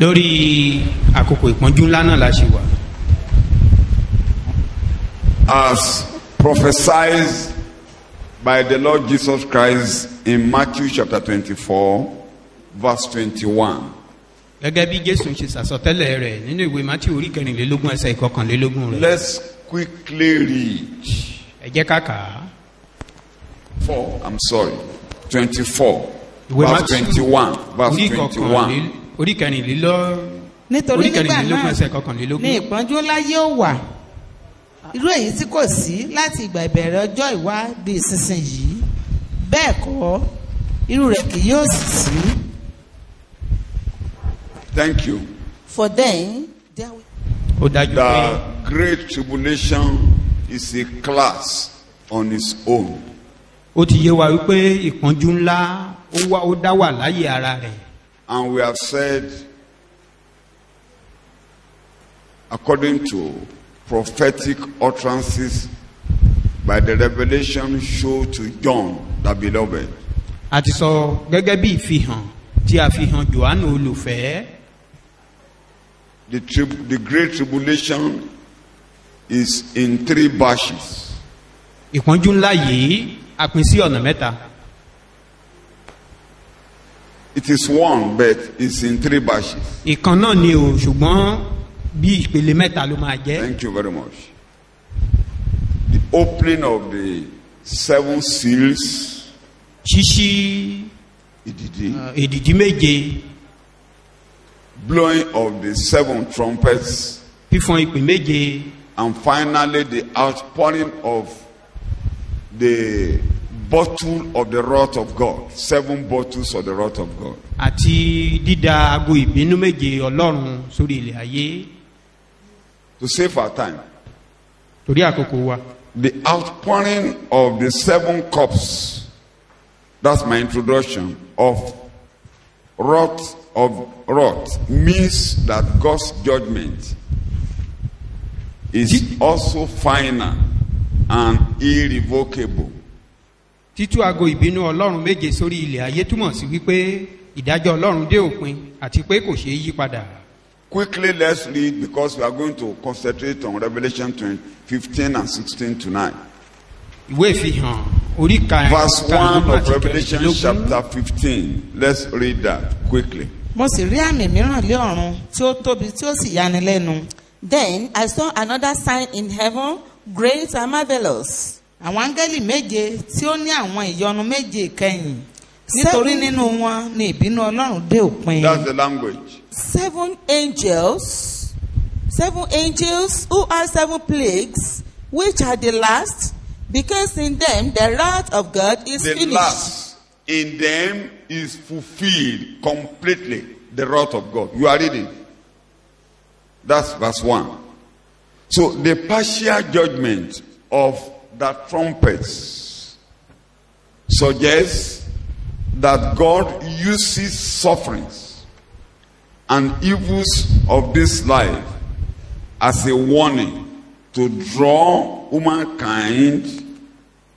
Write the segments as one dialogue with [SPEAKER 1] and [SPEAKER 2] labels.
[SPEAKER 1] lórí àkókò ìpọ́njú ńlá náà la ṣe wà.
[SPEAKER 2] As prophesied by the Lord Jesus Christ in Matthew chapter 24, verse 21.
[SPEAKER 1] Gẹ́gẹ́ bí Jésù ṣe sàsọtẹ́lẹ̀ rẹ̀ nínú ìwé Matthew orí 24 ẹsẹ̀ 21 rẹ̀.
[SPEAKER 2] Let's quickly read.
[SPEAKER 1] Ẹ jẹ́ ká kà á.
[SPEAKER 2] 24,
[SPEAKER 1] Ìwé
[SPEAKER 2] verse
[SPEAKER 1] Matthew
[SPEAKER 2] 21, verse 21.
[SPEAKER 1] orí 24
[SPEAKER 3] nítorí nígbà náà
[SPEAKER 1] ẹsẹ̀ 21.
[SPEAKER 3] ní ìpọ́njú ńlá yóò wà irú èyí tí kò sí láti ìgbà ìbẹ̀rẹ̀ ọjọ́ ìwá di ìsinsìnyí bẹ́ẹ̀ kọ́ irú rẹ̀ kì yóò sì sí.
[SPEAKER 2] Thank you.
[SPEAKER 3] For then there will...
[SPEAKER 1] Ó dájú pé
[SPEAKER 2] The great tribulation is a class on its own.
[SPEAKER 1] ó ti yé wa wípé ìpọ́njú ńlá ó dá wà láyé ara rẹ̀.
[SPEAKER 2] And we have said, according to prophetic utterances by the revelation shown to John, the beloved,
[SPEAKER 1] A ti sọ gẹ́gẹ́ bí ìfihàn tí a fi hàn Jòhánù olùfẹ́.
[SPEAKER 2] the great tribulation is in 3 batches.
[SPEAKER 1] Ìpọ́njú ńlá yìí a pín sí ọ̀nà mẹ́ta.
[SPEAKER 2] It is one, but it's in 3 batches.
[SPEAKER 1] Ìkan náà ni o, ṣùgbọ́n bí ìpele mẹ́ta ló máa jẹ́.
[SPEAKER 2] Thank you very much. The opening of the 7 seals,
[SPEAKER 1] Ṣíṣí èdìdí méje,
[SPEAKER 2] blowing of the 7 trumpets,
[SPEAKER 1] fífọn ìpè méje,
[SPEAKER 2] and finally the outpouring of the bottle of the wrath of God. 7 bottles of the wrath of God.
[SPEAKER 1] àti dídá ago ìbínú méje Ọlọ́run sórí ilẹ̀ ayé.
[SPEAKER 2] To save our time,
[SPEAKER 1] Torí àkókò wa.
[SPEAKER 2] the outpouring of the 7 cups, that's my introduction, of wrath means that God's judgment is also final and irrevocable.
[SPEAKER 1] Títú ago ìbínú Ọlọ́run méje sórí ilẹ̀ ayé túmọ̀ sí wípé ìdájọ́ Ọlọ́run dé òpin àti pé kò ṣeé yí padà.
[SPEAKER 2] Quickly, let's read, because we are going to concentrate on Revelation 15 and 16 tonight.
[SPEAKER 1] Ìwé ìfihàn orí
[SPEAKER 2] Verse 1 of Revelation
[SPEAKER 1] kẹrìndínlógún.
[SPEAKER 2] chapter 15. Let's read that quickly.
[SPEAKER 3] mo sì rí àmì mìíràn lé ọ̀run tí ó tóbi tí ó sì yani lẹ́nu.
[SPEAKER 4] Then I saw another sign in heaven, great and marvelous.
[SPEAKER 3] àwọn áńgẹ́lì méje tí ó ní àwọn ìyọnu méje kẹ́yìn nítorí nínú wọn ni ìbínú Ọlọ́run dé òpin.
[SPEAKER 2] That's the language.
[SPEAKER 4] 7 angels who are 7 plagues, which are the last, because in them the wrath of God is
[SPEAKER 2] The
[SPEAKER 4] finished.
[SPEAKER 2] last in them is fulfilled completely, the wrath of God. You are reading. That's verse 1. So the partial judgment of the trumpets suggests that God uses sufferings and evils of this life as a warning to draw humankind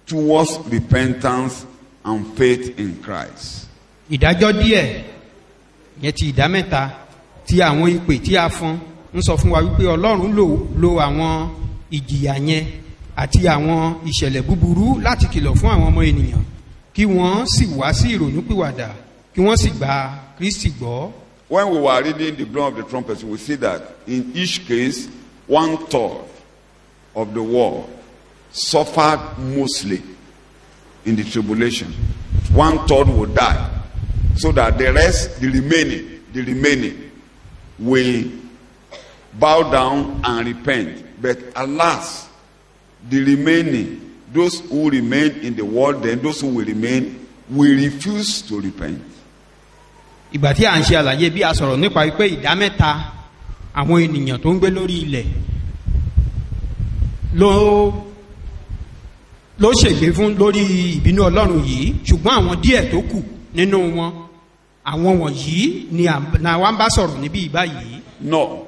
[SPEAKER 2] towards repentance and faith in Christ.
[SPEAKER 1] Ìdájọ́ díẹ̀ yẹn ti ìdá mẹ́ta tí àwọn ìpè tí a fọn ń sọ fún wa wípé Ọlọ́run lo àwọn ìjìyà yẹn àti àwọn ìṣẹ̀lẹ̀ búburú láti kìlọ̀ fún àwọn ọmọ ènìyàn kí wọ́n sì wá sí ìrònúpìwàdà kí wọ́n sì gba Kristi gbọ́.
[SPEAKER 2] When we were reading the blowing of the trumpets, we see that in each case, 1/3 of the world suffered mostly in the tribulation. 1/3 will die, so that the rest, the remaining will bow down and repent. But alas, the remaining, those who remain in the world, then those who will remain, will refuse to repent.
[SPEAKER 1] Ìgbà tí à ń ṣe àlàyé bí a sọ̀rọ̀ nípa wípé ìdá mẹ́ta àwọn ènìyàn tó ń gbé lórí ilẹ̀ ló ṣègbé fún lórí ìbínú Ọlọ́run yìí, ṣùgbọ́n àwọn díẹ̀ tó kù nínú wọn àwọn wọ̀nyí ni àwa ń bá sọ̀rọ̀ níbí báyìí.
[SPEAKER 2] No,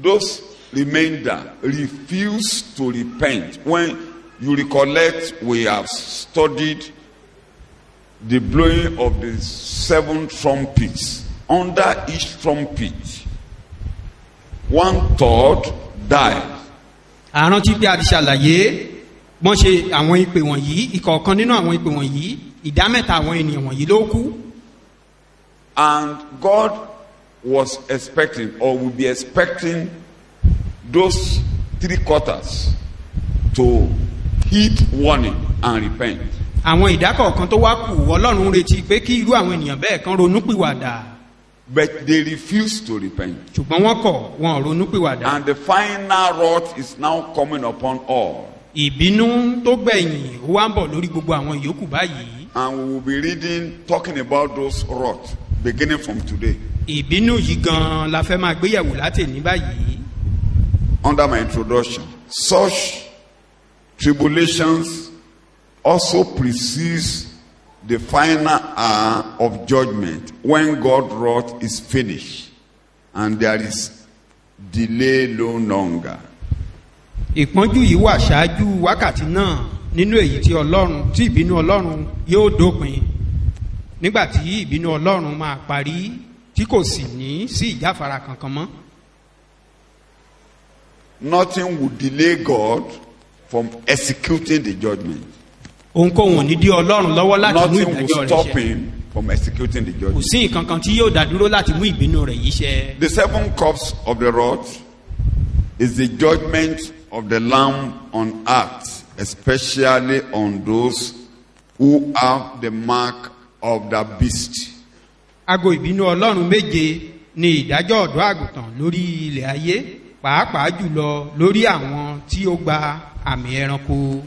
[SPEAKER 2] those remainder refuse to repent. When you recollect, we have studied the blowing of the 7 trumpets. Under each trumpet, 1/3 died.
[SPEAKER 1] àrántí bí a ti ṣàlàyé wọ́n ṣe àwọn ìpè wọ̀nyí ìkọ̀ọ̀kan nínú àwọn ìpè wọ̀nyí ìdámẹ́ta àwọn ènìyàn wọ̀nyí ló kú.
[SPEAKER 2] And God was expecting, or will be expecting, those 3/4 to heed warning and repent.
[SPEAKER 1] àwọn ìdákọ̀ọ̀kan tó wá kù ọlọ́run retí pé kí irú àwọn ènìyàn bẹ́ẹ̀ kan ronúpìwàdà.
[SPEAKER 2] But they refused to repent.
[SPEAKER 1] ṣùgbọ́n wọ́n kọ̀ wọn ò ronúpìwàdà.
[SPEAKER 2] And the final wrath is now coming upon all.
[SPEAKER 1] ìbínú tó gbẹ̀yìn ó wá ń bọ̀ lórí gbogbo àwọn ìyókù báyìí.
[SPEAKER 2] And we will be reading, talking about those wrath, beginning from today.
[SPEAKER 1] ìbínú yìí gan-an la fẹ́ máa gbéyẹ̀wò láti ní báyìí.
[SPEAKER 2] Under my introduction, such tribulations also precedes the final hour of judgment, when God's wrath is finished and there is delay no longer.
[SPEAKER 1] ìpọ́njú yìí wà ṣáájú wákàtí náà nínú èyí tí ìbínú ọlọ́run yóò dópin nígbà tí ìbínú ọlọ́run máa parí tí kò sì ní sí ìjáfara kankan mọ́.
[SPEAKER 2] Nothing would delay God from executing the judgment.
[SPEAKER 1] ohunkóhun ò ní dí ọlọ́run lọ́wọ́ láti mú
[SPEAKER 2] Nothing will
[SPEAKER 1] ìdájọ́ rẹ̀
[SPEAKER 2] stop
[SPEAKER 1] ṣẹ.
[SPEAKER 2] him from executing the
[SPEAKER 1] kò
[SPEAKER 2] judgment.
[SPEAKER 1] sí nǹkan kan tí yóò dá dúró láti mú ìbínú rẹ̀ yìí ṣẹ.
[SPEAKER 2] The 7 cups of the wrath is the judgment of the Lamb on earth, especially on those who have the mark of the beast.
[SPEAKER 1] ago ìbínú ọlọ́run méje ni ìdájọ́ ọ̀dọ́ àgùntàn lórí ilẹ̀ ayé pàápàá jùlọ lórí àwọn tí ó gba àmì ẹranko.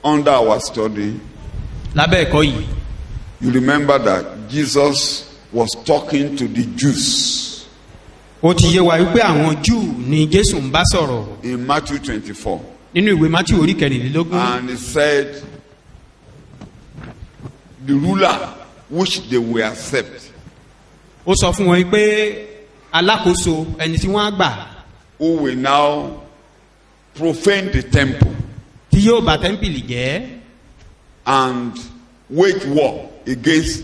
[SPEAKER 2] Under our study,
[SPEAKER 1] lábẹ́ ẹ̀kọ́ yìí
[SPEAKER 2] you remember that Jesus was talking to the Jews
[SPEAKER 1] ó ti yé wa wípé àwọn júù ni jésù ń bá sọ̀rọ̀
[SPEAKER 2] in Matthew 24.
[SPEAKER 1] nínú ìwé matthew orí kẹrìnlélógún.
[SPEAKER 2] And he said, the ruler which they will accept,
[SPEAKER 1] ó sọ fún wọn pé alákòóso ẹni tí wọ́n á gbà
[SPEAKER 2] who will now profane the temple
[SPEAKER 1] tí yóò bà tẹ́ḿpìlì jẹ́
[SPEAKER 2] and wage war against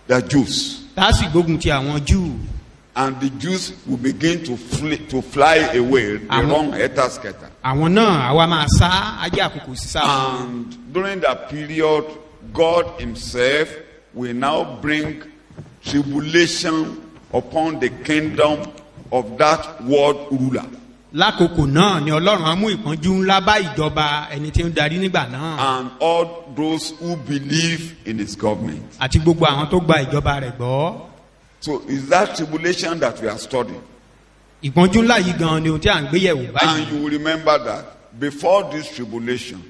[SPEAKER 2] the Jews.
[SPEAKER 1] tá a sì gbógun ti àwọn júù.
[SPEAKER 2] And the Jews will begin to fly away, the
[SPEAKER 1] Amen.
[SPEAKER 2] wrong scatter.
[SPEAKER 1] àwọn náà àwa máa sá ajé àkókò sísá wọn.
[SPEAKER 2] And during that period, God himself will now bring tribulation upon the kingdom of that world ruler.
[SPEAKER 1] lákòókò náà ni ọlọ́run á mú ìpọ́njú ńlá bá ìjọba ẹni tí ń darí nígbà náà
[SPEAKER 2] And all those who believe in his government.
[SPEAKER 1] àti gbogbo àwọn tó gba ìjọba rẹ̀ gbọ́.
[SPEAKER 2] So is that tribulation that we are studying.
[SPEAKER 1] ìpọ́njú ńlá yìí gan-an ni ohun tí à ń gbéyẹ̀wò
[SPEAKER 2] And
[SPEAKER 1] báyìí.
[SPEAKER 2] you will remember that before this tribulation,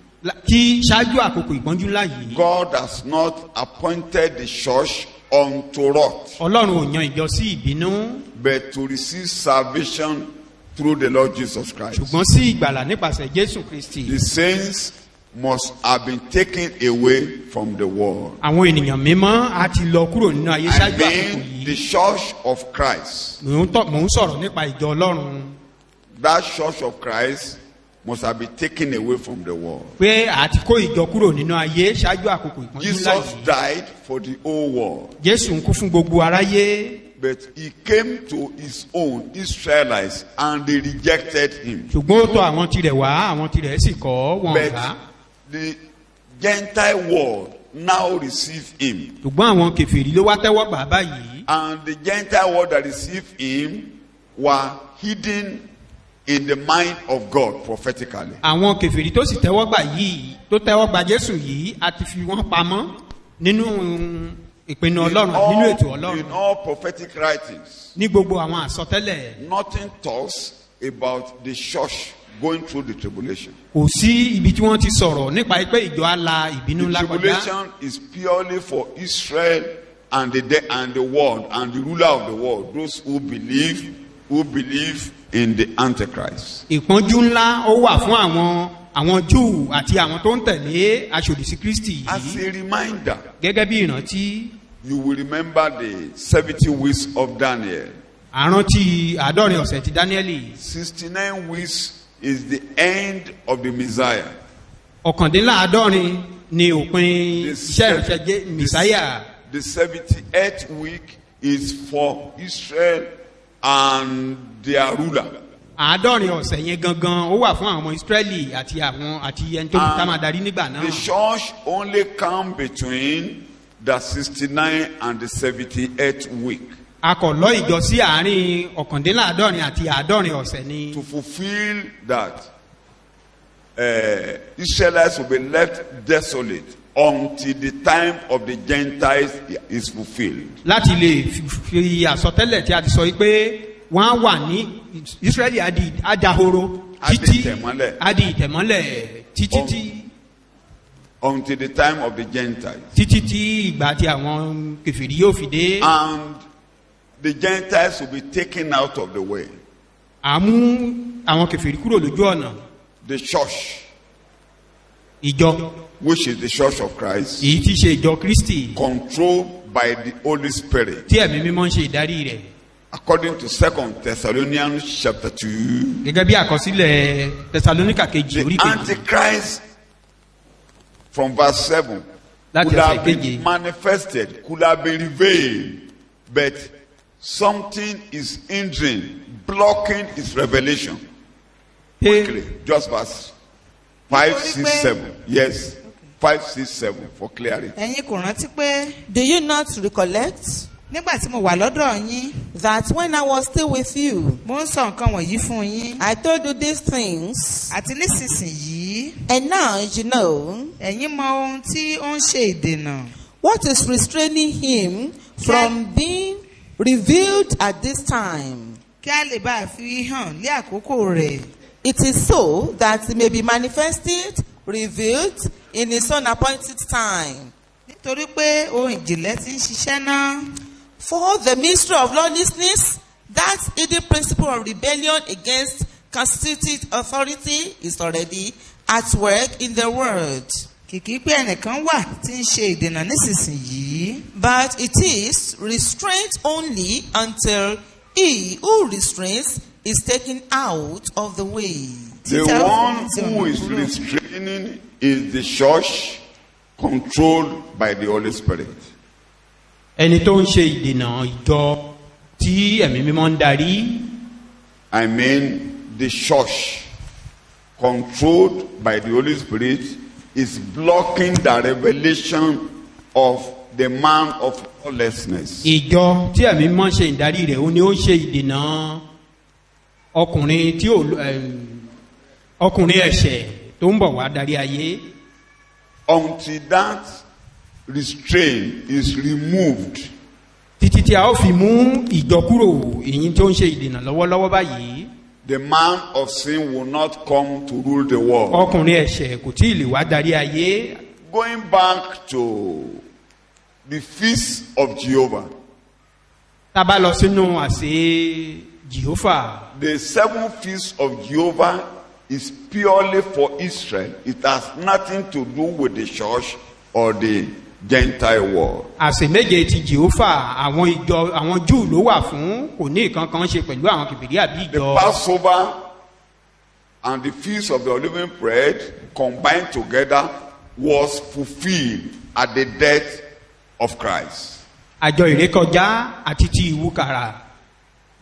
[SPEAKER 1] kí ṣáájú àkókò ìpọ́njú ńlá yìí
[SPEAKER 2] God has not appointed the church unto wrath,
[SPEAKER 1] ọlọ́run ò yan ìjọ sí ìbínú
[SPEAKER 2] but to receive salvation through the Lord Jesus Christ.
[SPEAKER 1] ṣùgbọ́n sí ìgbàlà nípasẹ̀ jésù kristi.
[SPEAKER 2] The saints must have been taken away from the world.
[SPEAKER 1] àwọn ènìyàn mímọ́ á ti lọ kúrò nínú ayé
[SPEAKER 2] I
[SPEAKER 1] ṣáájú àkókò
[SPEAKER 2] mean, the
[SPEAKER 1] yìí.
[SPEAKER 2] church of Christ.
[SPEAKER 1] mò ń sọ̀rọ̀ nípa ìjọ ọlọ́run
[SPEAKER 2] That church of Christ must have been taken away from the world.
[SPEAKER 1] pé àti kó ìjọ kúrò nínú ayé ṣáájú àkókò ìpọ́njú ńlá
[SPEAKER 2] Jesus
[SPEAKER 1] yìí.
[SPEAKER 2] died for the whole world.
[SPEAKER 1] jésù ń kú fún gbogbo aráyé
[SPEAKER 2] But he came to his own Israelites and they rejected him.
[SPEAKER 1] ṣùgbọ́n ó tọ̀ àwọn tirẹ̀ wá àwọn tirẹ̀ sì kọ̀ wọn
[SPEAKER 2] But
[SPEAKER 1] gbà.
[SPEAKER 2] the Gentile world now receive him.
[SPEAKER 1] ṣùgbọ́n àwọn kèfèrí ló wá tẹ́wọ́ gbà báyìí.
[SPEAKER 2] And the Gentile world that received him were hidden in the mind of God prophetically.
[SPEAKER 1] àwọn kèfèrí tó sì tẹ́wọ́ gbà yìí tó tẹ́wọ́ gbà jésù yìí a ti fi wọ́n pamọ́ nínú ìpinnu ọlọ́run nínú ètò
[SPEAKER 2] In
[SPEAKER 1] ọlọ́run
[SPEAKER 2] all prophetic writings,
[SPEAKER 1] ní gbogbo àwọn àsọtẹ́lẹ̀
[SPEAKER 2] nothing talks about the church going through the tribulation.
[SPEAKER 1] kò sí ibi tí wọ́n ti sọ̀rọ̀ nípa pé ìjọ á la ìbínú
[SPEAKER 2] The
[SPEAKER 1] ńlá kọjá.
[SPEAKER 2] tribulation is purely for Israel and the world and the ruler of the world, those who believe in the Antichrist.
[SPEAKER 1] ìpọ́njú ńlá ó wà fún àwọn júù àti àwọn tó ń tẹ̀lé aṣòdìsí kristi
[SPEAKER 2] As
[SPEAKER 1] yìí
[SPEAKER 2] a reminder,
[SPEAKER 1] gẹ́gẹ́ bí ìrántí
[SPEAKER 2] you will remember the 70 weeks of Daniel.
[SPEAKER 1] àrántí àádọ́rin ọ̀sẹ̀ ti dáníẹ́lì
[SPEAKER 2] 69 weeks is the end of the Messiah.
[SPEAKER 1] ọ̀kàndínláàádọ́rin ni òpin iṣẹ́ ìránṣẹ́ mìsáyà
[SPEAKER 2] The 78th week is for Israel and their ruler.
[SPEAKER 1] àádọ́rin ọ̀sẹ̀ yẹn gangan ó wà fún àwọn ọmọ Ísírẹ́lì àti ẹni tó tá máa darí nígbà náà.
[SPEAKER 2] The church only come between the 69 and the 78th week.
[SPEAKER 1] a kò lọ ìjọ sí àárín ọ̀kàndínláàádọ́rin àti àádọ́rin ọ̀sẹ̀ ni.
[SPEAKER 2] To fulfill that, Israelites will be left desolate until the time of the Gentiles is fulfilled.
[SPEAKER 1] láti lè fi àsọtẹ́lẹ̀ tí a ti sọ yìí pé wọ́n á wà ní Ísírẹ́lì adahoro títí adi ìtẹ̀mọ́lẹ̀ títí tí.
[SPEAKER 2] Until the time of the Gentiles.
[SPEAKER 1] títí tí ìgbà tí àwọn kèfèrí yóò fi dé.
[SPEAKER 2] And the Gentiles will be taken out of the way.
[SPEAKER 1] àmú àwọn kèfèrí kúrò lójú ọ̀nà.
[SPEAKER 2] The church,
[SPEAKER 1] ìjọ.
[SPEAKER 2] which is the church of Christ,
[SPEAKER 1] èyí tí ṣe ìjọ Kristi.
[SPEAKER 2] controlled by the Holy Spirit.
[SPEAKER 1] tí ẹ̀mí mímọ́ ń ṣe ìdarí rẹ̀.
[SPEAKER 2] According to 2 Thessalonians chapter 2,
[SPEAKER 1] gẹ́gẹ́ bí àkọsílẹ̀ Tẹsalóníkà kejì orí
[SPEAKER 2] the
[SPEAKER 1] kejì.
[SPEAKER 2] Antichrist from verse 7
[SPEAKER 1] Láti
[SPEAKER 2] could have
[SPEAKER 1] ẹsẹ̀
[SPEAKER 2] been
[SPEAKER 1] keje.
[SPEAKER 2] manifested, could have been revealed, but something is hindering, blocking its revelation. Quickly, just verse 5, 6, 7. Yes, 5, 6, 7 for clarity.
[SPEAKER 3] ẹ̀yin kò rántí pé
[SPEAKER 4] Do you not recollect
[SPEAKER 3] nígbà tí mo wà lọ́dọ̀ yín
[SPEAKER 4] that when I was still with you,
[SPEAKER 3] mo ń sọ nǹkan wọ̀nyí fún yín
[SPEAKER 4] I told you these things,
[SPEAKER 3] àti nísinsìnyí
[SPEAKER 4] and now you know
[SPEAKER 3] ẹ̀yin mọ ohun tí ó ń ṣe ìdènà
[SPEAKER 4] what is restraining him from being revealed at this time.
[SPEAKER 3] kí a lè bá a fi hàn lé àkókò rẹ̀.
[SPEAKER 4] It is so that it may be manifested, revealed in his own appointed time.
[SPEAKER 3] nítorí pé ohun ìjìnlẹ̀ ti ń ṣiṣẹ́ náà.
[SPEAKER 4] For the mystery of lawlessness, that hidden principle of rebellion against constituted authority, is already at work in the world.
[SPEAKER 3] kìkì pé ẹnìkan wà tí ń ṣe ìdènà nísinsìnyí.
[SPEAKER 4] But it is restraint only until he who restrains is taken out of the way.
[SPEAKER 2] The one who is restraining is the church, controlled by the Holy Spirit.
[SPEAKER 1] ẹni tó ń ṣe ìdènà ìjọ tí ẹ̀mí mímọ́ ń darí.
[SPEAKER 2] I mean, the church, controlled by the Holy Spirit, is blocking the revelation of the man of lawlessness.
[SPEAKER 1] ìjọ tí ẹ̀mí mímọ́ ń ṣe ìdarí rẹ̀ ó ní ó ń ṣe ìdènà ọkùnrin tí ọkùnrin ẹ̀ṣẹ̀ tó ń bọ̀ wá darí ayé.
[SPEAKER 2] Until that restraint is removed,
[SPEAKER 1] títí tí a ó fi mú ìjọ kúrò èyí tó ń ṣe ìdènà lọ́wọ́lọ́wọ́ báyìí.
[SPEAKER 2] the man of sin will not come to rule the world.
[SPEAKER 1] ọkùnrin ẹ̀ṣẹ̀ kò tí ì lè wá darí ayé.
[SPEAKER 2] Going back to the feast of Jehovah,
[SPEAKER 1] tá a bá lọ sínú àsè Jèhófà.
[SPEAKER 2] the 7 feasts of Jehovah is purely for Israel. It has nothing to do with the church or the Gentile world.
[SPEAKER 1] àsè méje ti Jèhófà àwọn Júù ló wà fún, kò ní nǹkan kan ṣe pẹ̀lú àwọn kèfèrí àbí
[SPEAKER 2] The
[SPEAKER 1] ìjọ.
[SPEAKER 2] Passover and the feast of the unleavened bread combined together was fulfilled at the death of Christ.
[SPEAKER 1] àjọ ìrékọjá àti ti ìwúkàrà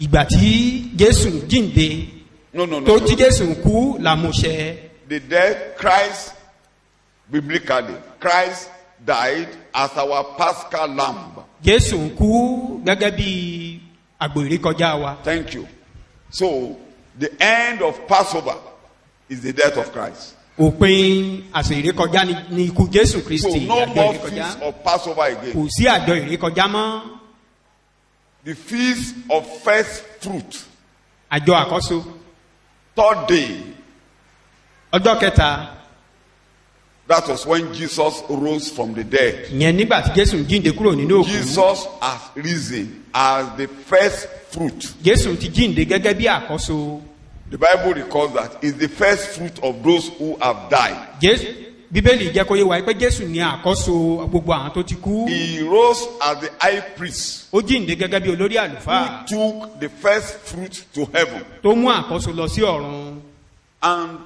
[SPEAKER 1] ìgbà tí Jésù jíǹde
[SPEAKER 2] No.
[SPEAKER 1] tó tí Jésù kú la mú ṣẹ.
[SPEAKER 2] The death, Christ, biblically, Christ died as our Paschal lamb.
[SPEAKER 1] Jésù kú gẹ́gẹ́ bí àgbò ìrékọjá wa.
[SPEAKER 2] Thank you. So, the end of Passover is the death of Christ.
[SPEAKER 1] òpin àsè ìrékọjá ni ikú Jésù
[SPEAKER 2] So,
[SPEAKER 1] Kristi.
[SPEAKER 2] no
[SPEAKER 1] àjọ
[SPEAKER 2] more
[SPEAKER 1] ìrékọjá
[SPEAKER 2] feast of Passover again.
[SPEAKER 1] kò sí àjọ ìrékọjá mọ́.
[SPEAKER 2] The feast of first fruit,
[SPEAKER 1] àjọ àkọ́so
[SPEAKER 2] 3rd day.
[SPEAKER 1] ọjọ́ kẹta.
[SPEAKER 2] That was when Jesus rose from the dead.
[SPEAKER 1] ìyẹn nígbà tí Jésù jíǹde kúrò nínú òkú.
[SPEAKER 2] Jesus has risen as the first fruit.
[SPEAKER 1] Jésù ti jíǹde gẹ́gẹ́ bí àkọ́so.
[SPEAKER 2] The Bible records that is the first fruit of those who have died.
[SPEAKER 1] Bíbélì jẹ́ kó yé wa pé Jésù ní àkọ́so gbogbo àwọn tó ti kú.
[SPEAKER 2] He rose as the high priest
[SPEAKER 1] ó jíǹde gẹ́gẹ́ bí olórí
[SPEAKER 2] who
[SPEAKER 1] àlùfáà
[SPEAKER 2] took the first fruit to heaven.
[SPEAKER 1] tó mú àkọ́so lọ sí ọ̀run.
[SPEAKER 2] And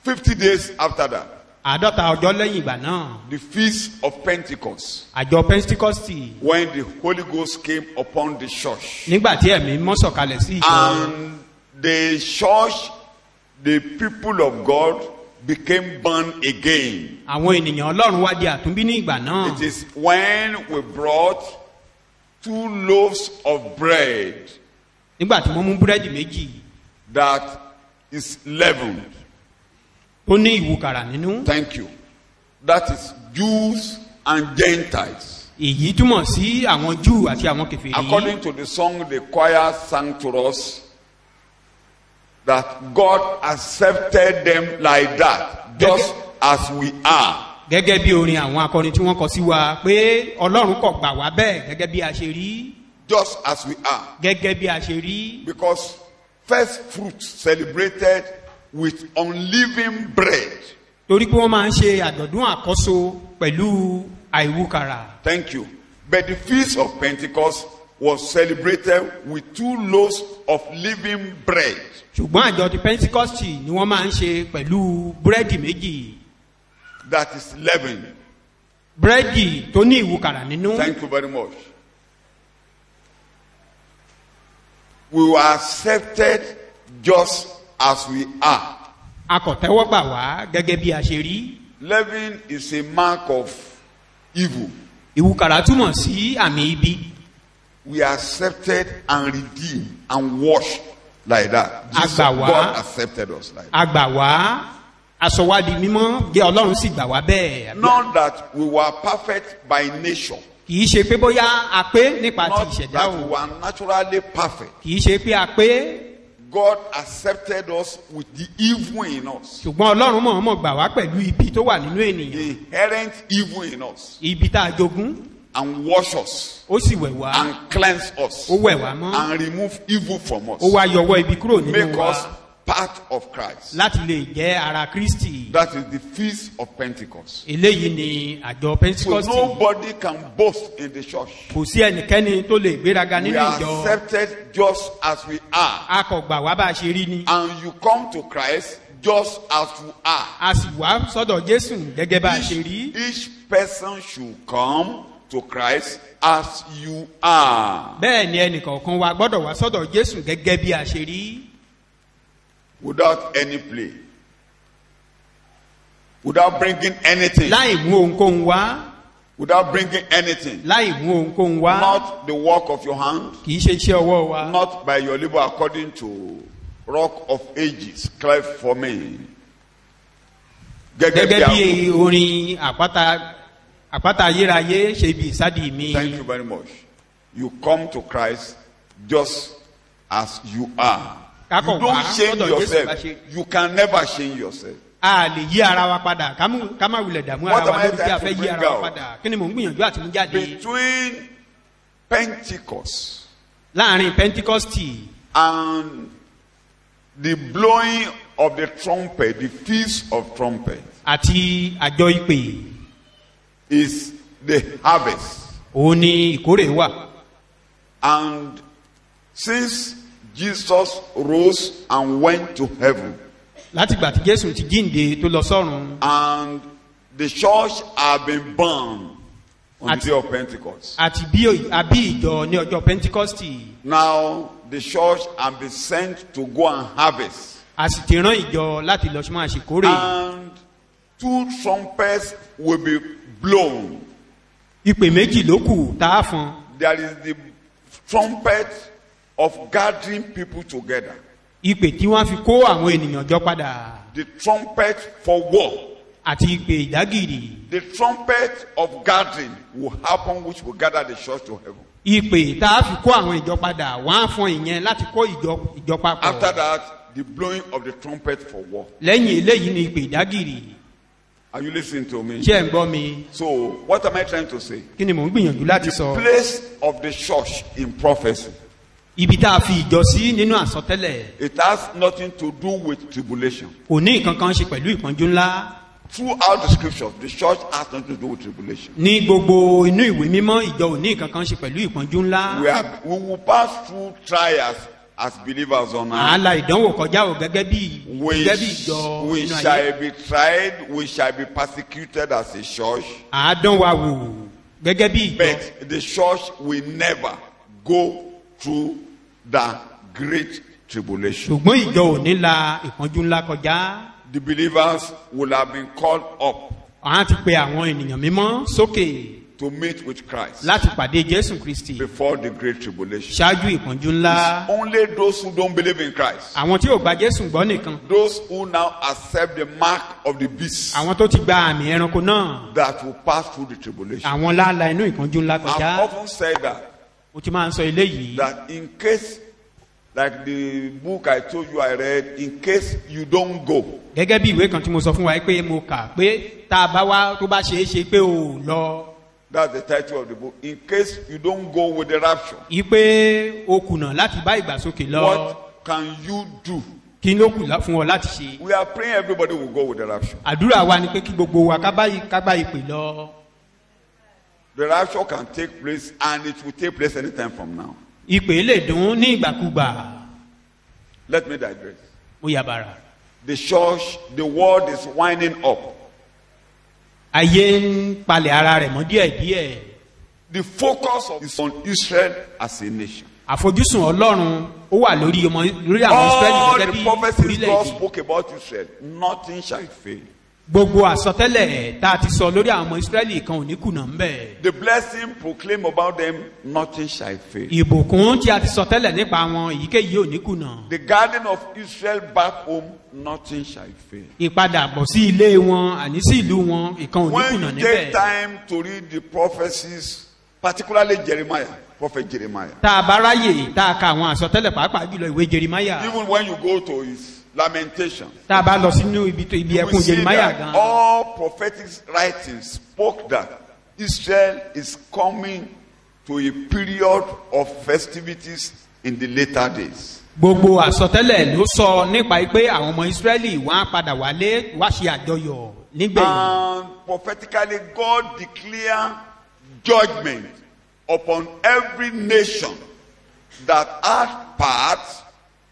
[SPEAKER 2] 50 days after that,
[SPEAKER 1] àádọ́ta ọjọ́ lẹ́yìn ìgbà náà
[SPEAKER 2] the feast of Pentecost,
[SPEAKER 1] àjọ pentikọ́stì
[SPEAKER 2] when the Holy Ghost came upon the church.
[SPEAKER 1] nígbà tí ẹ̀mí mọ́ sọ̀kalẹ̀ sí ìjọ
[SPEAKER 2] And the church, the people of God, became born again.
[SPEAKER 1] àwọn ènìyàn ọlọ́run wá di àtúnbí ní ìgbà náà
[SPEAKER 2] It is when we brought 2 loaves of bread
[SPEAKER 1] nígbà tí wọ́n mú búrẹ́dì méjì
[SPEAKER 2] that is leavened.
[SPEAKER 1] tó ní ìwúkàrà nínú
[SPEAKER 2] Thank you. That is Jews and Gentiles.
[SPEAKER 1] èyí túmọ̀ sí àwọn júù àti àwọn kèfèrí
[SPEAKER 2] According to the song the choir sang to us, that God accepted them like that, just as we are.
[SPEAKER 1] gẹ́gẹ́ bí orin àwọn akọrin tí wọ́n kọ sí wa pé ọlọ́run kò gbà wá bẹ́ẹ̀ gẹ́gẹ́ bí a ṣe rí
[SPEAKER 2] Just as we are.
[SPEAKER 1] gẹ́gẹ́ bí a ṣe rí
[SPEAKER 2] Because first fruits celebrated with unleavened bread.
[SPEAKER 1] torí pé wọ́n máa ń ṣe àjọ̀dún àkọ́so pẹ̀lú àìwúkàrà
[SPEAKER 2] Thank you. But the feast of Pentecost was celebrated with 2 loaves of living bread.
[SPEAKER 1] ṣùgbọ́n àjọ ti pentikọ́stì ni wọ́n máa ń ṣe pẹ̀lú búrẹ́dì méjì
[SPEAKER 2] That is leavened.
[SPEAKER 1] búrẹ́dì tó ní ìwúkàrà nínú
[SPEAKER 2] Thank you very much. We were accepted just as we are.
[SPEAKER 1] a kò tẹ́wọ́ gbà wá gẹ́gẹ́ bí a ṣe rí
[SPEAKER 2] Leaven is a mark of evil.
[SPEAKER 1] ìwúkàrà túmọ̀ sí àmì ibi
[SPEAKER 2] We are accepted and redeemed and washed like that. Jesus,
[SPEAKER 1] Agba wa.
[SPEAKER 2] God accepted us like that.
[SPEAKER 1] a gbà wá aṣọwádìí mímọ́ gé ọlọ́run sì gbà wá bẹ́ẹ̀
[SPEAKER 2] Not that we were perfect by nature.
[SPEAKER 1] kì í ṣe pé bóyá a pé nípa ti
[SPEAKER 2] Not
[SPEAKER 1] ìṣẹ̀dá
[SPEAKER 2] that
[SPEAKER 1] o
[SPEAKER 2] we were naturally perfect.
[SPEAKER 1] kì í ṣe pé a pé
[SPEAKER 2] God accepted us with the evil in us.
[SPEAKER 1] ṣùgbọ́n ọlọ́run mọ̀ọ́mọ̀ gbà wá pẹ̀lú ibi tó wà nínú
[SPEAKER 2] The
[SPEAKER 1] ènìyàn
[SPEAKER 2] inherent evil in us.
[SPEAKER 1] ibi tá a jogún
[SPEAKER 2] And wash us.
[SPEAKER 1] ó sì wẹ̀ wá
[SPEAKER 2] And cleanse us.
[SPEAKER 1] ó wẹ̀ wá mọ́
[SPEAKER 2] And remove evil from us.
[SPEAKER 1] ó wá yọwọ́ ibi kúrò nínú
[SPEAKER 2] Make
[SPEAKER 1] wa
[SPEAKER 2] us part of Christ.
[SPEAKER 1] láti lè jẹ́ ara Kristi
[SPEAKER 2] That is the feast of Pentecost.
[SPEAKER 1] eléyìí ni àjọ
[SPEAKER 2] So
[SPEAKER 1] pentikọ́stì
[SPEAKER 2] nobody can boast in the church.
[SPEAKER 1] kò sí ẹnikẹ́ni tó lè gbéraga
[SPEAKER 2] We
[SPEAKER 1] nínú
[SPEAKER 2] are
[SPEAKER 1] ìjọ
[SPEAKER 2] accepted just as we are.
[SPEAKER 1] a kò gbà wá bá a ṣe rí ni
[SPEAKER 2] And you come to Christ just as you are.
[SPEAKER 1] a sì wá sọ́dọ̀ Jésù gẹ́gẹ́ bá a ṣe rí
[SPEAKER 2] Each person should come to Christ as you are.
[SPEAKER 1] bẹ́ẹ̀ ni ẹnìkọ̀ọ̀kan wa gbọ́dọ̀ wá sọ́dọ̀ Jésù gẹ́gẹ́ bí a ṣe rí
[SPEAKER 2] Without any play. Without bringing anything.
[SPEAKER 1] láì mú ohunkóhun wá
[SPEAKER 2] Without bringing anything.
[SPEAKER 1] láì mú ohunkóhun wá
[SPEAKER 2] Not the work of your hand.
[SPEAKER 1] kì í ṣe iṣẹ́ ọwọ́ wa
[SPEAKER 2] Not by your labor according to Rock of Ages, cleft for me.
[SPEAKER 1] gẹ́gẹ́ bí
[SPEAKER 2] Gẹ́gẹ́ bí
[SPEAKER 1] orin àpáta ayérayé ṣe bí ìsádi mi
[SPEAKER 2] Thank you very much. You come to Christ just as you are. You
[SPEAKER 1] Kákọ̀ wá
[SPEAKER 2] don't change
[SPEAKER 1] sọ́dọ̀ Jésù bá
[SPEAKER 2] yourself.
[SPEAKER 1] ṣe.
[SPEAKER 2] You can never change yourself.
[SPEAKER 1] a lè yí ara wa padà ká má wulẹ̀ dààmú
[SPEAKER 2] What
[SPEAKER 1] ara
[SPEAKER 2] am
[SPEAKER 1] wa
[SPEAKER 2] I
[SPEAKER 1] lórí tí a
[SPEAKER 2] trying to
[SPEAKER 1] fẹ́ yí
[SPEAKER 2] bring
[SPEAKER 1] ara wa
[SPEAKER 2] out?
[SPEAKER 1] padà kí ni mò ń gbìyànjú àti mú jáde
[SPEAKER 2] Between Pentecost
[SPEAKER 1] láàrin pentikọ́stì
[SPEAKER 2] and the blowing of the trumpet, the feast of trumpet,
[SPEAKER 1] àti àjọ ìpè
[SPEAKER 2] is the harvest.
[SPEAKER 1] òun ni ìkórè wà
[SPEAKER 2] And since Jesus rose and went to heaven,
[SPEAKER 1] látìgbà tí Jésù ti jíǹde tó lọ sọ́run
[SPEAKER 2] and the church have been born on
[SPEAKER 1] At-
[SPEAKER 2] the day of Pentecost.
[SPEAKER 1] àti bí àbí ìjọ ní ọjọ́ pentikọ́stì
[SPEAKER 2] Now the church have been sent to go and harvest.
[SPEAKER 1] a sì ti rán ìjọ láti lọ sí máa ṣèkórè
[SPEAKER 2] And 2 trumpets will be blown.
[SPEAKER 1] ìpè méjì ló kù tá a fọn
[SPEAKER 2] There is the trumpet of gathering people together.
[SPEAKER 1] ìpè tí wọ́n fi kó àwọn ènìyàn jọ padà
[SPEAKER 2] The trumpet for war.
[SPEAKER 1] àti ìpè ìdágìrì
[SPEAKER 2] The trumpet of gathering will happen, which will gather the church to heaven.
[SPEAKER 1] ìpè tá a fi kó àwọn ìjọ padà wọ́n á fọn ìyẹn láti kó ìjọ
[SPEAKER 2] After
[SPEAKER 1] papọ̀
[SPEAKER 2] that, the blowing of the trumpet for war.
[SPEAKER 1] lẹ́yìn eléyìí ni ìpè ìdágìrì
[SPEAKER 2] Are you listening to me?
[SPEAKER 1] ṣé ẹ̀ ń gbọ́ mi
[SPEAKER 2] So, what am I trying to say?
[SPEAKER 1] kí ni mò ń gbìyànjú láti sọ
[SPEAKER 2] Place of the church in prophecy.
[SPEAKER 1] ibi tá a fi ìjọ sí nínú àsọtẹ́lẹ̀
[SPEAKER 2] It has nothing to do with tribulation.
[SPEAKER 1] kò ní nǹkan kan ṣe pẹ̀lú ìpọ́njú ńlá
[SPEAKER 2] Throughout the scriptures, the church has nothing to do with tribulation.
[SPEAKER 1] ní gbogbo inú ìwé mímọ́ ìjọ ò ní nǹkan kan ṣe pẹ̀lú ìpọ́njú ńlá
[SPEAKER 2] We will pass through trials as believers on
[SPEAKER 1] à á
[SPEAKER 2] earth.
[SPEAKER 1] la ìdánwò kọjá o gẹ́gẹ́ bí ìjọ
[SPEAKER 2] We
[SPEAKER 1] nínú ayé.
[SPEAKER 2] shall be tried, we shall be persecuted as a church,
[SPEAKER 1] à á dán wa wò gẹ́gẹ́ bí ìjọ.
[SPEAKER 2] but the church will never go through the great tribulation.
[SPEAKER 1] ṣùgbọ́n ìjọ ò ní la ìpọ́njú ńlá kọjá.
[SPEAKER 2] The believers will have been called up
[SPEAKER 1] à á ti pe àwọn ènìyàn mímọ́ sókè
[SPEAKER 2] to meet with Christ
[SPEAKER 1] láti pàdé Jésù Kristi
[SPEAKER 2] before the great tribulation.
[SPEAKER 1] ṣáájú ìpọ́njú ńlá.
[SPEAKER 2] Only those who don't believe in Christ,
[SPEAKER 1] àwọn tí ò gba Jésù gbọ́ nìkan.
[SPEAKER 2] those who now accept the mark of the beast,
[SPEAKER 1] àwọn tó ti gba àmì ẹranko náà.
[SPEAKER 2] that will pass through the tribulation.
[SPEAKER 1] àwọn lála inú ìpọ́njú ńlá
[SPEAKER 2] I've
[SPEAKER 1] kọjá.
[SPEAKER 2] often said that,
[SPEAKER 1] mo ti máa ń sọ eléyìí.
[SPEAKER 2] that in case, like the book I told you I read, in case you don't go,
[SPEAKER 1] gẹ́gẹ́ bí ìwé kan tí mo sọ fún wa pé mo kà pé tá a bá wá tó bá ṣeé ṣe pé ò lọ.
[SPEAKER 2] that's the title of the book. In case you don't go with the rapture,
[SPEAKER 1] yí pé o kùnà láti bá ìgbàsókè lọ.
[SPEAKER 2] what can you do?
[SPEAKER 1] kí ló kù fún ọ láti ṣe.
[SPEAKER 2] We are praying everybody will go with the rapture.
[SPEAKER 1] àdúrà wa ni pé kí gbogbo wa ká bá ìpè lọ.
[SPEAKER 2] The rapture can take place and it will take place anytime from now.
[SPEAKER 1] ìpè lè dún ní ìgbàkúgbà.
[SPEAKER 2] Let me digress.
[SPEAKER 1] mo yà bàrà.
[SPEAKER 2] The church, the world is winding up.
[SPEAKER 1] ayé ń palẹ̀ ara rẹ̀ mọ́ díẹ̀díẹ̀.
[SPEAKER 2] The focus is on Israel as a nation.
[SPEAKER 1] àfojúsùn ọlọ́run ó wà lórí àwọn Ísírẹ́lì
[SPEAKER 2] All
[SPEAKER 1] gẹ́gẹ́
[SPEAKER 2] the
[SPEAKER 1] bí
[SPEAKER 2] prophecies God
[SPEAKER 1] orílẹ̀-èdè.
[SPEAKER 2] spoke about Israel, nothing shall fail.
[SPEAKER 1] gbogbo àsọtẹ́lẹ̀ tá a ti sọ lórí àwọn ọmọ Ísírẹ́lì kan ò ní kùnà ń bẹ̀.
[SPEAKER 2] The blessing proclaimed about them, nothing shall fail.
[SPEAKER 1] ìbùkún tí a ti sọ tẹ́lẹ̀ nípa àwọn èyíkéyìí ò ní kùnà.
[SPEAKER 2] The garden of Israel back home, nothing shall fail.
[SPEAKER 1] ìpadàbọ̀ sí ilé wọn àní sí ìlú wọn ìkan ò ní
[SPEAKER 2] When
[SPEAKER 1] kùnà
[SPEAKER 2] you take
[SPEAKER 1] níbẹ̀.
[SPEAKER 2] time to read the prophecies, particularly Jeremiah, prophet Jeremiah,
[SPEAKER 1] tá a bá ráyè tá a ka àwọn àsọtẹ́lẹ̀ pàápàá jùlọ ìwé Jeremáyà.
[SPEAKER 2] even when you go to his lamentation,
[SPEAKER 1] tá a bá lọ sínú ibi
[SPEAKER 2] you will
[SPEAKER 1] ẹkùn
[SPEAKER 2] see
[SPEAKER 1] Jeremáyà
[SPEAKER 2] that
[SPEAKER 1] gan.
[SPEAKER 2] all prophetic writings spoke that Israel is coming to a period of festivities in the later days.
[SPEAKER 1] gbogbo àsọtẹ́lẹ̀ ló sọ nípa pé àwọn ọmọ Ísírẹ́lì wọ́n á padà wálé wá ṣe àjọyọ̀ nígbẹ̀yìn.
[SPEAKER 2] And prophetically, God declared judgment upon every nation that had part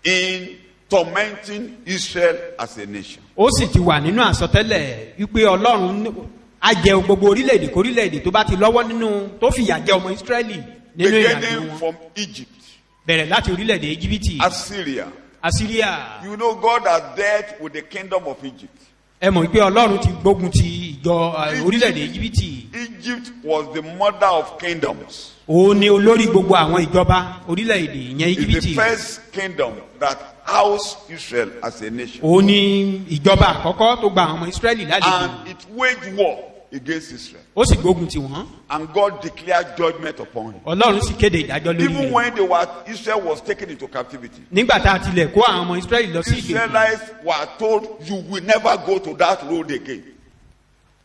[SPEAKER 2] in tormenting Israel as a nation.
[SPEAKER 1] ó sì ti wà nínú àsọtẹ́lẹ̀ wípé Ọlọ́run á jẹ gbogbo orílẹ̀-èdè kórílẹ̀-èdè tó bá ti lọ́wọ́ nínú tó fìyà jẹ ọmọ Ísírẹ́lì nínú ìrìnàjò
[SPEAKER 2] Beginning
[SPEAKER 1] wọn.
[SPEAKER 2] from Egypt,
[SPEAKER 1] bẹ̀rẹ̀ láti orílẹ̀-èdè Íjíbítì,
[SPEAKER 2] Assyria.
[SPEAKER 1] Asíríà.
[SPEAKER 2] You know, God has dealt with the kingdom of Egypt.
[SPEAKER 1] ẹ mọ̀ pé Ọlọ́run ti gbógun ti ìjọ orílẹ̀-èdè Íjíbítì.
[SPEAKER 2] Egypt was the mother of kingdoms.
[SPEAKER 1] òun ni olórí gbogbo àwọn ìjọba orílẹ̀-èdè ìyẹn
[SPEAKER 2] It's
[SPEAKER 1] Íjíbítì.
[SPEAKER 2] the first kingdom that housed Israel as a nation.
[SPEAKER 1] òun ni ìjọba àkọ́kọ́ tó gba àwọn ọmọ Ísírẹ́lì lálejò.
[SPEAKER 2] And it waged war against Israel.
[SPEAKER 1] ó sì gbógun ti wọ́n.
[SPEAKER 2] And God declared judgment upon him.
[SPEAKER 1] Ọlọ́run sì kéde ìdájọ́ lórí
[SPEAKER 2] Even
[SPEAKER 1] rẹ̀.
[SPEAKER 2] when Israel was taken into captivity,
[SPEAKER 1] nígbà tá a tilẹ̀ kó àwọn ọmọ Ísírẹ́lì lọ sí ìgbèkùn.
[SPEAKER 2] Israelites were told, you will never go to that road again.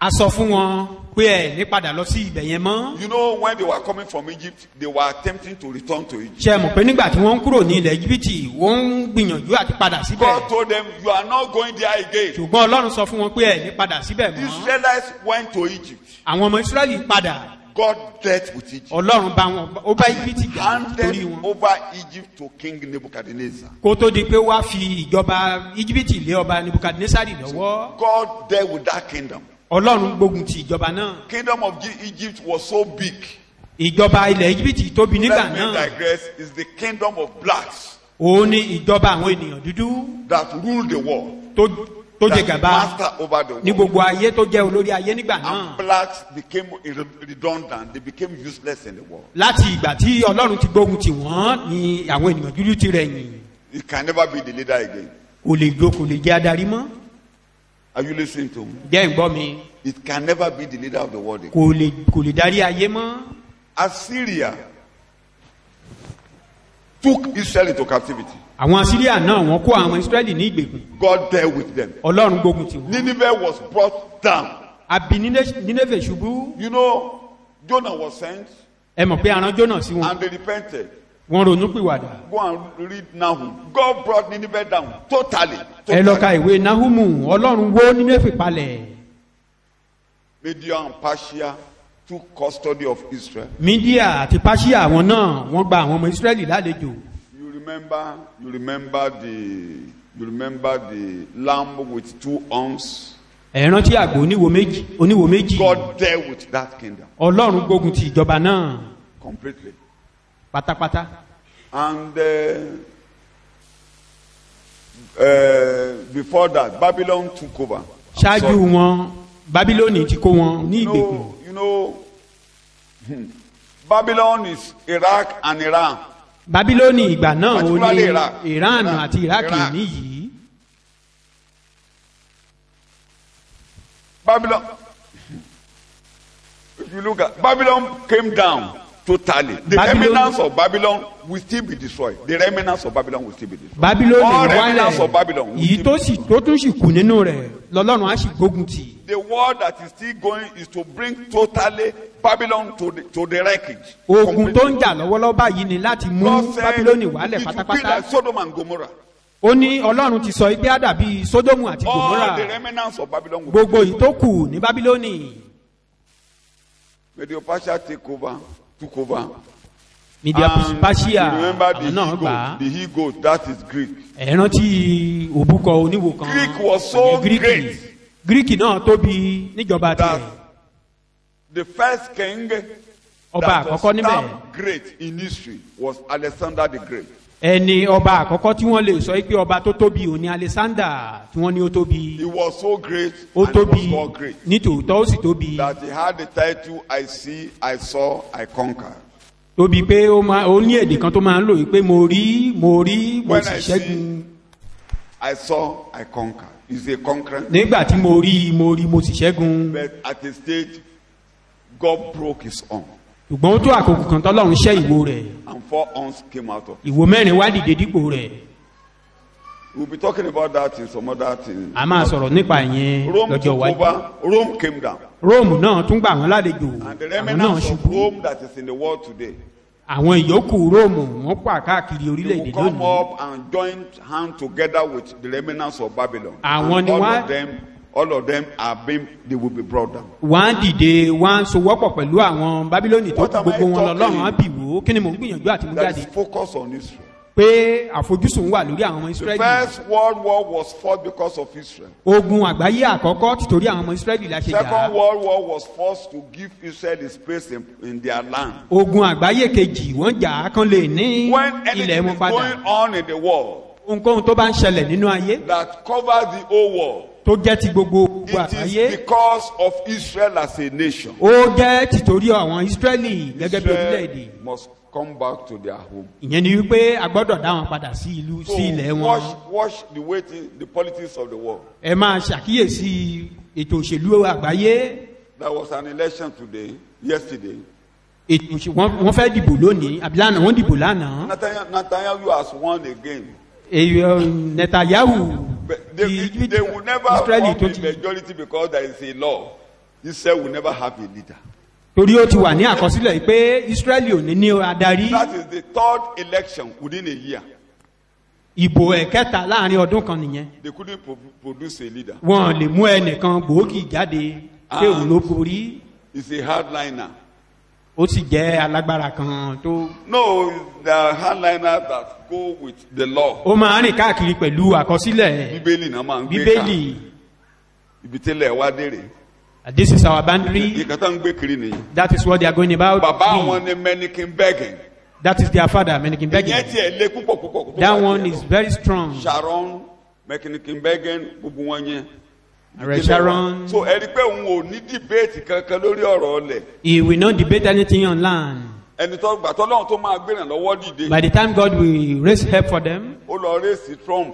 [SPEAKER 1] a sọ fún wọn pé ẹ ní padà lọ sí ibẹ̀ yẹn mọ́.
[SPEAKER 2] You know, when they were coming from Egypt, they were attempting to return to Egypt.
[SPEAKER 1] ṣe mọ̀ pé nígbà tí wọ́n ń kúrò ní ilẹ̀ Íjíbítì wọ́n ń gbìyànjú àti padà síbẹ̀.
[SPEAKER 2] God told them, you are not going there again.
[SPEAKER 1] ṣùgbọ́n Ọlọ́run sọ fún wọn pé ẹ ní padà síbẹ̀ mọ́.
[SPEAKER 2] Israelites went to Egypt.
[SPEAKER 1] àwọn ọmọ Ísírẹ́lì padà.
[SPEAKER 2] God dealt with Egypt.
[SPEAKER 1] Ọlọ́run bá wọn ó bá Íjíbítì jà
[SPEAKER 2] Handed
[SPEAKER 1] torí wọn.
[SPEAKER 2] over Egypt to King Nebuchadnezzar.
[SPEAKER 1] kó tó di pé wá fi ìjọba Íjíbítì lé ọba Nebukadnesari lọ́wọ́.
[SPEAKER 2] God dealt with that kingdom.
[SPEAKER 1] Ọlọ́run gbógun ti ìjọba náà.
[SPEAKER 2] Kingdom of Egypt was so big.
[SPEAKER 1] ìjọba ilẹ̀ Íjíbítì tóbi nígbà
[SPEAKER 2] Let me
[SPEAKER 1] náà.
[SPEAKER 2] digress. It's the kingdom of blacks
[SPEAKER 1] òun ni ìjọba àwọn ènìyàn dúdú
[SPEAKER 2] that ruled the world.
[SPEAKER 1] tó jẹ
[SPEAKER 2] That
[SPEAKER 1] gàba
[SPEAKER 2] master over the
[SPEAKER 1] ní
[SPEAKER 2] world.
[SPEAKER 1] gbogbo ayé tó jẹ́ olórí ayé nígbà náà.
[SPEAKER 2] And blacks became redundant. They became useless in the world.
[SPEAKER 1] láti ìgbà tí Ọlọ́run ti gbógun tì wọ́n ni àwọn ènìyàn dúdú ti rẹ̀yìn.
[SPEAKER 2] He can never be the leader again.
[SPEAKER 1] kò lè jẹ́ adarí mọ́.
[SPEAKER 2] Are you listening to me?
[SPEAKER 1] jẹ́ ń gbọ́ mi.
[SPEAKER 2] It can never be the leader of the world again.
[SPEAKER 1] kò lè darí ayé mọ́.
[SPEAKER 2] Assyria took Israel into captivity.
[SPEAKER 1] àwọn Asíríà náà wọ́n kó àwọn Ísírẹ́lì ní ìgbèkùn.
[SPEAKER 2] God dealt with them.
[SPEAKER 1] Ọlọ́run gbógun tì wọ́n.
[SPEAKER 2] Nineveh was brought down.
[SPEAKER 1] àbí Nínéfè ṣubú.
[SPEAKER 2] You know, Jonah was sent
[SPEAKER 1] ẹ mọ̀ pé arán Jónà sí wọn.
[SPEAKER 2] and they repented.
[SPEAKER 1] wọ́n ronú pìwàdà.
[SPEAKER 2] Go and read Nahum. God brought Nineveh down totally.
[SPEAKER 1] ẹ lọ ka ìwé Náhúmù. Ọlọ́run wó Nínéfè palẹ̀.
[SPEAKER 2] Media and Persia took custody of Israel.
[SPEAKER 1] Mídíà àti Páṣíà àwọn náà wọ́n gba àwọn ọmọ Ísírẹ́lì lálejò.
[SPEAKER 2] You remember the lamb with 2 horns.
[SPEAKER 1] ẹ rántí àgbò oníwo méjì.
[SPEAKER 2] God dealt with that kingdom.
[SPEAKER 1] Ọlọ́run gbógun ti ìjọba náà.
[SPEAKER 2] Completely.
[SPEAKER 1] Pátápátá.
[SPEAKER 2] And before that, Babylon took over.
[SPEAKER 1] Ṣáájú wọn, Bábílónì ti kó wọn ní ìgbèkùn.
[SPEAKER 2] You know, Babylon is Iraq and Iran.
[SPEAKER 1] Bábílónì ìgbà náà ó
[SPEAKER 2] Particularly
[SPEAKER 1] ní
[SPEAKER 2] Iraq.
[SPEAKER 1] Iran àti Iraq
[SPEAKER 2] Iraq.
[SPEAKER 1] níyìí.
[SPEAKER 2] Babylon, if you look at Babylon came down totally. The remnants of Babylon will still be destroyed. The remnants of Babylon will still be destroyed.
[SPEAKER 1] Bábílónì
[SPEAKER 2] All remnants of Babylon
[SPEAKER 1] wálẹ̀
[SPEAKER 2] will
[SPEAKER 1] èyí tó tún sì kù nínú rẹ̀ lọ́lọ́run á sì gbógun tì.
[SPEAKER 2] The war that is still going is to bring totally Babylon to the wreckage.
[SPEAKER 1] Ogun tó ń jà lọ́wọ́lọ́wọ́ báyìí ni láti mú
[SPEAKER 2] God said
[SPEAKER 1] Bábílónì
[SPEAKER 2] it
[SPEAKER 1] wálẹ̀
[SPEAKER 2] will be
[SPEAKER 1] pátápátá.
[SPEAKER 2] like Sodom and Gomorrah.
[SPEAKER 1] Ó ní Ọlọ́run ti sọ pé á dàbí Sódómù àti Gòmórà.
[SPEAKER 2] All the remnants of Babylon will
[SPEAKER 1] Gbogbo èyí tó kù ní Bábílónì.
[SPEAKER 2] Medo-Persia took over.
[SPEAKER 1] Medo-Persia
[SPEAKER 2] And remember
[SPEAKER 1] àwọn náà gbà á.
[SPEAKER 2] the he-goat, that is Greek.
[SPEAKER 1] Ẹ rántí òbúkọ oníwo kan.
[SPEAKER 2] Greek was so great.
[SPEAKER 1] Gíríkì náà tóbi níjọba
[SPEAKER 2] That
[SPEAKER 1] tiẹ̀.
[SPEAKER 2] the first king
[SPEAKER 1] Ọba
[SPEAKER 2] that was
[SPEAKER 1] àkọ́kọ́ níbẹ̀.
[SPEAKER 2] stamped great in history was Alexander the Great.
[SPEAKER 1] Ẹni ọba àkọ́kọ́ tí wọ́n lè sọ pé ọba tó tóbi òní Alexander tí wọ́n ní ó tóbi.
[SPEAKER 2] He was so great
[SPEAKER 1] Ó
[SPEAKER 2] and he
[SPEAKER 1] tóbi
[SPEAKER 2] was so great
[SPEAKER 1] nítòótọ́ ó sì tóbi.
[SPEAKER 2] that he had the title, I see, I saw, I conquered.
[SPEAKER 1] Tóbi pé ó ní èdè kan tó máa ń lò pé mo rí mo
[SPEAKER 2] When
[SPEAKER 1] sì
[SPEAKER 2] I
[SPEAKER 1] ṣẹ́gun.
[SPEAKER 2] see, I saw, I conquered. He's a conqueror.
[SPEAKER 1] Nígbà tí mo rí mo sì ṣẹ́gun.
[SPEAKER 2] But at a stage, God broke his arm.
[SPEAKER 1] Ṣùgbọ́n ó tó àkókò kan tọ́lọ́run ṣẹ́ ìwo rẹ̀.
[SPEAKER 2] And 4 horns came out of it.
[SPEAKER 1] Ìwo mẹ́rin wá dìde dípò rẹ̀.
[SPEAKER 2] We'll be talking about that in some other things.
[SPEAKER 1] A máa sọ̀rọ̀ nípa ìyẹn
[SPEAKER 2] Rome
[SPEAKER 1] lọ́jọ́
[SPEAKER 2] took
[SPEAKER 1] iwájú.
[SPEAKER 2] over, Rome came down.
[SPEAKER 1] Róòmù náà tún gbà wọ́n lálejò.
[SPEAKER 2] And the
[SPEAKER 1] Àwọn náà
[SPEAKER 2] remnants of
[SPEAKER 1] ṣubú.
[SPEAKER 2] Rome that is in the world today,
[SPEAKER 1] Àwọn ìyókù Róòmù wọ́n pa káàkiri
[SPEAKER 2] they will
[SPEAKER 1] orílẹ̀-èdè
[SPEAKER 2] come
[SPEAKER 1] lónìí.
[SPEAKER 2] up and join hands together with the remnants of Babylon.
[SPEAKER 1] Àwọn
[SPEAKER 2] And
[SPEAKER 1] ni
[SPEAKER 2] all of them they will be brought down.
[SPEAKER 1] Wọ́n á dìde wọ́n á sowọ́pọ̀ pẹ̀lú àwọn Bábílónì tó
[SPEAKER 2] What
[SPEAKER 1] kù
[SPEAKER 2] am I
[SPEAKER 1] gbogbo wọn
[SPEAKER 2] talking?
[SPEAKER 1] lọ́lọ́run á bì wò. Kí ni mò ń gbìyànjú àti mú
[SPEAKER 2] There
[SPEAKER 1] jáde?
[SPEAKER 2] is focus on Israel.
[SPEAKER 1] Pé àfojúsùn wà lórí àwọn ọmọ
[SPEAKER 2] The
[SPEAKER 1] Ísírẹ́lì.
[SPEAKER 2] First World War was fought because of Israel.
[SPEAKER 1] Ogun àgbáyé àkọ́kọ́ tìtorí àwọn ọmọ Ísírẹ́lì la ṣe jà á.
[SPEAKER 2] Second World War was forced to give Israel the space in their land.
[SPEAKER 1] Ogun àgbáyé kejì wọ́n jà á kan lè ní
[SPEAKER 2] When
[SPEAKER 1] ilẹ̀
[SPEAKER 2] anything
[SPEAKER 1] wọn
[SPEAKER 2] is
[SPEAKER 1] padà.
[SPEAKER 2] going on in the world
[SPEAKER 1] Ohunkóhun tó bá ń ṣẹlẹ̀ nínú ayé
[SPEAKER 2] that covers the whole world,
[SPEAKER 1] tó jẹ́ ti gbogbo
[SPEAKER 2] it
[SPEAKER 1] àgbáyé.
[SPEAKER 2] is because of Israel as a nation.
[SPEAKER 1] Ó jẹ́ tìtorí àwọn Ísírẹ́lì gẹ́gẹ́ bí orílẹ̀-èdè.
[SPEAKER 2] Israel must come back to their home.
[SPEAKER 1] Ìyẹn ni wípé a gbọ́dọ̀ dá wọn padà sí ìlú
[SPEAKER 2] So
[SPEAKER 1] sí ilẹ̀ wọn.
[SPEAKER 2] watch the politics of the world.
[SPEAKER 1] Ẹ máa ṣàkíyèsí ètò òṣèlú àgbáyé.
[SPEAKER 2] There was an election yesterday.
[SPEAKER 1] Wọ́n fẹ́ dìbò lónìí àbí lánàá wọ́n dìbò lánàá.
[SPEAKER 2] Netanyahu has won again.
[SPEAKER 1] Netanyahu
[SPEAKER 2] But they will never
[SPEAKER 1] Israeli
[SPEAKER 2] form
[SPEAKER 1] tó
[SPEAKER 2] a
[SPEAKER 1] ti
[SPEAKER 2] majority because there is a law. Israel will never have a leader.
[SPEAKER 1] torí ó ti wà ní àkọsílẹ̀ pé Ísírẹ́lì ò ní ní adarí.
[SPEAKER 2] That is the third election within a year.
[SPEAKER 1] Ìbò ẹ̀kẹta láàrin ọdún kan nìyẹn.
[SPEAKER 2] They couldn't produce a leader.
[SPEAKER 1] Wọ́n lè mú ẹnìkan gbòógì jáde pé òun ló borí.
[SPEAKER 2] He's a hardliner.
[SPEAKER 1] Ó sì jẹ́ alágbára kan tó.
[SPEAKER 2] No, there are hardliners that go with the law.
[SPEAKER 1] Ó máa rìn káàkiri pẹ̀lú àkọsílẹ̀
[SPEAKER 2] Bíbélì náà máa ń gbé ká.
[SPEAKER 1] Bíbélì.
[SPEAKER 2] Ibi tẹ́lẹ̀ wá dèrè.
[SPEAKER 1] This is our boundary.
[SPEAKER 2] Ìkàtà ń gbé kiri nìyí.
[SPEAKER 1] That is what they are going about.
[SPEAKER 2] Bàbá àwọn ni Menachem-Begin.
[SPEAKER 1] That is their father,
[SPEAKER 2] Ìyẹn
[SPEAKER 1] Menachem-Begin.
[SPEAKER 2] tiẹ̀ lé púpọ̀.
[SPEAKER 1] That one is very strong.
[SPEAKER 2] Sharon, Menachem-Begin, gbogbo wọn yẹn.
[SPEAKER 1] Sharon.
[SPEAKER 2] So ẹni pé òun ò ní debate kankan lórí ọ̀rọ̀ ọ̀lẹ̀.
[SPEAKER 1] He will not debate anything on land.
[SPEAKER 2] Ẹni tó gbà tọ́lọ́run tó máa gbéra lọ́wọ́ dìde.
[SPEAKER 1] By the time God will raise help for them,
[SPEAKER 2] Ó lọ rèsì Trump.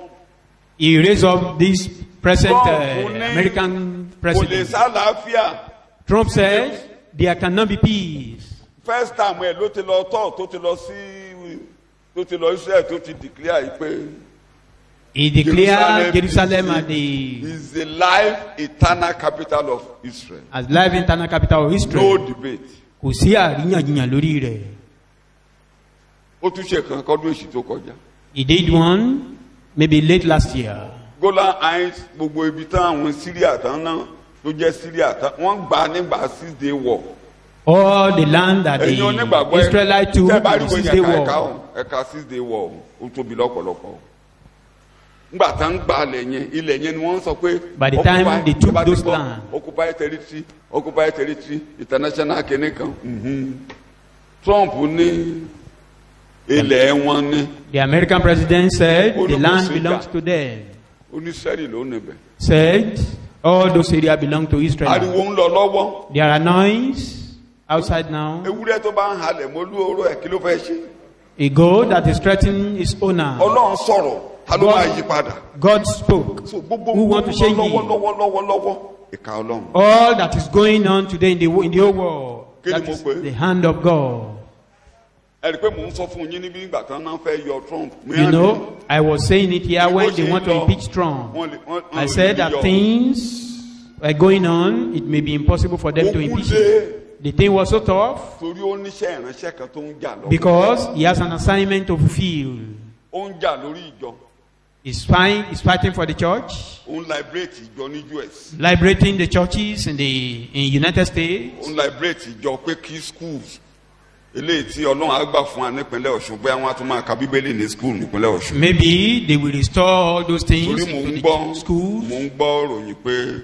[SPEAKER 1] He raise up this present
[SPEAKER 2] Trump ní
[SPEAKER 1] American
[SPEAKER 2] kò lè
[SPEAKER 1] president.
[SPEAKER 2] sálàáfíà.
[SPEAKER 1] Trump says there cannot be peace.
[SPEAKER 2] First time ẹ ló ti lọ tọ́ tó ti lọ Israel tó ti declare yìí pé.
[SPEAKER 1] He declared Jerusalem
[SPEAKER 2] is the life eternal capital of Israel.
[SPEAKER 1] as live internal capital of
[SPEAKER 2] No
[SPEAKER 1] Israel.
[SPEAKER 2] debate.
[SPEAKER 1] Kò sí àríyànjiyàn lórí rẹ̀.
[SPEAKER 2] Ó tún ṣe kan kọ́dún èsì tó kọjá.
[SPEAKER 1] He did one maybe late last year.
[SPEAKER 2] Golan Heights gbogbo ibi tán àwọn Syria tán náà tó jẹ́ Syria tán wọ́n gbà nígbà 6-day war.
[SPEAKER 1] All the land that
[SPEAKER 2] ẹ̀yin
[SPEAKER 1] the
[SPEAKER 2] onígbàgbọ́
[SPEAKER 1] Israelites took
[SPEAKER 2] tẹ́ bá rí
[SPEAKER 1] in the
[SPEAKER 2] wọ́n
[SPEAKER 1] 6 day
[SPEAKER 2] yẹn
[SPEAKER 1] war.
[SPEAKER 2] ẹ̀ka 6 day war ó tóbi lọ́pọ̀lọpọ̀. Ngbà tá ń gba ilẹ̀ yẹn ni wọ́n sọ pé
[SPEAKER 1] By the time they took those land,
[SPEAKER 2] occupy territory international kìíní kan. Trump ní ilẹ̀ wọn ní.
[SPEAKER 1] the American president said
[SPEAKER 2] Oh,
[SPEAKER 1] the
[SPEAKER 2] no,
[SPEAKER 1] land
[SPEAKER 2] Mr.
[SPEAKER 1] belongs to them.
[SPEAKER 2] Oníṣẹ́rì ló níbẹ̀.
[SPEAKER 1] Said all those areas belong to Israel.
[SPEAKER 2] Ariwo ń lọ lọ́wọ́.
[SPEAKER 1] There are noise outside now.
[SPEAKER 2] Ewúrẹ́ tó bá ń halẹ̀ mọ́lú oró ẹ̀ kí ló fẹ́ ṣe?
[SPEAKER 1] A goat that is threatening its owner.
[SPEAKER 2] Ọlọ́run sọ̀rọ̀ ta ló máa yí padà.
[SPEAKER 1] God spoke.
[SPEAKER 2] So gbogbo
[SPEAKER 1] Who want to change it?
[SPEAKER 2] lọ́wọ́ ìka Ọlọ́run.
[SPEAKER 1] All that is going on today in the whole world,
[SPEAKER 2] Kí ni
[SPEAKER 1] that
[SPEAKER 2] mo
[SPEAKER 1] is
[SPEAKER 2] pè é?
[SPEAKER 1] the hand of God.
[SPEAKER 2] Ẹ rí i pé mò ń sọ fún yín níbi ìgbà tán náà fẹ́ yọ Trump.
[SPEAKER 1] You know, I was saying it here when they want to impeach Trump. I said that things were going on, it may be impossible for them to impeach him. The thing was so tough
[SPEAKER 2] Torí ó níṣẹ́ ìránṣẹ́ kan tó ń jà lọ́wọ́.
[SPEAKER 1] because he has an assignment to fulfill.
[SPEAKER 2] Ó ń jà lórí ìjọ.
[SPEAKER 1] He's fighting for the church,
[SPEAKER 2] Ó ń liberate ìjọ ní US.
[SPEAKER 1] liberating the churches in the United States.
[SPEAKER 2] Ó ń liberate ìjọ pé kí schools eléyìí tí Ọlọ́run á gbà fún wa nípínlẹ̀ Ọ̀ṣun bóyá wọ́n á tún máa ka Bíbélì ní school nípínlẹ̀ Ọ̀ṣun.
[SPEAKER 1] Maybe they will restore all those things
[SPEAKER 2] Torí mò
[SPEAKER 1] into
[SPEAKER 2] ń
[SPEAKER 1] the
[SPEAKER 2] gbọ́
[SPEAKER 1] schools.
[SPEAKER 2] ròyìn pé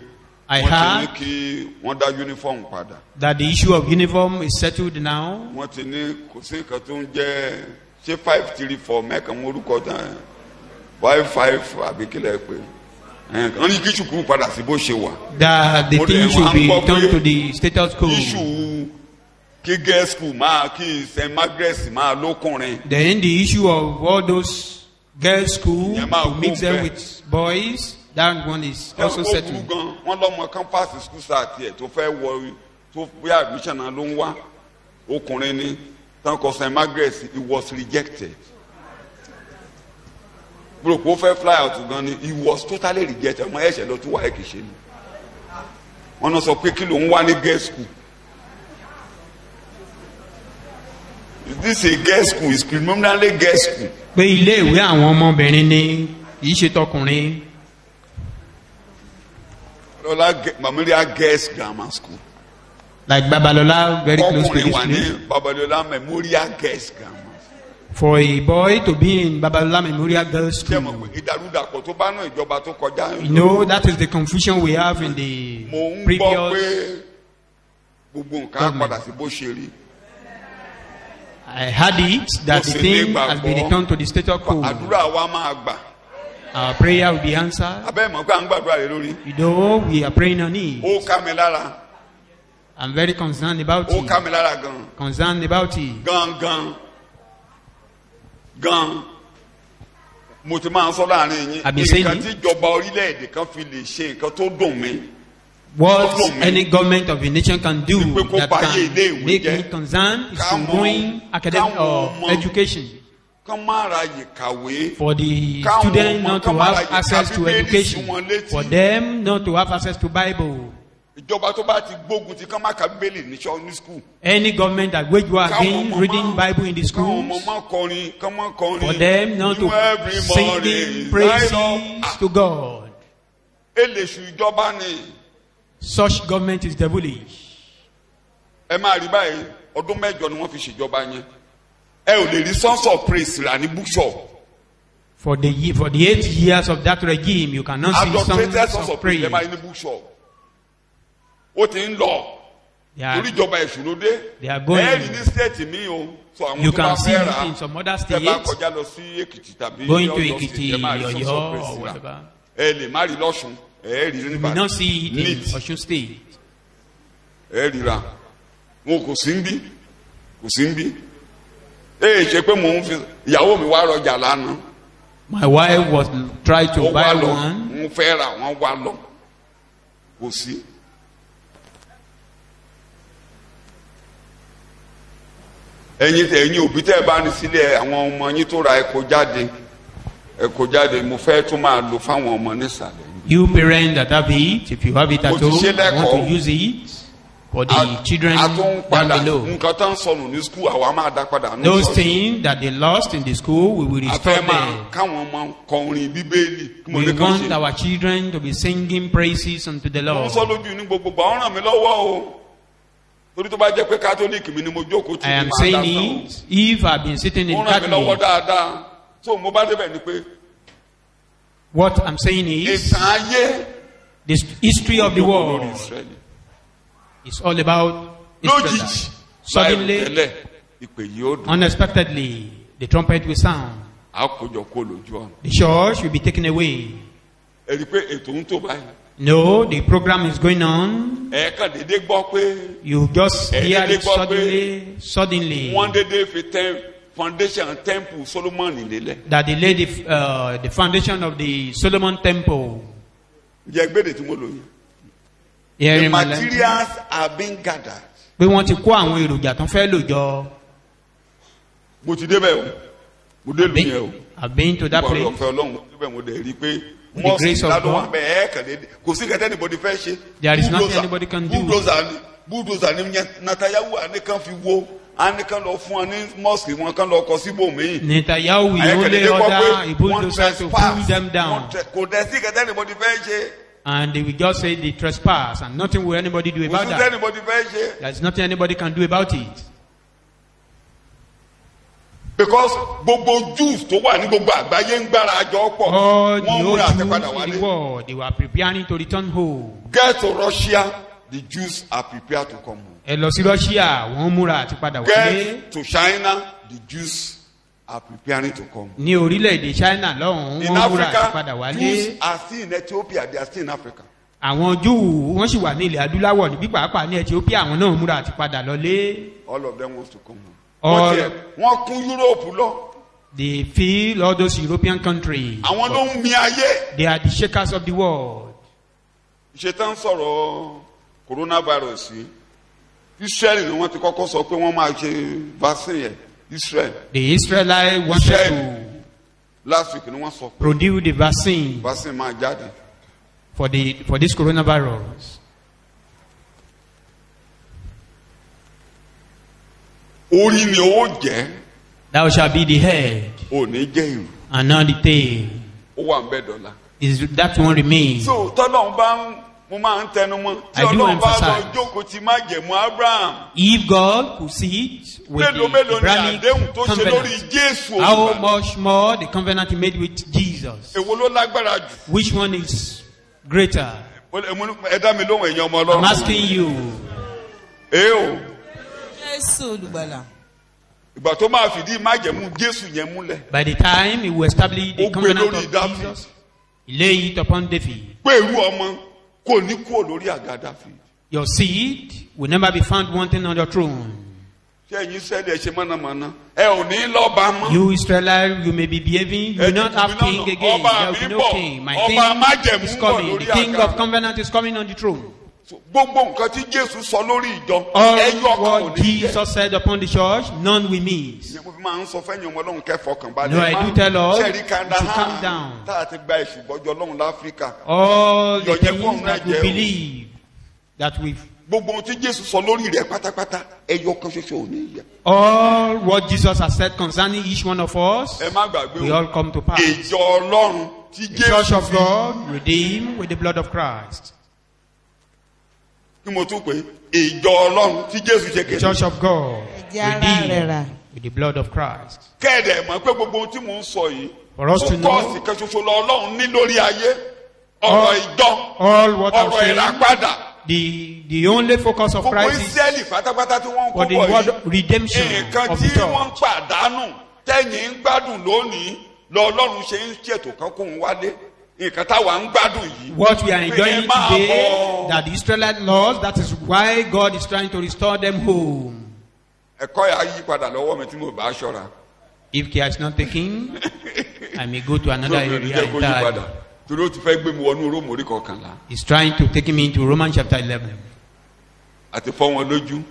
[SPEAKER 1] I
[SPEAKER 2] wọ́n ti ní
[SPEAKER 1] heard
[SPEAKER 2] kí wọ́n dá uniform padà.
[SPEAKER 1] that the issue of uniform is settled now.
[SPEAKER 2] Wọ́n ti ní kò sí nǹkan tó ń jẹ́ ṣé 534 mẹ́kan mú orúkọ tán 55 àbí kílẹ̀ pé wọ́n ní kí ṣùkúrú padà sí bó ṣe wà.
[SPEAKER 1] That the thing should be returned to the status quo.
[SPEAKER 2] Issue kí girls school máa kí St. Margaret's máa lókùnrin.
[SPEAKER 1] Then the issue of all those girls' school
[SPEAKER 2] Yeah, ma,
[SPEAKER 1] to mix them
[SPEAKER 2] okay.
[SPEAKER 1] with boys, that one is also
[SPEAKER 2] Ó
[SPEAKER 1] settled.
[SPEAKER 2] burú gan wọ́n lọ́mọ kan pass school start yẹ tó fẹ́ wọ tó bóyá admission náà ló ń wá ọkùnrin ní tán kọ St. Margaret's he was rejected. Gbogbo ó fẹ́ fly out gan ni he was totally rejected ọmọ ẹ̀ṣẹ̀ lọ tún wáyé kìí ṣe ni. Wọ́n náà sọ pé kí ló ń wá ní girls school. Is this a girls school? It's criminally girls school.
[SPEAKER 1] Pé ilé ìwé àwọn ọmọbìnrin ni kì í ṣe tọkùnrin.
[SPEAKER 2] Lola Memorial Girls Grammar School.
[SPEAKER 1] Like Babalola, very close to
[SPEAKER 2] Ọkùnrin
[SPEAKER 1] this
[SPEAKER 2] wà ní
[SPEAKER 1] place.
[SPEAKER 2] Babalola Memorial Girls Grammar.
[SPEAKER 1] For a boy to be in Babalola Memorial Girls
[SPEAKER 2] Ṣé mo
[SPEAKER 1] School,
[SPEAKER 2] pé ìdàrúdàpọ̀ tó bá náà ìjọba tó kọjá
[SPEAKER 1] you know, that is the confusion we have in the
[SPEAKER 2] mo ń gbọ́ pé
[SPEAKER 1] previous.
[SPEAKER 2] gbogbo nǹkan á padà sí bó ṣe rí.
[SPEAKER 1] I heard it that the thing has been returned to the status quo.
[SPEAKER 2] Àdúrà wa máa gbà.
[SPEAKER 1] Our prayer will be answered.
[SPEAKER 2] Abẹ́ mọ̀ pé à ń gbàdúrà rẹ lórí.
[SPEAKER 1] You know, we are praying on it.
[SPEAKER 2] Ó ká mi lára.
[SPEAKER 1] I'm very concerned about
[SPEAKER 2] Ó ká
[SPEAKER 1] it.
[SPEAKER 2] mi lára gan.
[SPEAKER 1] Concerned about it.
[SPEAKER 2] Gan. Mo ti máa ń sọ láàrin yín.
[SPEAKER 1] I've been saying
[SPEAKER 2] Nǹkan
[SPEAKER 1] it.
[SPEAKER 2] tí ìjọba orílẹ̀-èdè kan fi lè ṣe nǹkan tó dùn mí.
[SPEAKER 1] What
[SPEAKER 2] Problem.
[SPEAKER 1] any government of a nation can do
[SPEAKER 2] Pé kó
[SPEAKER 1] that
[SPEAKER 2] bá ayé ilé
[SPEAKER 1] can
[SPEAKER 2] ìwé
[SPEAKER 1] make
[SPEAKER 2] jẹ́.
[SPEAKER 1] me concerned is to
[SPEAKER 2] Káwọn-
[SPEAKER 1] ruin academic or
[SPEAKER 2] káwọn ọmọ-
[SPEAKER 1] education.
[SPEAKER 2] Kán má ra yè kàwé.
[SPEAKER 1] For the
[SPEAKER 2] Káwọn
[SPEAKER 1] student
[SPEAKER 2] ọmọ
[SPEAKER 1] not to
[SPEAKER 2] kán má ra
[SPEAKER 1] have
[SPEAKER 2] yè
[SPEAKER 1] access
[SPEAKER 2] ká
[SPEAKER 1] to
[SPEAKER 2] Bíbélì
[SPEAKER 1] education.
[SPEAKER 2] sí wọn létí.
[SPEAKER 1] For them not to have access to Bible.
[SPEAKER 2] Ìjọba tó bá ti gbógun ti kán má ka Bíbélì ní school.
[SPEAKER 1] Any government that wage war
[SPEAKER 2] Káwọn
[SPEAKER 1] against
[SPEAKER 2] ọmọ
[SPEAKER 1] reading
[SPEAKER 2] má-
[SPEAKER 1] Bible in the
[SPEAKER 2] Káwọn
[SPEAKER 1] schools.
[SPEAKER 2] ọmọ má kọrin, kán má kọrin.
[SPEAKER 1] For them not
[SPEAKER 2] You
[SPEAKER 1] to
[SPEAKER 2] every
[SPEAKER 1] sing
[SPEAKER 2] morning,
[SPEAKER 1] praises
[SPEAKER 2] rise up.
[SPEAKER 1] to God.
[SPEAKER 2] Eléṣù ìjọba ni.
[SPEAKER 1] Such government is devilish.
[SPEAKER 2] Ẹ máa rí báyìí ọdún mẹ́jọ ni wọ́n fi ṣèjọba yẹn. Ẹ ò lè rí sons of praise rà ní bookshop.
[SPEAKER 1] For the 8 years of that regime, you cannot see
[SPEAKER 2] Adulterated
[SPEAKER 1] songs of
[SPEAKER 2] praise
[SPEAKER 1] praise.
[SPEAKER 2] ẹ máa rí ní bookshop. Ó ti ń lọ.
[SPEAKER 1] They are-
[SPEAKER 2] Orí ìjọba èṣù ló dé.
[SPEAKER 1] They are going-
[SPEAKER 2] Ẹ rí ní state mi o. So àwọn
[SPEAKER 1] You
[SPEAKER 2] tó
[SPEAKER 1] can
[SPEAKER 2] bá
[SPEAKER 1] see
[SPEAKER 2] fẹ́
[SPEAKER 1] it
[SPEAKER 2] rà
[SPEAKER 1] in some other
[SPEAKER 2] tẹ́ bá
[SPEAKER 1] states.
[SPEAKER 2] kọjá lọ sí Èkìtì tàbí
[SPEAKER 1] Going to
[SPEAKER 2] Ọ̀yọ́
[SPEAKER 1] Ekiti,
[SPEAKER 2] state, ẹ máa rí sons of
[SPEAKER 1] Ọ̀yọ́,
[SPEAKER 2] praise
[SPEAKER 1] or
[SPEAKER 2] rà.
[SPEAKER 1] whatever.
[SPEAKER 2] Ẹ lè má rí lọ́sùn. Ẹ rí
[SPEAKER 1] You may
[SPEAKER 2] nígbà
[SPEAKER 1] not see it in
[SPEAKER 2] neat.
[SPEAKER 1] Osun State.
[SPEAKER 2] Ẹ ríra wọn kò sí ń bí kò sí ń bí ṣe pé mò ń fi ìyàwó mi wá rọjà lánàá
[SPEAKER 1] My wife was trying to
[SPEAKER 2] wọ́n
[SPEAKER 1] buy
[SPEAKER 2] wá lọ
[SPEAKER 1] one.
[SPEAKER 2] ń fẹ́ rà wọ́n wá lọ kò sí. ẹ̀yin òbí tẹ́ ẹ bá ní sílẹ̀ àwọn ọmọ yín tó ra ẹ̀kọ́ jáde mo fẹ́ tún máa lò fáwọn ọmọ nísàlẹ̀.
[SPEAKER 1] You parents that have it, if you have it at
[SPEAKER 2] Mo ti
[SPEAKER 1] home,
[SPEAKER 2] ṣe
[SPEAKER 1] you want
[SPEAKER 2] lẹ́kọ̀ọ́.
[SPEAKER 1] to use it for the children
[SPEAKER 2] a tún
[SPEAKER 1] down
[SPEAKER 2] padà
[SPEAKER 1] below.
[SPEAKER 2] nǹkan tó ń sọnù ní skul àwa máa dá padà ní
[SPEAKER 1] Those
[SPEAKER 2] ṣọ́ọ̀ṣì.
[SPEAKER 1] things that they lost in the school, we will
[SPEAKER 2] a
[SPEAKER 1] restore
[SPEAKER 2] fẹ́ máa
[SPEAKER 1] them.
[SPEAKER 2] káwọn ọmọ kọrin bíbélì kí mo
[SPEAKER 1] We
[SPEAKER 2] ní kàn
[SPEAKER 1] want
[SPEAKER 2] ṣe.
[SPEAKER 1] our children to be singing praises unto the
[SPEAKER 2] mo ń
[SPEAKER 1] Lord.
[SPEAKER 2] sọ lójú ní gbogbo gbà ó ràn mí lọ́wọ́ o torí tó bá jẹ́ pé catholic mi ni mo jókòó tì
[SPEAKER 1] I
[SPEAKER 2] ní
[SPEAKER 1] am
[SPEAKER 2] máa
[SPEAKER 1] saying it, if I've been sitting in
[SPEAKER 2] ó ràn mí lọ́wọ́
[SPEAKER 1] Catholic,
[SPEAKER 2] dáadáa so mo bá débẹ̀ ni pé
[SPEAKER 1] what I'm saying is,
[SPEAKER 2] ìtàn ayé
[SPEAKER 1] the history of the
[SPEAKER 2] lórí
[SPEAKER 1] world
[SPEAKER 2] Ísírẹ́lì.
[SPEAKER 1] is all about
[SPEAKER 2] Lójijì
[SPEAKER 1] Israel.
[SPEAKER 2] láì
[SPEAKER 1] Suddenly,
[SPEAKER 2] tẹ́lẹ̀ ìpè yìí ó dùn
[SPEAKER 1] unexpectedly, the trumpet will sound.
[SPEAKER 2] á kójọ kó lójú ọ̀nà.
[SPEAKER 1] The church will be taken away.
[SPEAKER 2] ẹ rí i pé ètò ń tó báyìí
[SPEAKER 1] No, the program is going on.
[SPEAKER 2] ẹ̀ẹ̀kan dédé gbọ́ pé
[SPEAKER 1] You just
[SPEAKER 2] Eh,
[SPEAKER 1] hear
[SPEAKER 2] they
[SPEAKER 1] it
[SPEAKER 2] go
[SPEAKER 1] suddenly,
[SPEAKER 2] wọ́n dédé fi foundation temple Solomon lélẹ̀.
[SPEAKER 1] that they laid the foundation of the Solomon Temple.
[SPEAKER 2] ǹjẹ́ gbèdè tí mo lò yìí.
[SPEAKER 1] Here
[SPEAKER 2] The
[SPEAKER 1] in my land.
[SPEAKER 2] materials are being gathered.
[SPEAKER 1] Pé wọ́n ti kó àwọn èròjà tó fẹ́ lò jọ.
[SPEAKER 2] mo ti débẹ̀ o mo dé lu yẹn o.
[SPEAKER 1] I've been to that
[SPEAKER 2] Ọ̀rọ̀
[SPEAKER 1] place.
[SPEAKER 2] ọ̀fẹ́ Ọlọ́run débẹ̀ mo dẹ̀ rí i pé
[SPEAKER 1] the
[SPEAKER 2] mọ́ọ̀sì
[SPEAKER 1] grace of
[SPEAKER 2] ládùn wà
[SPEAKER 1] God.
[SPEAKER 2] bẹ́ẹ̀ ẹ̀ẹ̀kan dédé kò sí kẹtẹ́ anybody fẹ́ ṣe.
[SPEAKER 1] There is nothing
[SPEAKER 2] Bulldozer-
[SPEAKER 1] anybody can do.
[SPEAKER 2] bulldozer ni Netanyahu àníkan fi wo àníkan lọ fún ọ ní mọ́ọ̀sì wọn kan lọ kọ síbòmíì.
[SPEAKER 1] Netanyahu will only order a bulldozer to pull them down.
[SPEAKER 2] kò dẹ̀ sí kẹtẹ́ anybody fẹ́ ṣe.
[SPEAKER 1] And they will just say they trespass and nothing will anybody do
[SPEAKER 2] kò
[SPEAKER 1] about
[SPEAKER 2] sí
[SPEAKER 1] that.
[SPEAKER 2] anybody fẹ́ ṣe.
[SPEAKER 1] There's nothing anybody can do about it.
[SPEAKER 2] because gbogbo Jews tó wà ní gbogbo àgbáyé ń gbára àjọ pọ̀
[SPEAKER 1] All the
[SPEAKER 2] wọ́n
[SPEAKER 1] old
[SPEAKER 2] múra àti
[SPEAKER 1] Jews
[SPEAKER 2] padà
[SPEAKER 1] in
[SPEAKER 2] wálé.
[SPEAKER 1] the world, they were preparing to return home.
[SPEAKER 2] Get to Russia, the Jews are prepared to come home.
[SPEAKER 1] Ẹ lọ sí Russia, wọ́n múra àti padà wálé.
[SPEAKER 2] Get to China, the Jews are preparing to come.
[SPEAKER 1] Ní orílẹ̀-èdè China lọ́hùn-ún,
[SPEAKER 2] In
[SPEAKER 1] wọ́n múra àti
[SPEAKER 2] Africa,
[SPEAKER 1] padà wálé.
[SPEAKER 2] Jews are still in Ethiopia, they are still in Africa.
[SPEAKER 1] Àwọn Júù wọ́n sì wà ní ilẹ̀ adúláwọ̀ níbí pàápàá ní Ethiopia, àwọn náà múra àti padà lọlé.
[SPEAKER 2] All of them wants to come home.
[SPEAKER 1] All-
[SPEAKER 2] Wọ́n kún Europe lọ.
[SPEAKER 1] They feel all those European countries.
[SPEAKER 2] Àwọn ló ń mi ayé.
[SPEAKER 1] They are the shakers of the world.
[SPEAKER 2] Ìṣètàn sọ̀rọ̀ coronavirus yìí. Israel ni wọ́n ti kọ́kọ́ sọ pé wọ́n máa ṣe vaccine yẹn. Israel.
[SPEAKER 1] The Israelites wanted
[SPEAKER 2] Israel.
[SPEAKER 1] to
[SPEAKER 2] Last week ni wọ́n sọ pé
[SPEAKER 1] produce the vaccine
[SPEAKER 2] vaccine máa jáde.
[SPEAKER 1] for this coronavirus.
[SPEAKER 2] Orí ni ó jẹ́.
[SPEAKER 1] Thou shalt be the head
[SPEAKER 2] Ò ní jẹ́ ìrù.
[SPEAKER 1] and not the tail.
[SPEAKER 2] Ó wà ń bẹ̀ dọ̀la.
[SPEAKER 1] Is that one remain?
[SPEAKER 2] So tọ́lọ́run bá ń mo máa ń tẹnu mọ́. Tí
[SPEAKER 1] I do
[SPEAKER 2] Ọlọ́run bá lọ
[SPEAKER 1] emphasize.
[SPEAKER 2] jókòó ti má jẹ̀mú Abraham.
[SPEAKER 1] If God could see it with
[SPEAKER 2] Mélòó
[SPEAKER 1] the
[SPEAKER 2] mélòó ni
[SPEAKER 1] Abrahamic
[SPEAKER 2] àdéhùn tó ṣe lórí
[SPEAKER 1] covenant,
[SPEAKER 2] Jésù
[SPEAKER 1] how
[SPEAKER 2] olùgbàlà?
[SPEAKER 1] much more the covenant he made with Jesus?
[SPEAKER 2] Èwo ló lágbára jù?
[SPEAKER 1] Which one is greater?
[SPEAKER 2] Ẹ dá mi lóhùn ẹ̀yin ọmọ
[SPEAKER 1] I'm
[SPEAKER 2] Ọlọ́run.
[SPEAKER 1] asking you.
[SPEAKER 2] O.
[SPEAKER 4] Jésù olùgbàlà.
[SPEAKER 2] Ìgbà tó máa fìdí májẹ̀mú Jésù yẹn múlẹ̀.
[SPEAKER 1] By the time he will establish the
[SPEAKER 2] Ó gbé
[SPEAKER 1] covenant
[SPEAKER 2] lórí
[SPEAKER 1] of
[SPEAKER 2] Dáfídì.
[SPEAKER 1] Jesus, he lay it upon David.
[SPEAKER 2] Pé irú ọmọ kò ní kúrò lórí àga Dáfídì.
[SPEAKER 1] Your seed will never be found wanting on your throne.
[SPEAKER 2] Ṣé ẹ̀yin sẹ́lẹ̀ ṣe mọ̀nàmọ́ná? Ẹ ò ní lọ́ba mọ́.
[SPEAKER 1] You Israelites, you may be behaving, you will not have king again. There will be no king. My king is coming. The king of covenant is coming on the throne.
[SPEAKER 2] Gbogbo nǹkan tí Jésù sọ lórí ìjọ.
[SPEAKER 1] All
[SPEAKER 2] Ẹyọ kan ò
[SPEAKER 1] what
[SPEAKER 2] ní jẹ́.
[SPEAKER 1] Jesus said upon the church, none will miss.
[SPEAKER 2] Ìyẹn mo fi máa ń sọ fẹ́yìn ọmọ Ọlọ́run kẹ́fọ́ kan balẹ̀.
[SPEAKER 1] No, I do tell us
[SPEAKER 2] Ṣẹ́ẹ̀rí kanda
[SPEAKER 1] to calm down.
[SPEAKER 2] Tá a ti gba ìṣùbọ́jọ Ọlọ́run láfíríkà.
[SPEAKER 1] All the
[SPEAKER 2] Yọ̀yẹ́
[SPEAKER 1] things
[SPEAKER 2] fún ọ̀run
[SPEAKER 1] that we
[SPEAKER 2] ẹ̀jẹ̀ o.
[SPEAKER 1] believe, that we,
[SPEAKER 2] Gbogbo ohun tí Jésù sọ lórí rẹ̀ pátápátá ẹyọ kan ṣoṣo ò ní yẹ.
[SPEAKER 1] all what Jesus has said concerning each one of us,
[SPEAKER 2] Ẹ má gbàgbé
[SPEAKER 1] we all come to pass.
[SPEAKER 2] ìjọ Ọlọ́run tí
[SPEAKER 1] The church
[SPEAKER 2] Jésù
[SPEAKER 1] of God, redeemed with the blood of Christ.
[SPEAKER 2] kí mo tún pé ìjọ Ọlọ́run tí Jésù ṣe
[SPEAKER 1] The
[SPEAKER 2] kéde.
[SPEAKER 1] church of God,
[SPEAKER 3] Ẹ̀jẹ̀ ara rẹ̀ rà.
[SPEAKER 1] redeemed with the blood of Christ.
[SPEAKER 2] Kẹ́ẹ̀dẹ̀ mọ̀ pé gbogbo ohun tí mò ń sọ yìí.
[SPEAKER 1] For us to know-
[SPEAKER 2] Fókọ̀sì kan ṣoṣo lọ Ọlọ́run ní lórí ayé. Ọ̀rọ̀ ìjọ.
[SPEAKER 1] All what I'm
[SPEAKER 2] Ọ̀rọ̀
[SPEAKER 1] saying,
[SPEAKER 2] ìràpadà.
[SPEAKER 1] the only focus of
[SPEAKER 2] Gbogbo
[SPEAKER 1] Christ is
[SPEAKER 2] Ísírẹ́lì pátápátá tí wọ́n ń
[SPEAKER 1] for
[SPEAKER 2] kó
[SPEAKER 1] the
[SPEAKER 2] bọ̀
[SPEAKER 1] word
[SPEAKER 2] yìí.
[SPEAKER 1] redemption
[SPEAKER 2] Nǹkan
[SPEAKER 1] of
[SPEAKER 2] tí
[SPEAKER 1] the
[SPEAKER 2] wọ́n ń
[SPEAKER 1] church.
[SPEAKER 2] pàdánù tẹ́yìn ń gbádùn lónìí lọ Ọlọ́run ṣe ń ṣètò kan kóun wálé. Nǹkan táwa ń gbádùn yìí.
[SPEAKER 1] What we are enjoying
[SPEAKER 2] Ẹ máa
[SPEAKER 1] today,
[SPEAKER 2] bọ̀.
[SPEAKER 1] that the Israelite lost, that is why God is trying to restore them home.
[SPEAKER 2] Ẹ̀kọ́ yà á yí padà lọ́wọ́ mi tí mo bá ṣọ́ra.
[SPEAKER 1] If care is not taken, I may go to another
[SPEAKER 2] Tó mi ò ní
[SPEAKER 1] area
[SPEAKER 2] jẹ́ kó yí padà.
[SPEAKER 1] entirely.
[SPEAKER 2] Torí ó ti fẹ́ gbé mi wọnú Róòmù orí kọkànlá.
[SPEAKER 1] He's trying to take me into Romans chapter 11.
[SPEAKER 2] Àti fọ́ wọn lójú.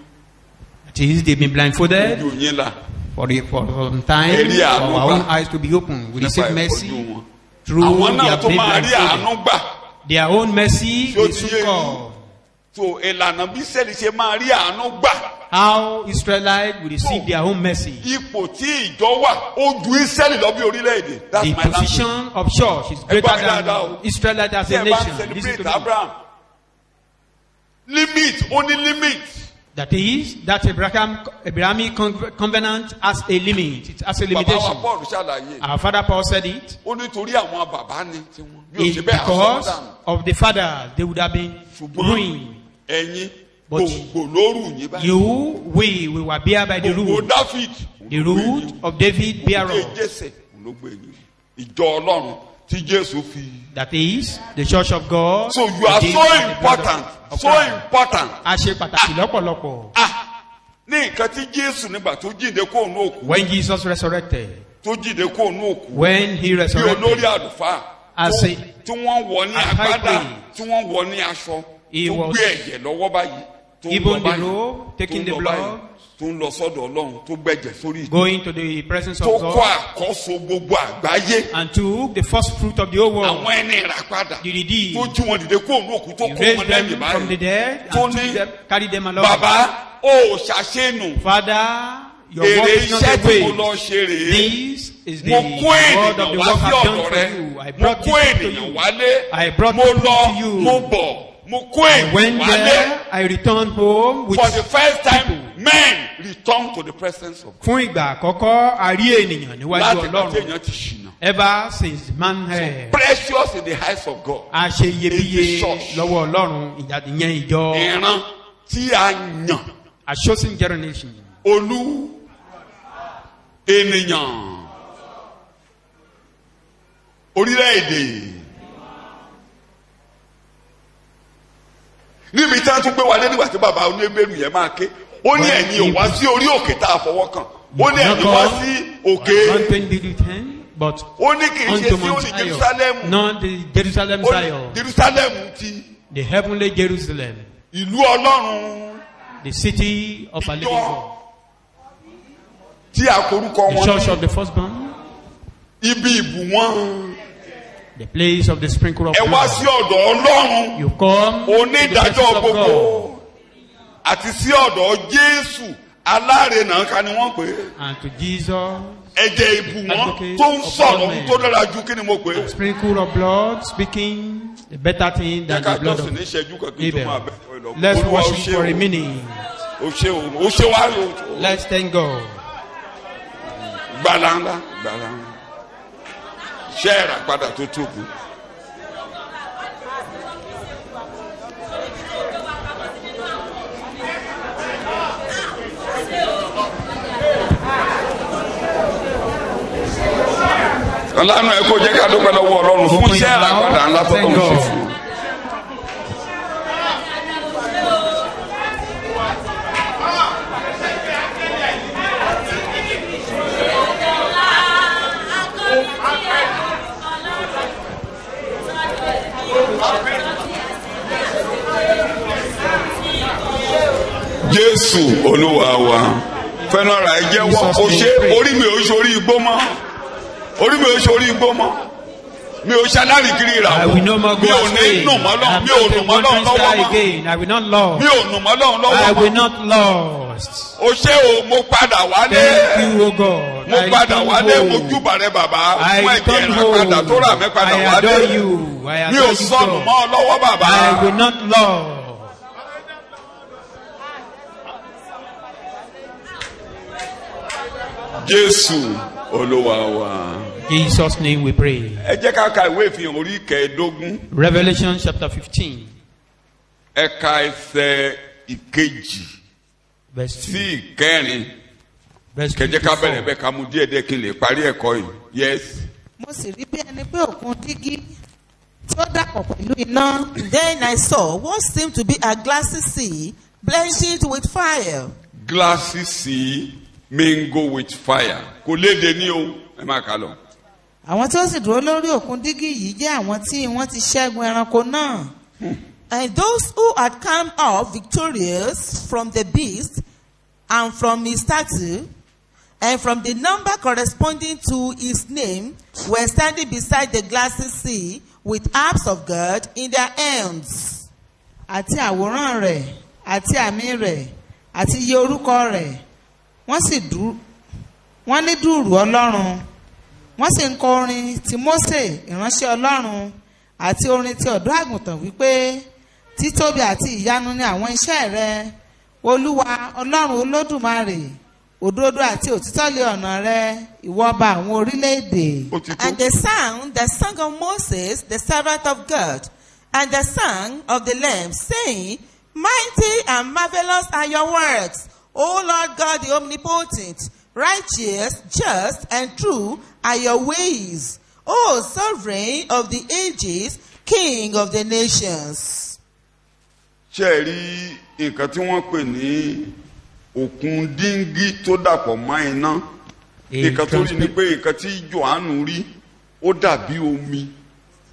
[SPEAKER 1] That is, they've been blindfolded
[SPEAKER 2] Ojú yín là.
[SPEAKER 1] for some time, for
[SPEAKER 2] Ẹ̀rí àánú
[SPEAKER 1] our own
[SPEAKER 2] gbà.
[SPEAKER 1] eyes to be open. We
[SPEAKER 2] Nípa
[SPEAKER 1] receive
[SPEAKER 2] ìfọ́jú
[SPEAKER 1] mercy
[SPEAKER 2] wọn.
[SPEAKER 1] through
[SPEAKER 2] Àwọn náà
[SPEAKER 1] their
[SPEAKER 2] tó
[SPEAKER 1] being
[SPEAKER 2] máa rí
[SPEAKER 1] blindfolded.
[SPEAKER 2] àánú gbà.
[SPEAKER 1] Their own mercy
[SPEAKER 2] Ṣé ó
[SPEAKER 1] will
[SPEAKER 2] ti
[SPEAKER 1] soon
[SPEAKER 2] yé yín?
[SPEAKER 1] come.
[SPEAKER 2] So ìlànà bí sẹ́ẹ̀lì ṣe máa rí àánú gbà.
[SPEAKER 1] How Israelites will receive their own mercy.
[SPEAKER 2] Ipò tí ìjọ wà ó ju Ísírẹ́lì lọ bí orílẹ̀-èdè. That's
[SPEAKER 1] The
[SPEAKER 2] my language.
[SPEAKER 1] position of church is greater
[SPEAKER 2] Ẹ gbọ́ mi dáadáa
[SPEAKER 1] than
[SPEAKER 2] o.
[SPEAKER 1] Israelite as
[SPEAKER 2] Tí
[SPEAKER 1] a
[SPEAKER 2] ẹ bá ń
[SPEAKER 1] nation. Listen
[SPEAKER 2] celebrate
[SPEAKER 1] to me.
[SPEAKER 2] Abraham. Limit ó ní limit.
[SPEAKER 1] That is, that Abrahamic covenant has a limit. It has a
[SPEAKER 2] Bàbá wa
[SPEAKER 1] limitation.
[SPEAKER 2] Paul ṣàlàyé.
[SPEAKER 1] Our father Paul said it.
[SPEAKER 2] Ó nítorí àwọn bàbá ni tí wọ́n. Bí o
[SPEAKER 1] It's
[SPEAKER 2] ṣe bẹ́ẹ̀
[SPEAKER 1] because
[SPEAKER 2] àsọdànù.
[SPEAKER 1] of the father they would have been ruined.
[SPEAKER 2] Ẹ̀yin
[SPEAKER 1] But
[SPEAKER 2] gbòǹgbò lóru yín báyìí.
[SPEAKER 1] We were bare by the
[SPEAKER 2] Gbòǹgbò
[SPEAKER 1] root.
[SPEAKER 2] David.
[SPEAKER 1] The root of David bare
[SPEAKER 2] Òkè
[SPEAKER 1] of.
[SPEAKER 2] Jésè ló gbé yín. Ìjọ Ọlọ́run tí Jésù fi.
[SPEAKER 1] That is, the church of God.
[SPEAKER 2] So you are
[SPEAKER 1] redeemed
[SPEAKER 2] so
[SPEAKER 1] by the blood
[SPEAKER 2] important.
[SPEAKER 1] of
[SPEAKER 2] So
[SPEAKER 1] Christ.
[SPEAKER 2] important.
[SPEAKER 1] A ṣe pàtàkì lọ́pọ̀lọpọ̀.
[SPEAKER 2] Ní nǹkan tí Jésù nígbà tó jíǹde kó òun òkú.
[SPEAKER 1] When Jesus resurrected,
[SPEAKER 2] Tó jíǹde kó òun òkú.
[SPEAKER 1] when he
[SPEAKER 2] Bí olórí
[SPEAKER 1] resurrected,
[SPEAKER 2] àlùfáà.
[SPEAKER 1] as a
[SPEAKER 2] Tí wọ́n wọ ní
[SPEAKER 1] as high
[SPEAKER 2] agbádá.
[SPEAKER 1] priest.
[SPEAKER 2] Tí wọ́n wọ ní aṣọ.
[SPEAKER 1] He
[SPEAKER 2] Tó
[SPEAKER 1] was
[SPEAKER 2] gbé ẹ̀jẹ̀ lọ́wọ́ báyìí. Tó ń lọ
[SPEAKER 1] even the
[SPEAKER 2] báyìí.
[SPEAKER 1] robe, taking
[SPEAKER 2] Tó ń
[SPEAKER 1] the
[SPEAKER 2] lọ
[SPEAKER 1] blood,
[SPEAKER 2] báyìí. Tó ń lọ sọ́dọ̀ Ọlọ́run. Tó gbẹ̀jẹ̀ sórí ìtẹ́.
[SPEAKER 1] going to the presence
[SPEAKER 2] Tó
[SPEAKER 1] of
[SPEAKER 2] kọ́
[SPEAKER 1] God,
[SPEAKER 2] àkọ́so gbogbo àgbáyé.
[SPEAKER 1] and took the first fruit of the whole world,
[SPEAKER 2] Àwọn ẹni ìràpadà.
[SPEAKER 1] the redeemed.
[SPEAKER 2] Tó jí wọn dìde kó òun òkú. Tó
[SPEAKER 1] He
[SPEAKER 2] kó
[SPEAKER 1] raised
[SPEAKER 2] wọn lẹ́yìn
[SPEAKER 1] them from the
[SPEAKER 2] báyìí.
[SPEAKER 1] dead
[SPEAKER 2] Tó
[SPEAKER 1] and
[SPEAKER 2] ní,
[SPEAKER 1] took them, carried them along.
[SPEAKER 2] Bàbá ó ṣàṣẹ́nu.
[SPEAKER 1] Father, your work
[SPEAKER 2] Èrè
[SPEAKER 1] is not
[SPEAKER 2] iṣẹ́
[SPEAKER 1] a
[SPEAKER 2] tí mo
[SPEAKER 1] waste.
[SPEAKER 2] lọ ṣe rèé.
[SPEAKER 1] This is the
[SPEAKER 2] Mo
[SPEAKER 1] word
[SPEAKER 2] kó
[SPEAKER 1] of
[SPEAKER 2] ènìyàn
[SPEAKER 1] the
[SPEAKER 2] wá
[SPEAKER 1] work
[SPEAKER 2] sí
[SPEAKER 1] I've
[SPEAKER 2] ọ̀dọ̀
[SPEAKER 1] done for
[SPEAKER 2] rẹ.
[SPEAKER 1] you. I
[SPEAKER 2] Mo
[SPEAKER 1] brought
[SPEAKER 2] kó
[SPEAKER 1] people to
[SPEAKER 2] ènìyàn
[SPEAKER 1] you.
[SPEAKER 2] wálé.
[SPEAKER 1] I brought
[SPEAKER 2] Mo
[SPEAKER 1] people
[SPEAKER 2] lọ,
[SPEAKER 1] to you.
[SPEAKER 2] mo bọ̀. Mo kó
[SPEAKER 1] I
[SPEAKER 2] ènìyàn
[SPEAKER 1] went
[SPEAKER 2] wálé.
[SPEAKER 1] there, I returned home with
[SPEAKER 2] For the first time,
[SPEAKER 1] people.
[SPEAKER 2] men return to the presence of God.
[SPEAKER 1] Fún ìgbà àkọ́kọ́, a rí ènìyàn níwájú
[SPEAKER 2] Láti ìgbà tí
[SPEAKER 1] Ọlọ́run.
[SPEAKER 2] èèyàn ti ṣìnà.
[SPEAKER 1] Ever since man heard.
[SPEAKER 2] Precious in the eyes of God.
[SPEAKER 1] A ṣe iyebíye
[SPEAKER 2] In the church.
[SPEAKER 1] lọ́wọ́ Ọlọ́run ìyẹn ìjọ.
[SPEAKER 2] Ìran tí a yàn.
[SPEAKER 1] A chosen generation.
[SPEAKER 2] Olú ènìyàn. Orílẹ̀-èdè. Níbi tí wọ́n tún gbé wálé nígbà tí bàbá oníbẹ̀rù yẹn máa ké. Ó ní ẹ̀yin ò wá sí orí òkè tá a fọwọ́ kàn. Ó ní ẹ̀yin wá sí òkè.
[SPEAKER 1] Mountain Bethlehem, but
[SPEAKER 2] Ó ní kì í ṣe
[SPEAKER 1] unto
[SPEAKER 2] sí
[SPEAKER 1] Mount
[SPEAKER 2] òní
[SPEAKER 1] Zion,
[SPEAKER 2] Jerusalem.
[SPEAKER 1] not the Jerusalem
[SPEAKER 2] Ó ní
[SPEAKER 1] Zion,
[SPEAKER 2] Jerusalem ti
[SPEAKER 1] the heavenly Jerusalem,
[SPEAKER 2] ìlú Ọlọ́run.
[SPEAKER 1] the city of a living God,
[SPEAKER 2] Tí a korúkọ
[SPEAKER 1] the
[SPEAKER 2] wọn
[SPEAKER 1] church
[SPEAKER 2] ní
[SPEAKER 1] of the firstborn,
[SPEAKER 2] ibi ìbù wọn.
[SPEAKER 1] the place of the sprinkle of
[SPEAKER 2] Ẹ wá
[SPEAKER 1] blood.
[SPEAKER 2] sí ọ̀dọ̀ Ọlọ́run.
[SPEAKER 1] You come to the presence
[SPEAKER 2] Onídàájọ́
[SPEAKER 1] of God
[SPEAKER 2] gbogbo. Àti sí ọ̀dọ̀ Jésù alárinà ká ni wọ́n pè é.
[SPEAKER 1] and to Jesus,
[SPEAKER 2] Ẹ̀jẹ̀ ìbù wọn
[SPEAKER 1] Advocate
[SPEAKER 2] tó ń
[SPEAKER 1] of
[SPEAKER 2] sọ̀rọ̀
[SPEAKER 1] all men.
[SPEAKER 2] tó dára ju kí ni mo pè é.
[SPEAKER 1] sprinkle of blood, speaking the better thing than
[SPEAKER 2] Jẹ́ká
[SPEAKER 1] the blood
[SPEAKER 2] jọ́sìn
[SPEAKER 1] of
[SPEAKER 2] ní ìṣẹ́jú kan kí n tó máa
[SPEAKER 1] Abel.
[SPEAKER 2] bẹ̀rẹ̀ lọ.
[SPEAKER 1] Let's
[SPEAKER 2] Olúwa, ó
[SPEAKER 1] worship
[SPEAKER 2] ṣé
[SPEAKER 1] for a
[SPEAKER 2] o.
[SPEAKER 1] minute.
[SPEAKER 2] Ó ṣé o. Ó ṣé wá o.
[SPEAKER 1] Let's thank God.
[SPEAKER 2] Gbàlà ńlá. Gbàlà ńlá. Ṣé ẹ̀rà padà tó tóbi. Ọlọ́run ẹ kó jẹ́ ká dúpẹ́ lọ́wọ́ Ọlọ́run fún
[SPEAKER 1] Open
[SPEAKER 2] iṣẹ́
[SPEAKER 1] your mouth,
[SPEAKER 2] àràpadà ńlá tó
[SPEAKER 1] thank
[SPEAKER 2] kọ́ ń ṣe
[SPEAKER 1] God.
[SPEAKER 2] fún un. Jésù Olúwa wa fẹ́ràn ra ẹ jẹ́wọ́ o ṣe orí mi ò ṣorí igbó mọ́ orí mi ò ṣorí igbó mọ́ mi ò ṣaláàrí kiri ìrà
[SPEAKER 1] I will no more
[SPEAKER 2] mi
[SPEAKER 1] go
[SPEAKER 2] ò ní
[SPEAKER 1] astray.
[SPEAKER 2] nù mọ́ lọ́wọ́
[SPEAKER 1] I'm
[SPEAKER 2] mi ò
[SPEAKER 1] not
[SPEAKER 2] nù
[SPEAKER 1] a
[SPEAKER 2] mọ́ lọ́wọ́
[SPEAKER 1] wanton
[SPEAKER 2] lọ́wọ́
[SPEAKER 1] star
[SPEAKER 2] mọ́
[SPEAKER 1] again. I will not lost.
[SPEAKER 2] mi ò nù mọ́ lọ́wọ́
[SPEAKER 1] I
[SPEAKER 2] lọ́wọ́
[SPEAKER 1] will
[SPEAKER 2] mọ́
[SPEAKER 1] not lost.
[SPEAKER 2] o ṣé o mo padà wálé
[SPEAKER 1] Thank you, O God.
[SPEAKER 2] mo
[SPEAKER 1] I
[SPEAKER 2] padà
[SPEAKER 1] return
[SPEAKER 2] wálé mo
[SPEAKER 1] home.
[SPEAKER 2] júbà rẹ bàbá
[SPEAKER 1] I
[SPEAKER 2] fún ẹ̀jẹ̀
[SPEAKER 1] return
[SPEAKER 2] ìràpadà tó rà mí
[SPEAKER 1] home.
[SPEAKER 2] padà
[SPEAKER 1] I
[SPEAKER 2] wálé
[SPEAKER 1] adore you. I
[SPEAKER 2] mi ò
[SPEAKER 1] adore you,
[SPEAKER 2] sọnù
[SPEAKER 1] God.
[SPEAKER 2] mọ́ ọ lọ́wọ́ bàbá
[SPEAKER 1] I will not lost.
[SPEAKER 2] Jésù Olúwa wa.
[SPEAKER 1] In Jesus' name we pray.
[SPEAKER 2] Ẹ jẹ́ ká ka ìwé ìfihàn orí kẹẹ̀ẹ́dógún
[SPEAKER 1] Revelation chapter 15,
[SPEAKER 2] ẹ̀ka ẹsẹ̀ ìkejì
[SPEAKER 1] verse 2.
[SPEAKER 2] sí ìkẹrin
[SPEAKER 1] Verse
[SPEAKER 2] kẹjẹ ká
[SPEAKER 1] 24.
[SPEAKER 2] bẹ̀rẹ̀ bẹ́ẹ̀ ká mú díẹ̀ díẹ̀ kí n lè parí ẹ̀kọ́ yìí yes.
[SPEAKER 3] mo sì rí bí ẹni pé òkun dígí tí ó dàpọ̀ pẹ̀lú iná.
[SPEAKER 4] Then I saw what seemed to be a glassy sea blended with fire.
[SPEAKER 2] Glassy sea mingle with fire kò léde ní o ẹ máa kà lọ.
[SPEAKER 3] àwọn tí ó sì dúró lórí òkun dígí yìí jẹ́ àwọn tí wọ́n ti ṣẹ́gun ẹranko náà.
[SPEAKER 4] And those who had come out victorious from the beast and from his statue and from the number corresponding to his name were standing beside the glassy sea with harps of God in their hands.
[SPEAKER 3] àti àwòrán rẹ̀ àti àmì rẹ̀ àti iye orúkọ rẹ̀ wọ́n ní dùùrù Ọlọ́run wọ́n sì ń kọ orin ti Mósè ìránṣẹ́ Ọlọ́run àti orin ti ọ̀dọ́ àgùntàn wípé títóbi àti ìyanu ni àwọn iṣẹ́ rẹ̀ olúwa ọlọ́run olódùmarè òdodo àti òtítọ́ lé ọ̀nà rẹ ìwọ ọba àwọn orílẹ̀-èdè.
[SPEAKER 2] ó ti tó.
[SPEAKER 4] And they sang the song of Moses, the servant of God, and the song of the Lamb, saying, Mighty and marvelous are your works, O Lord God the omnipotent. Righteous, just, and true are your ways, O sovereign of the ages, King of the nations.
[SPEAKER 2] ṣé ẹ rí nǹkan tí wọ́n pè ní òkun díngí tó dàpọ̀ mọ́ iná nǹkan tó rí ni pé nǹkan tí Jòhánù rí ó dàbí omi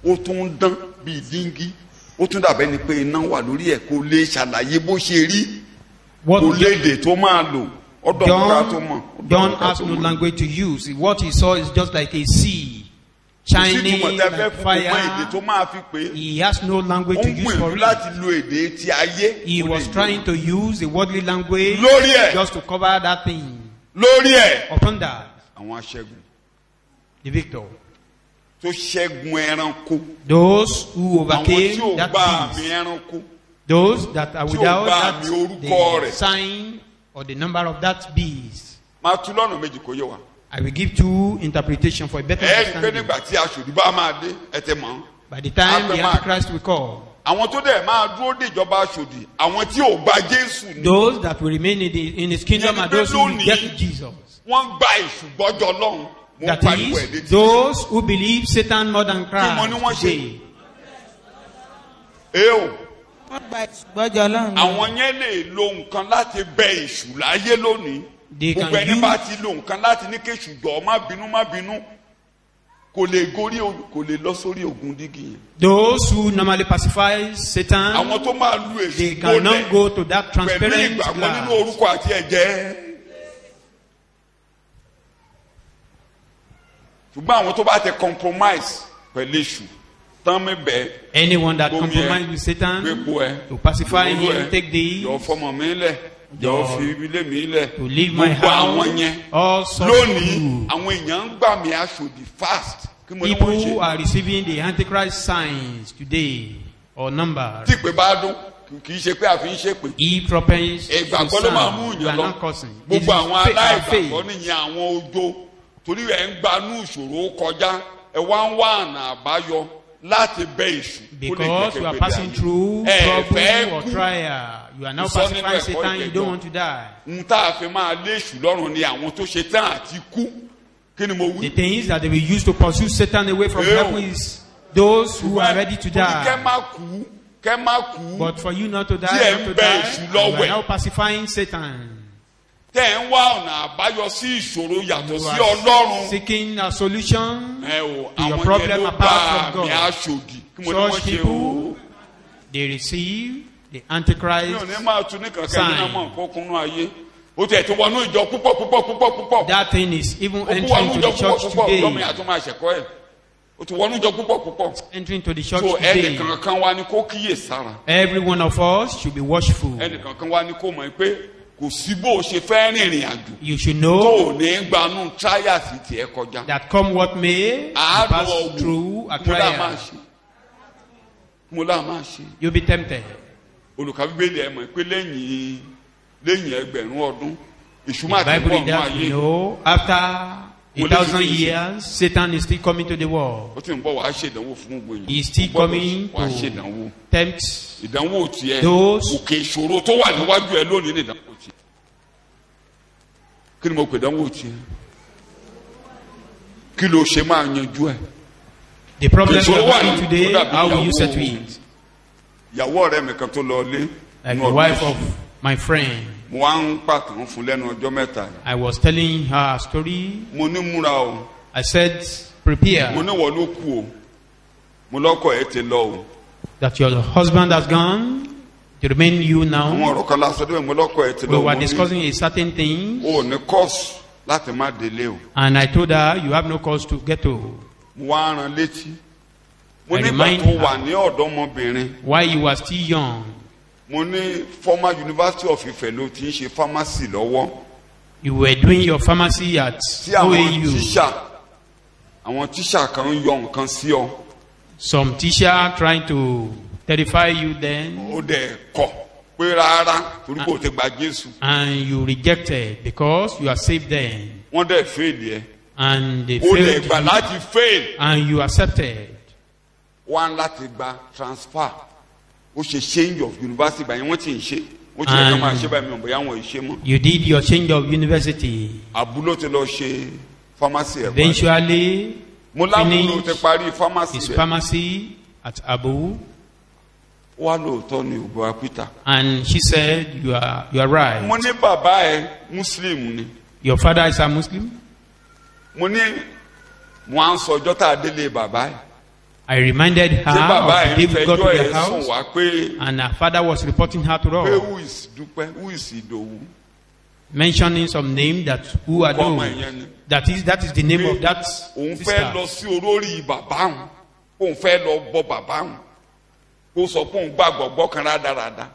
[SPEAKER 2] ó tún dán bíi díngí ó tún dàbẹ́ ni pé iná wà lórí ẹ̀ kó lè ṣàlàyé bó ṣe rí kó léde tó máa lò ọ̀dọ̀ múra tó mọ̀.
[SPEAKER 1] John has no language to use. What he saw is just like a sea shining like fire. He has no language to use for it. He was trying to use the worldly language just to cover that thing. Upon that, the victor, those who overcame that beast, those that are without that the sign or the number of that beast. I will give two interpretations for a better understanding. By the time the Antichrist will come, those that will remain in his kingdom are those who reject Jesus. That is, those who believe Satan more than Christ today.
[SPEAKER 2] Àwọn yẹn lè lo nǹkan láti bẹ èṣù láyé lónìí. Gbogbo ẹni bá ti lo nǹkan láti ní kéṣù jọ má bínú kò lè lọ sórí ògùn dígí yẹn.
[SPEAKER 1] Those who normally pacify Satan,
[SPEAKER 2] àwọn tó máa lu èṣù
[SPEAKER 1] they cannot go to that transparent
[SPEAKER 2] pẹ̀lú ìgbàgbọ́ nínú orúkọ àti ẹ̀jẹ̀. Ṣùgbọ́n àwọn tó bá ti compromise pẹ̀lú èṣù.
[SPEAKER 1] Anyone that compromises with Satan, to pacify him, take the to leave my house, all sorts people are receiving the Antichrist signs today, or numbers. Eavesdropping, you are not cursing. This is faith. Because you are passing through trouble or trial, you are now pacifying Satan, you don't want to die. The things that they will use to pursue Satan away from heaven is those who are ready to die. But for you not to die, you are now pacifying Satan. You are seeking a solution to your problem apart from God. Such people, they receive the Antichrist sign. That thing is even entering to the church today. Entering to the church today. Every one of us should be watchful. You should know that come what may, you pass through a trial. You'll be tempted. The Bible is that you know, after 1,000 years, Satan is still coming to the world. He is still coming to tempt those. The problem we are having today, how will you settle it? Like the wife of my friend, I was telling her a story. I said, prepare. That your husband has gone. To remain you now. We were discussing a certain thing. And I told her, you have no cause to get to. I remind her while you were still young.
[SPEAKER 2] Former University of Ife pharmacy.
[SPEAKER 1] You were doing your pharmacy at OAU. Some teacher trying to terrify you then.
[SPEAKER 2] pé rárá torí kò ti gba Jésù.
[SPEAKER 1] And you rejected because you are saved then.
[SPEAKER 2] Wọ́n dẹ̀ fail yẹ.
[SPEAKER 1] And they
[SPEAKER 2] O lè
[SPEAKER 1] failed
[SPEAKER 2] gbà
[SPEAKER 1] you,
[SPEAKER 2] láti fail.
[SPEAKER 1] and you accepted.
[SPEAKER 2] Wọ́n láti gba transfer. Ó ṣe change of university báyìí wọ́n ti ń ṣe. Ó ti yẹ ká máa ṣe báyìí mi ò bóyá wọn ò ṣe mọ́.
[SPEAKER 1] You did your change of university.
[SPEAKER 2] Àbúrò ti lọ ṣe pharmacy ẹ̀ parí.
[SPEAKER 1] Eventually,
[SPEAKER 2] Mo lábúrò ti
[SPEAKER 1] finished
[SPEAKER 2] parí pharmacy
[SPEAKER 1] his
[SPEAKER 2] rẹ̀.
[SPEAKER 1] pharmacy at Abu.
[SPEAKER 2] Wá lóòótọ́ ni òbúra Peter.
[SPEAKER 1] And she said, you are right.
[SPEAKER 2] Mo ní bàbá ẹ̀ Muslim ni.
[SPEAKER 1] Your father is a Muslim?
[SPEAKER 2] Mo ní mo à ń sọ ọjọ́ tá a délé bàbá ẹ̀.
[SPEAKER 1] I reminded her
[SPEAKER 2] Ṣé bàbá
[SPEAKER 1] of
[SPEAKER 2] ẹ̀
[SPEAKER 1] the day
[SPEAKER 2] ń
[SPEAKER 1] we got to
[SPEAKER 2] fẹjọ́
[SPEAKER 1] the
[SPEAKER 2] ẹ̀ sùn
[SPEAKER 1] house,
[SPEAKER 2] wá pé
[SPEAKER 1] and her father was reporting her to
[SPEAKER 2] pé
[SPEAKER 1] us,
[SPEAKER 2] who is Dúpẹ́ who is Ìdòwú.
[SPEAKER 1] mentioning some name that who are
[SPEAKER 2] Ọmọ
[SPEAKER 1] those.
[SPEAKER 2] ìyẹn ni.
[SPEAKER 1] That is the name of that
[SPEAKER 2] Òun fẹ́ lọ
[SPEAKER 1] sister.
[SPEAKER 2] sí olórí bàbá òun. Òun fẹ́ lọ bọ bàbá òun. Ó sọ pé òun gbàgbọ́ gbọ́kàn rádaràda.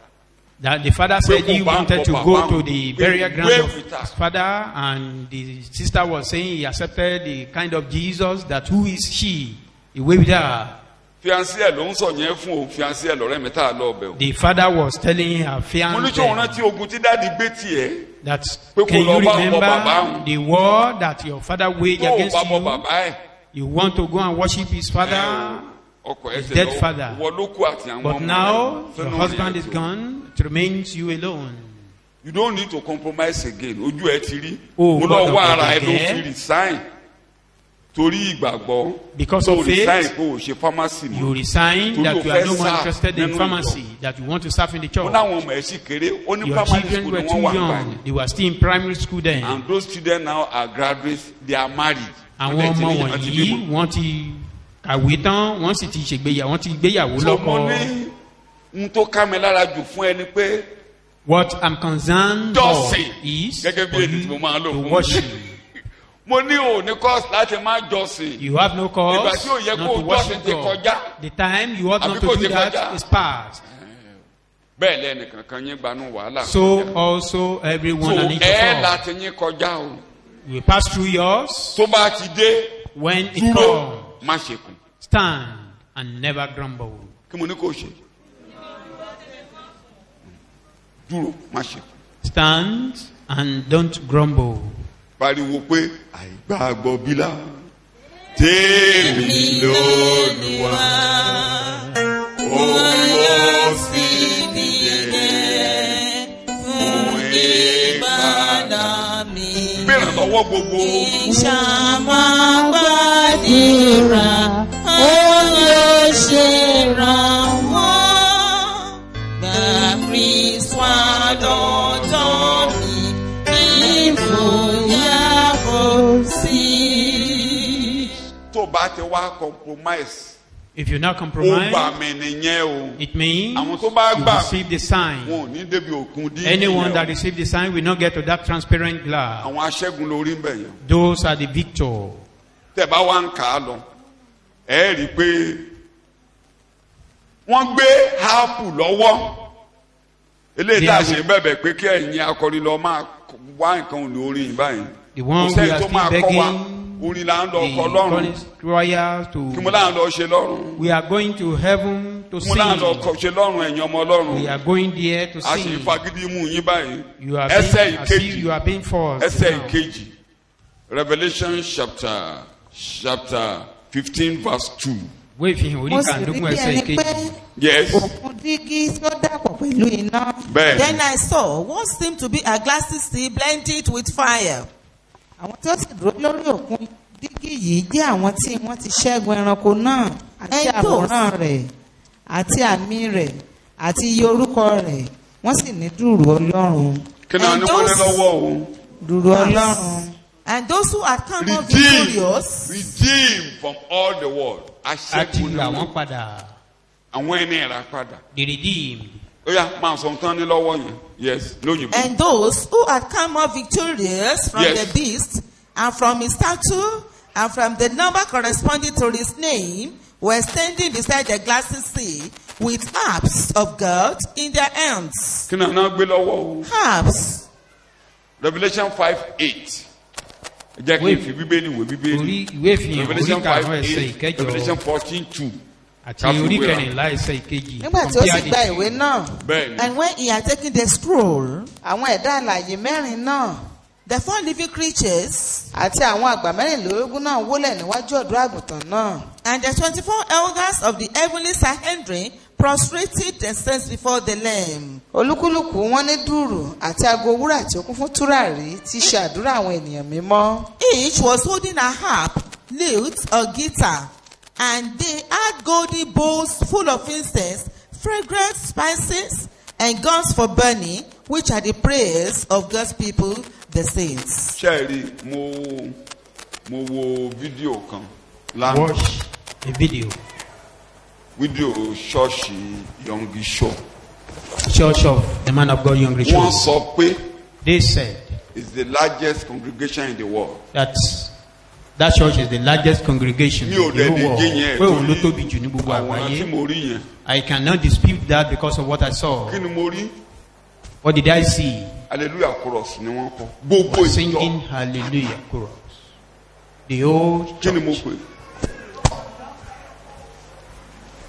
[SPEAKER 1] That the father said he wanted to go to the burial ground of
[SPEAKER 2] with her.
[SPEAKER 1] his father, and the sister was saying he accepted the kind of Jesus, that who is she? He waved her.
[SPEAKER 2] Fiancé ẹ̀ ló ń sọ yẹn fún òun fiancé ẹ̀ lọ́rẹ́ mi tá a lọ bẹ̀ o.
[SPEAKER 1] The father was telling her
[SPEAKER 2] Mo ní tí òun
[SPEAKER 1] fiancé
[SPEAKER 2] rántí ogun tí dáàdi gbé tiẹ̀.
[SPEAKER 1] that,
[SPEAKER 2] Pé kò
[SPEAKER 1] can
[SPEAKER 2] lọ
[SPEAKER 1] you
[SPEAKER 2] bá ọmọ bàbá
[SPEAKER 1] remember
[SPEAKER 2] òun.
[SPEAKER 1] the war that your father waged
[SPEAKER 2] Tó o
[SPEAKER 1] against
[SPEAKER 2] bá bọ
[SPEAKER 1] you?
[SPEAKER 2] bàbá ẹ̀.
[SPEAKER 1] You want to go and worship his father,
[SPEAKER 2] Ọkọ ẹ̀
[SPEAKER 1] his
[SPEAKER 2] ti
[SPEAKER 1] dead
[SPEAKER 2] lọ
[SPEAKER 1] father.
[SPEAKER 2] wọ ló kú àti àwọn
[SPEAKER 1] but
[SPEAKER 2] ọmọ
[SPEAKER 1] now
[SPEAKER 2] rẹ̀.
[SPEAKER 1] your husband is gone, it remains you alone.
[SPEAKER 2] You don't need to compromise again. Ojú ẹ ti rí.
[SPEAKER 1] Oh,
[SPEAKER 2] Mo
[SPEAKER 1] God
[SPEAKER 2] lọ
[SPEAKER 1] of
[SPEAKER 2] wá ara ẹ
[SPEAKER 1] God,
[SPEAKER 2] ló
[SPEAKER 1] eh?
[SPEAKER 2] fi resign. Torí ìgbàgbọ́.
[SPEAKER 1] Because
[SPEAKER 2] tó
[SPEAKER 1] of faith,
[SPEAKER 2] resign pé o ṣe pharmacy
[SPEAKER 1] you
[SPEAKER 2] mọ́.
[SPEAKER 1] resign
[SPEAKER 2] Torí
[SPEAKER 1] that
[SPEAKER 2] o
[SPEAKER 1] you are
[SPEAKER 2] fẹ́
[SPEAKER 1] no more
[SPEAKER 2] serve
[SPEAKER 1] interested in
[SPEAKER 2] nínú
[SPEAKER 1] pharmacy, that you want to serve in the
[SPEAKER 2] Mo
[SPEAKER 1] church.
[SPEAKER 2] láwọn ọmọ ẹ̀ sì kéré. Ó ní
[SPEAKER 1] Your
[SPEAKER 2] primary
[SPEAKER 1] children
[SPEAKER 2] school
[SPEAKER 1] were
[SPEAKER 2] ni
[SPEAKER 1] too
[SPEAKER 2] wọ́n wà
[SPEAKER 1] young.
[SPEAKER 2] báyìí.
[SPEAKER 1] They were still in primary school then.
[SPEAKER 2] And those children now are graduates. They are married.
[SPEAKER 1] Àwọn ọmọ wọ̀nyí wọ́n ti kàwé tán, wọ́n sì ti ṣègbéyàwó, wọ́n ti gbéyàwó
[SPEAKER 2] So mo
[SPEAKER 1] lọ́kọ.
[SPEAKER 2] ní n tó ká mi lára jù fún ẹni pé
[SPEAKER 1] What I'm concerned for
[SPEAKER 2] Jọ́sìn.
[SPEAKER 1] is
[SPEAKER 2] Gẹ́gẹ́ bí
[SPEAKER 1] for
[SPEAKER 2] èdè tí mo máa lò
[SPEAKER 1] you
[SPEAKER 2] fún
[SPEAKER 1] to
[SPEAKER 2] mi.
[SPEAKER 1] worship.
[SPEAKER 2] mo ní o ní course láti má jọ́sìn.
[SPEAKER 1] You have no
[SPEAKER 2] Ìgbà
[SPEAKER 1] cause
[SPEAKER 2] tí ò yẹ
[SPEAKER 1] not
[SPEAKER 2] kó
[SPEAKER 1] to
[SPEAKER 2] o
[SPEAKER 1] worship
[SPEAKER 2] jọ́sìn ti
[SPEAKER 1] God.
[SPEAKER 2] kọjá.
[SPEAKER 1] The time you ought not
[SPEAKER 2] Àbí
[SPEAKER 1] to
[SPEAKER 2] kò
[SPEAKER 1] do
[SPEAKER 2] ti
[SPEAKER 1] that
[SPEAKER 2] kọjá?
[SPEAKER 1] is past.
[SPEAKER 2] Bẹ́ẹ̀ lẹ́nìkan kan yín gbanú wàhálà.
[SPEAKER 1] So
[SPEAKER 2] kọjá.
[SPEAKER 1] also everyone
[SPEAKER 2] So
[SPEAKER 1] and each
[SPEAKER 2] ẹ
[SPEAKER 1] of us
[SPEAKER 2] láti yín kọjá o.
[SPEAKER 1] will pass through yours.
[SPEAKER 2] Tó bá ti dé
[SPEAKER 1] When it
[SPEAKER 2] dúró
[SPEAKER 1] comes,
[SPEAKER 2] má ṣe kù.
[SPEAKER 1] stand and never grumble.
[SPEAKER 2] Kí mo ní kó ṣe? Dúró má ṣe kù.
[SPEAKER 1] Stand and don't grumble.
[SPEAKER 2] Pariwo pé àìgbàgbọ́ bílà. Tèmi lóluwà. Owó sí nìyẹn. Fún ìgbàlà mi. Bẹ́ẹ̀ lọ́wọ́ gbogbo.
[SPEAKER 4] Ṣàmà gbàdúrà, ó lè ṣèrànwọ́. Gbàgbé swadọ̀tọ̀ mi, ìfòyà kò sí.
[SPEAKER 2] Tó bá ti wá compromise.
[SPEAKER 1] If you not
[SPEAKER 2] Ó
[SPEAKER 1] compromise,
[SPEAKER 2] gbà mí nìyẹn o.
[SPEAKER 1] it means
[SPEAKER 2] Àwọn tó bá
[SPEAKER 1] you
[SPEAKER 2] gbà
[SPEAKER 1] receive the sign.
[SPEAKER 2] wọn ò ní débi òkun dín.
[SPEAKER 1] Anyone that receives the sign will not get to that transparent glass.
[SPEAKER 2] Àwọn aṣẹ́gun lórí ń bẹ̀ yẹn.
[SPEAKER 1] Those are the victor.
[SPEAKER 2] Tẹ́ bá wá ń kà á lọ. Ẹ rí i pé wọ́n gbé áàpù lọ́wọ́. Eléyìí tá a ṣe bẹ̀bẹ̀ pé kí ẹ̀yin akọrin lọ máa wá nǹkan òní orin yìí báyìí.
[SPEAKER 1] The
[SPEAKER 2] Kò
[SPEAKER 1] one we
[SPEAKER 2] sẹ́ni
[SPEAKER 1] are
[SPEAKER 2] tó
[SPEAKER 1] still
[SPEAKER 2] máa kọ́ wa.
[SPEAKER 1] begging
[SPEAKER 2] Orin là ń lọ
[SPEAKER 1] the
[SPEAKER 2] kọ lọ́rùn.
[SPEAKER 1] chorus choir
[SPEAKER 2] Kí mo
[SPEAKER 1] to.
[SPEAKER 2] láà ń lọ ṣe lọ́rùn.
[SPEAKER 1] We are going to heaven to
[SPEAKER 2] Kí mo láà ń lọ
[SPEAKER 1] sing.
[SPEAKER 2] ṣe lọ́rùn ẹ̀yin ọmọ ọlọ́run.
[SPEAKER 1] We are going there to
[SPEAKER 2] A sì ń
[SPEAKER 1] sing.
[SPEAKER 2] fagídí mú yín báyìí.
[SPEAKER 1] You are
[SPEAKER 2] Ẹsẹ̀
[SPEAKER 1] being, as if
[SPEAKER 2] ìkejì.
[SPEAKER 1] you are being forced.
[SPEAKER 2] Ẹsẹ̀
[SPEAKER 1] now.
[SPEAKER 2] ìkejì. Revelation chapter 15 verse 2.
[SPEAKER 1] Wo ìfihàn orí
[SPEAKER 3] mo sì rí
[SPEAKER 1] kàndógún
[SPEAKER 3] bí
[SPEAKER 1] ẹsẹ̀
[SPEAKER 3] ẹni pé
[SPEAKER 1] ìkejì.
[SPEAKER 2] Yes.
[SPEAKER 3] òkun dígí tó dàpọ̀ pẹ̀lú iná.
[SPEAKER 2] Bẹ́ẹ̀ni.
[SPEAKER 4] Then I saw what seemed to be a glassy sea blended with fire.
[SPEAKER 3] Àwọn tí ó sì dúró lórí òkun dígí yìí jẹ́ àwọn tí wọ́n ti ṣẹ́gun ẹranko náà àti àwòrán rẹ̀ àti àmì rẹ̀ àti iye orúkọ rẹ̀ wọ́n sì ní dùrù Ọlọ́run.
[SPEAKER 2] Kí ni wọ́n ní wọ́n ní lọ́wọ́ o?
[SPEAKER 3] Dùrù Ọlọ́run.
[SPEAKER 4] And those who had come out
[SPEAKER 2] Redeemed.
[SPEAKER 4] victorious,
[SPEAKER 2] Redeemed from all the world.
[SPEAKER 1] Àti
[SPEAKER 2] Aṣẹ́gun ni
[SPEAKER 1] rà wọ́n
[SPEAKER 2] wọ́n.
[SPEAKER 1] padà.
[SPEAKER 2] Àwọn ẹni ìrà padà.
[SPEAKER 1] The redeemed.
[SPEAKER 2] Ó yá máa sọ nǹkan ní lọ́wọ́ yẹn. Yes, lóyìnbó.
[SPEAKER 4] and those who had come out victorious from
[SPEAKER 2] Yes.
[SPEAKER 4] the beast and from his statue and from the number corresponding to his name were standing beside the glassy sea with harps of God in their hands.
[SPEAKER 2] Kí ni àná gbé lọ́wọ́ o?
[SPEAKER 4] Harps.
[SPEAKER 2] Revelation 5:8. Ẹ jẹ́ kí n fi bíbélì wé bíbélì.
[SPEAKER 1] Orí ìwé ìfihàn orí
[SPEAKER 2] Revelation
[SPEAKER 1] karùn-ún ẹsẹ̀
[SPEAKER 2] 5:8.
[SPEAKER 1] ìkẹjọ.
[SPEAKER 2] Revelation 14:2.
[SPEAKER 1] àti orí kẹrìnlá ẹsẹ̀ ìkejì.
[SPEAKER 3] nígbà tí ó sì gba ìwé náà.
[SPEAKER 2] bẹ́ẹ̀ni.
[SPEAKER 4] And when he had taken the scroll,
[SPEAKER 3] àwọn ẹ̀dá alààyè mẹ́rin náà
[SPEAKER 4] the 4 living creatures
[SPEAKER 3] àti àwọn àgbà mẹ́rìnlélógún náà wólẹ̀ níwájú ọ̀dọ́ àgùntàn náà.
[SPEAKER 4] and the 24 elders of the heavenly Sanhedrin prostrated themselves before the Lamb.
[SPEAKER 3] olúkúlùkù wọn ní dùrù àti ago wúrà tí ó kún fún tùràrí tí ṣe àdúrà àwọn ènìyàn mímọ́.
[SPEAKER 4] Each was holding a harp, lute, or guitar, and they had golden bowls full of incense, fragrant spices, and guns for burning, which are the prayers of God's people, the saints.
[SPEAKER 2] ṣẹ́ẹ̀rì mo wo fídíò kan lánàá.
[SPEAKER 1] Watch a video.
[SPEAKER 2] Fídíò ṣọ́ọ̀ṣì Yọngi Show.
[SPEAKER 1] Church of the Man of God Young
[SPEAKER 2] wọ́n
[SPEAKER 1] Ritual.
[SPEAKER 2] sọ pé
[SPEAKER 1] They said
[SPEAKER 2] it's the largest congregation in the world.
[SPEAKER 1] that church is the largest congregation
[SPEAKER 2] mi
[SPEAKER 1] in
[SPEAKER 2] ò
[SPEAKER 1] the
[SPEAKER 2] dẹ̀
[SPEAKER 1] whole
[SPEAKER 2] lè
[SPEAKER 1] world.
[SPEAKER 2] gé yẹn
[SPEAKER 1] Pé òun ló tóbi jù ní gbogbo
[SPEAKER 2] àwòrán tí
[SPEAKER 1] àgbáyé.
[SPEAKER 2] mo rí yẹn.
[SPEAKER 1] I cannot dispute that because of what I saw.
[SPEAKER 2] kí ni mo rí?
[SPEAKER 1] What did I see?
[SPEAKER 2] hallelujah chorus ni wọ́n kọ. gbogbo
[SPEAKER 1] Singing
[SPEAKER 2] ìjọ.
[SPEAKER 1] hallelujah chorus. The whole
[SPEAKER 2] kí ni mo
[SPEAKER 1] church.
[SPEAKER 2] pè?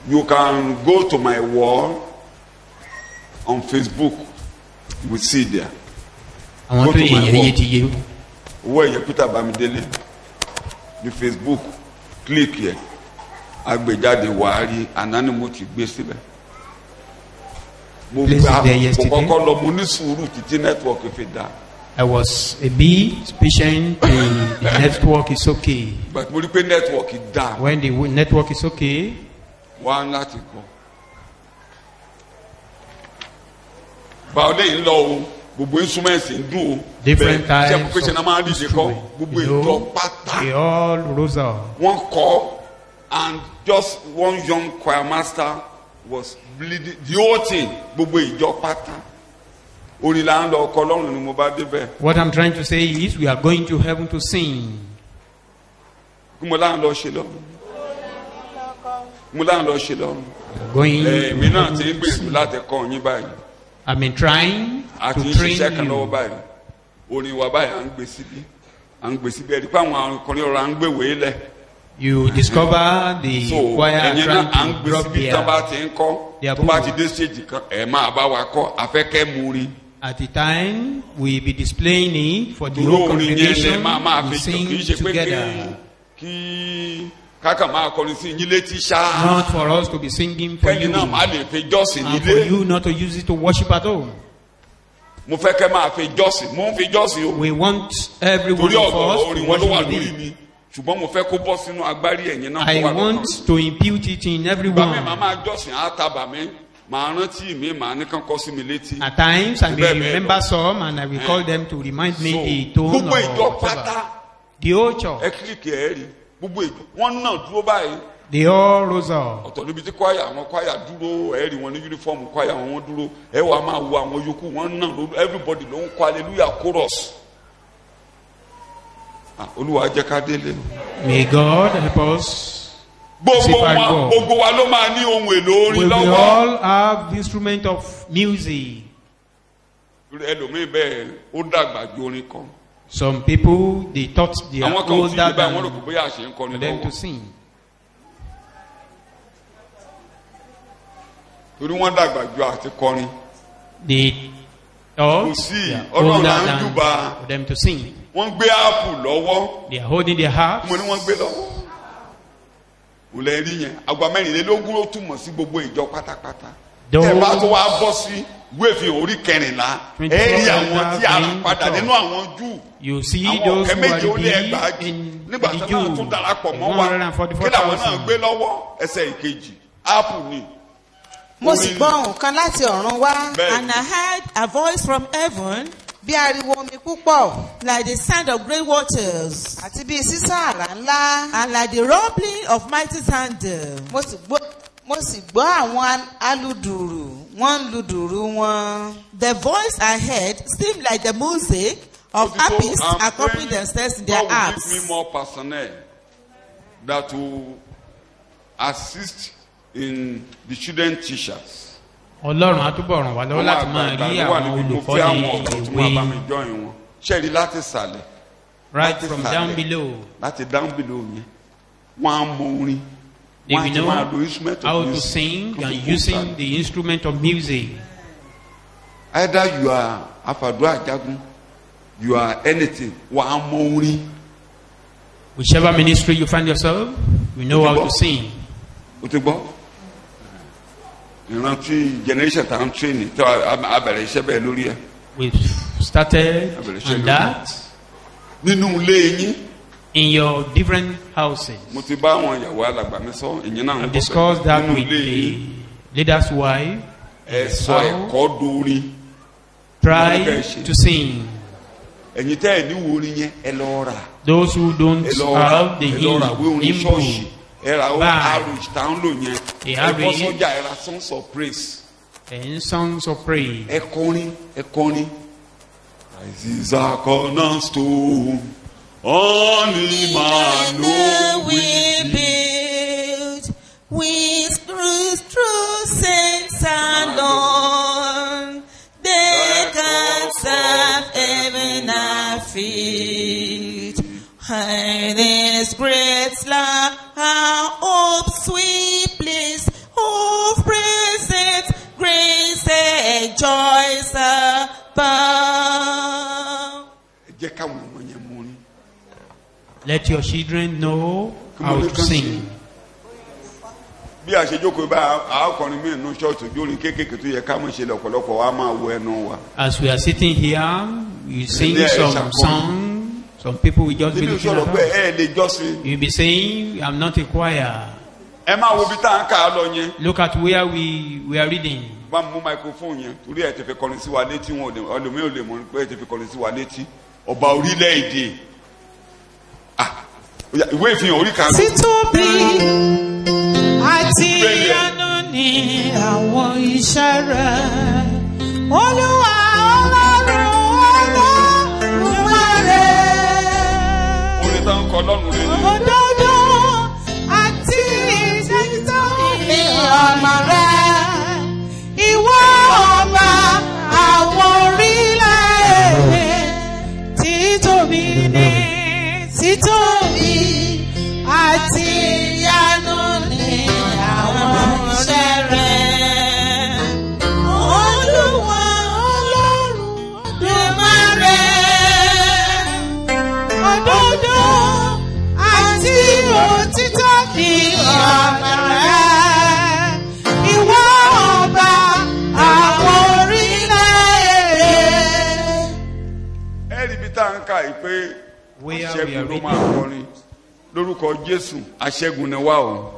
[SPEAKER 2] You can go to my wall on Facebook. You will see there.
[SPEAKER 1] Àwọn
[SPEAKER 2] Go
[SPEAKER 1] tó
[SPEAKER 2] to my
[SPEAKER 1] yẹ
[SPEAKER 2] wall.
[SPEAKER 1] yẹ ti yé.
[SPEAKER 2] owó ẹ̀yẹ Peter Bamidele ní Facebook click yẹ agbèjáde wàárí àná ni mo ti gbé síbẹ̀. mo
[SPEAKER 1] Place
[SPEAKER 2] gba
[SPEAKER 1] it there yesterday.
[SPEAKER 2] mo kọ́kọ́ lọ mo ní sùúrù títí network fi dá.
[SPEAKER 1] I was a bit patient. The network is okay.
[SPEAKER 2] but mo rí pé network dá.
[SPEAKER 1] When the network is okay,
[SPEAKER 2] wá láti kọ. báwo lẹ́yìn lọ o gbogbo instruments ń dùn o.
[SPEAKER 1] different
[SPEAKER 2] Bẹ́ẹ̀,
[SPEAKER 1] types
[SPEAKER 2] ṣé pé ṣe náà máa ń dìde kọ́
[SPEAKER 1] instruments.
[SPEAKER 2] gbogbo
[SPEAKER 1] You
[SPEAKER 2] ìjọ
[SPEAKER 1] know,
[SPEAKER 2] pátá.
[SPEAKER 1] they all rose up.
[SPEAKER 2] wọ́n kọ́ and just one young choir master was bleeding the whole thing gbogbo ìjọ pátá. orin là ń lọ ọkọ lọ́rùn ni mo bá débẹ̀.
[SPEAKER 1] What I'm trying to say is we are going to heaven to sing.
[SPEAKER 2] kí mo láǹ lọ ṣe lọ́rùn. mo láǹ lọ ṣe lọ́rùn.
[SPEAKER 1] We are going
[SPEAKER 2] èmi náà
[SPEAKER 1] to
[SPEAKER 2] ti ń
[SPEAKER 1] heaven to
[SPEAKER 2] gbèrú
[SPEAKER 1] sing.
[SPEAKER 2] láti kọ́ yín báyìí.
[SPEAKER 1] I've been trying
[SPEAKER 2] àti
[SPEAKER 1] to
[SPEAKER 2] ń
[SPEAKER 1] train
[SPEAKER 2] ṣiṣẹ́ kan lọ́wọ́
[SPEAKER 1] you.
[SPEAKER 2] báyìí. orin wa báyìí à ń gbé síbí. à ń gbé síbí ẹ̀rí pé àwọn akọrin ọ̀rọ̀ à ń gbèwé lẹ̀.
[SPEAKER 1] You discover the
[SPEAKER 2] so
[SPEAKER 1] choir
[SPEAKER 2] ẹ̀yin náà à ń
[SPEAKER 1] trying to
[SPEAKER 2] gbé
[SPEAKER 1] drop
[SPEAKER 2] síbí tán bá ti ń kọ́.
[SPEAKER 1] their
[SPEAKER 2] tó bá
[SPEAKER 1] book.
[SPEAKER 2] ti dé stage kan ẹ̀ máa bá wa kọ́ afẹ́kẹ́ mu rí.
[SPEAKER 1] At the time, we'll be displaying it for the
[SPEAKER 2] dúró
[SPEAKER 1] whole
[SPEAKER 2] orin yẹn lẹ
[SPEAKER 1] congregation.
[SPEAKER 2] máa
[SPEAKER 1] We
[SPEAKER 2] fi jọ
[SPEAKER 1] sing
[SPEAKER 2] kì í ṣe pé
[SPEAKER 1] together.
[SPEAKER 2] kí kákà máa kọrin sí yín létí ṣáá.
[SPEAKER 1] Not for us to be singing for
[SPEAKER 2] kẹ́yìn
[SPEAKER 1] you.
[SPEAKER 2] náà má lè fi jọ́sìn
[SPEAKER 1] And for
[SPEAKER 2] nílé.
[SPEAKER 1] you not to use it to worship at home.
[SPEAKER 2] mo fẹ́ kẹ́ máa fi jọ́sìn mo ń fi jọ́sìn o.
[SPEAKER 1] We want every one
[SPEAKER 2] torí
[SPEAKER 1] of
[SPEAKER 2] ọ̀gọ̀rọ̀
[SPEAKER 1] us to
[SPEAKER 2] orin wọn ló wà
[SPEAKER 1] worship
[SPEAKER 2] lórí
[SPEAKER 1] with it.
[SPEAKER 2] mi ṣùgbọ́n mo fẹ́ kó bọ́ sínú agbárí ẹ̀yìn náà.
[SPEAKER 1] I
[SPEAKER 2] kó wà
[SPEAKER 1] want
[SPEAKER 2] lọ́kàn.
[SPEAKER 1] to impute it in
[SPEAKER 2] ìgbà mi
[SPEAKER 1] everyone.
[SPEAKER 2] màá máa jọ́sìn àtàbà mi màá rántí mi màá ní kán kọ́ sí mi létí.
[SPEAKER 1] At times, I may
[SPEAKER 2] Bẹ́ẹ̀ bẹ́ẹ̀
[SPEAKER 1] remember
[SPEAKER 2] lọ.
[SPEAKER 1] some and I will call them to remind me
[SPEAKER 2] So,
[SPEAKER 1] a tone
[SPEAKER 2] gbogbo ìjọ
[SPEAKER 1] or
[SPEAKER 2] pátá
[SPEAKER 1] whatever. The whole
[SPEAKER 2] ẹ
[SPEAKER 1] church,
[SPEAKER 2] kílìkì ẹ̀ rí gbogbo ìjọ wọ́n náà dúró báyìí.
[SPEAKER 1] they all rose up.
[SPEAKER 2] ọ̀tọ̀ níbi tí kwaya àwọn kwaya dúró ẹ rí wọn ní yunifọ́ọ̀mù kwaya wọn dúró ẹ wàá máa wo àwọn yòókù wọn náà ló everybody ló ń kọ hallelujah chorus. olúwa jẹ́ ká délé.
[SPEAKER 1] May God help us.
[SPEAKER 2] gbogbo
[SPEAKER 1] Sípàgọ́.
[SPEAKER 2] wa gbogbo wa ló máa ní ohun èlò
[SPEAKER 1] We
[SPEAKER 2] orin
[SPEAKER 1] will
[SPEAKER 2] lọ́wọ́.
[SPEAKER 1] all have the instrument of music.
[SPEAKER 2] ẹlòmíín bẹ́ẹ̀ ó dàgbà ju orin kan.
[SPEAKER 1] Some people, they thought they are
[SPEAKER 2] àwọn kan ò sí
[SPEAKER 1] older
[SPEAKER 2] ibà wọn rò
[SPEAKER 1] than
[SPEAKER 2] pé bóyá àṣẹ ń kọrin
[SPEAKER 1] for them to
[SPEAKER 2] lọ́wọ́.
[SPEAKER 1] sing.
[SPEAKER 2] torí wọ́n dàgbà ju àti kọrin.
[SPEAKER 1] They thought
[SPEAKER 2] Kò sí,
[SPEAKER 1] they are
[SPEAKER 2] Ọlọ́run
[SPEAKER 1] older
[SPEAKER 2] là ń
[SPEAKER 1] than
[SPEAKER 2] júbà.
[SPEAKER 1] for them to sing.
[SPEAKER 2] wọ́n gbé áàpù lọ́wọ́.
[SPEAKER 1] They are holding their harps.
[SPEAKER 2] mo ní wọ́n gbé lọ́wọ́. kò lè rí yẹn àgbà mẹ́rìnlélógún ló túmọ̀ sí gbogbo ìjọ pátápátá.
[SPEAKER 1] Those-
[SPEAKER 2] tẹ́ bá tó wá bọ́ sí wéèfì orí kẹrìnlá ẹ rí àwọn tí a rà padà nínú àwọn Júù.
[SPEAKER 1] You see
[SPEAKER 2] àwọn
[SPEAKER 1] those
[SPEAKER 2] ọ̀kẹ́
[SPEAKER 1] who
[SPEAKER 2] méje ó
[SPEAKER 1] are
[SPEAKER 2] lé
[SPEAKER 1] redeemed
[SPEAKER 2] ẹgbàájì
[SPEAKER 1] in
[SPEAKER 2] nígbà
[SPEAKER 1] the
[SPEAKER 2] tí
[SPEAKER 1] Jew.
[SPEAKER 2] wọ́n tún darapọ̀ mọ́ wa kí làwọn náà gbé
[SPEAKER 1] 144,000.
[SPEAKER 2] lọ́wọ́ ẹsẹ̀ ìkejì áàpù ni.
[SPEAKER 3] mo sì gbọ́ ohùn kan láti ọ̀run wá
[SPEAKER 2] Bẹ́ẹ̀.
[SPEAKER 4] And I heard a voice from heaven
[SPEAKER 3] bí ariwo omi púpọ̀
[SPEAKER 4] like the sound of great waters
[SPEAKER 3] àti bí sísán àrá ńlá.
[SPEAKER 4] and like the rumbling of mighty thunder.
[SPEAKER 3] mo sì gbọ́ àwọn aludùrù wọ́n ń lu dùrù wọn.
[SPEAKER 4] The voice I heard seemed like the music of harpists accompanying themselves in their
[SPEAKER 2] God will
[SPEAKER 4] harps.
[SPEAKER 2] give me more personnel that will assist in the children teachers.
[SPEAKER 1] Ọlọ́run á túbọ̀ ràn wá lọ́wọ́ láti máa rí
[SPEAKER 2] ló wà
[SPEAKER 1] àwọn
[SPEAKER 2] níbi mo fẹ́ àwọn ọ̀dọ́ tí wọ́n bá mi
[SPEAKER 1] olùkọ́ni
[SPEAKER 2] join wọn. ṣẹ́ẹ̀rí láti sàlẹ̀
[SPEAKER 1] right
[SPEAKER 2] láti
[SPEAKER 1] from
[SPEAKER 2] sàlẹ̀,
[SPEAKER 1] down below.
[SPEAKER 2] láti down below yẹn wọ́n á mọ orin
[SPEAKER 1] They
[SPEAKER 2] wọ́n á
[SPEAKER 1] will
[SPEAKER 2] ti máa lo
[SPEAKER 1] know
[SPEAKER 2] instrument
[SPEAKER 1] how
[SPEAKER 2] of
[SPEAKER 1] to
[SPEAKER 2] music.
[SPEAKER 1] sing and
[SPEAKER 2] Gbogbo
[SPEAKER 1] using
[SPEAKER 2] sáà.
[SPEAKER 1] the instrument of music.
[SPEAKER 2] Either you are afàdúrà jagun, you are anything, wà á mọ orin.
[SPEAKER 1] Whichever ministry you find yourself, you know how to sing.
[SPEAKER 2] O ti gbọ́? Ìrántí generation tá à ń train tí a bẹ̀rẹ̀ iṣẹ́ bẹ́ẹ̀ lórí ẹ̀.
[SPEAKER 1] We've started on that
[SPEAKER 2] Nínú ilé yín,
[SPEAKER 1] in your different houses.
[SPEAKER 2] mo ti bá àwọn ìyàwó alàgbà mi sọ, ìyẹn náà ń
[SPEAKER 1] I've
[SPEAKER 2] bọ̀
[SPEAKER 1] discussed that
[SPEAKER 2] nínú
[SPEAKER 1] with
[SPEAKER 2] ilé
[SPEAKER 1] the
[SPEAKER 2] yín.
[SPEAKER 1] leader's wife.
[SPEAKER 2] Ẹ sọ ẹ̀kọ́ dorin.
[SPEAKER 1] Try to sing.
[SPEAKER 2] Ẹ̀yin tẹ́ ẹ̀ ní wo orin yẹn, ẹ lọ rà.
[SPEAKER 1] Those who don't
[SPEAKER 2] Ẹ lọ rà,
[SPEAKER 1] have the
[SPEAKER 2] ẹ lọ rà wé orin
[SPEAKER 1] hymn
[SPEAKER 2] ṣọ́ọ̀ṣì.
[SPEAKER 1] book,
[SPEAKER 2] Ẹ ra ó
[SPEAKER 1] Bye.
[SPEAKER 2] Harwich tá ń lò yẹn.
[SPEAKER 1] The
[SPEAKER 2] Ẹ bọ́
[SPEAKER 1] Harwich.
[SPEAKER 2] sọ́jà, ẹ ra songs of praise.
[SPEAKER 1] and songs of praise.
[SPEAKER 2] Ẹ kọrin, ẹ kọrin. Christ is our cornerstone, on him I know we
[SPEAKER 4] build with true saints alone. They can serve heaven and feet. And this great love, our hope, sweet bliss, of present grace and joys above.
[SPEAKER 2] Ẹ jẹ́ káwọn ọmọ yẹn mú ni.
[SPEAKER 1] Let your children know how to sing.
[SPEAKER 2] Bí a ṣe jókòó bá àákọrin mí inú ṣọ́ọ̀tù bí orin kéékèèké tó yẹ ká mọ̀ ṣe lọ́pọ̀lọpọ̀ wa máa wo ẹnu wa.
[SPEAKER 1] As we are sitting here, we sing
[SPEAKER 2] Yeah,
[SPEAKER 1] some
[SPEAKER 2] exactly.
[SPEAKER 1] song. Some people will just be
[SPEAKER 2] Nínú
[SPEAKER 1] looking
[SPEAKER 2] sọ̀rọ̀
[SPEAKER 1] at
[SPEAKER 2] pé
[SPEAKER 1] us.
[SPEAKER 2] ẹ lè jọ́sìn.
[SPEAKER 1] You'll be saying, I'm not a choir.
[SPEAKER 2] Ẹ máa wo bí tá à ń kà á lọ yẹn.
[SPEAKER 1] Look at where we are reading.
[SPEAKER 2] Bá mú microphone yẹn torí ẹ ti fi kọrin sí wa létí wọn ọlọmọ ò lè mọ pé ẹ ti fi kọrin sí wa létí. Ọba orílẹ̀-èdè. Ìwé ìfihàn orí kan.
[SPEAKER 3] títóbi àti ìyanu ní àwọn iṣẹ́ rẹ̀ olúwa ọlọ́run olódùmarè
[SPEAKER 2] Orin tó ń kọ lọ́rùn rẹ̀ ni.
[SPEAKER 3] òdodo àti ìtẹ́tọ́ ní ọmọ rẹ̀ ìwọ ọba àwọn orílẹ̀-èdè títóbi ní títóbi àti ìyanu ní àwọn iṣẹ́ rẹ̀. Olúwa Ọlọ́run Olódùmarè, òdodo àti òtítọ́ ní ọ̀nà rẹ̀. Ìwọ ọba àwọn orílẹ̀-èdè.
[SPEAKER 2] Ẹ rí ibi tá à ń kà yìí pé
[SPEAKER 1] Where we are
[SPEAKER 2] aṣẹ́gun ló
[SPEAKER 1] reading.
[SPEAKER 2] máa kọrin lórúkọ Jésù aṣẹ́gun ni wá o.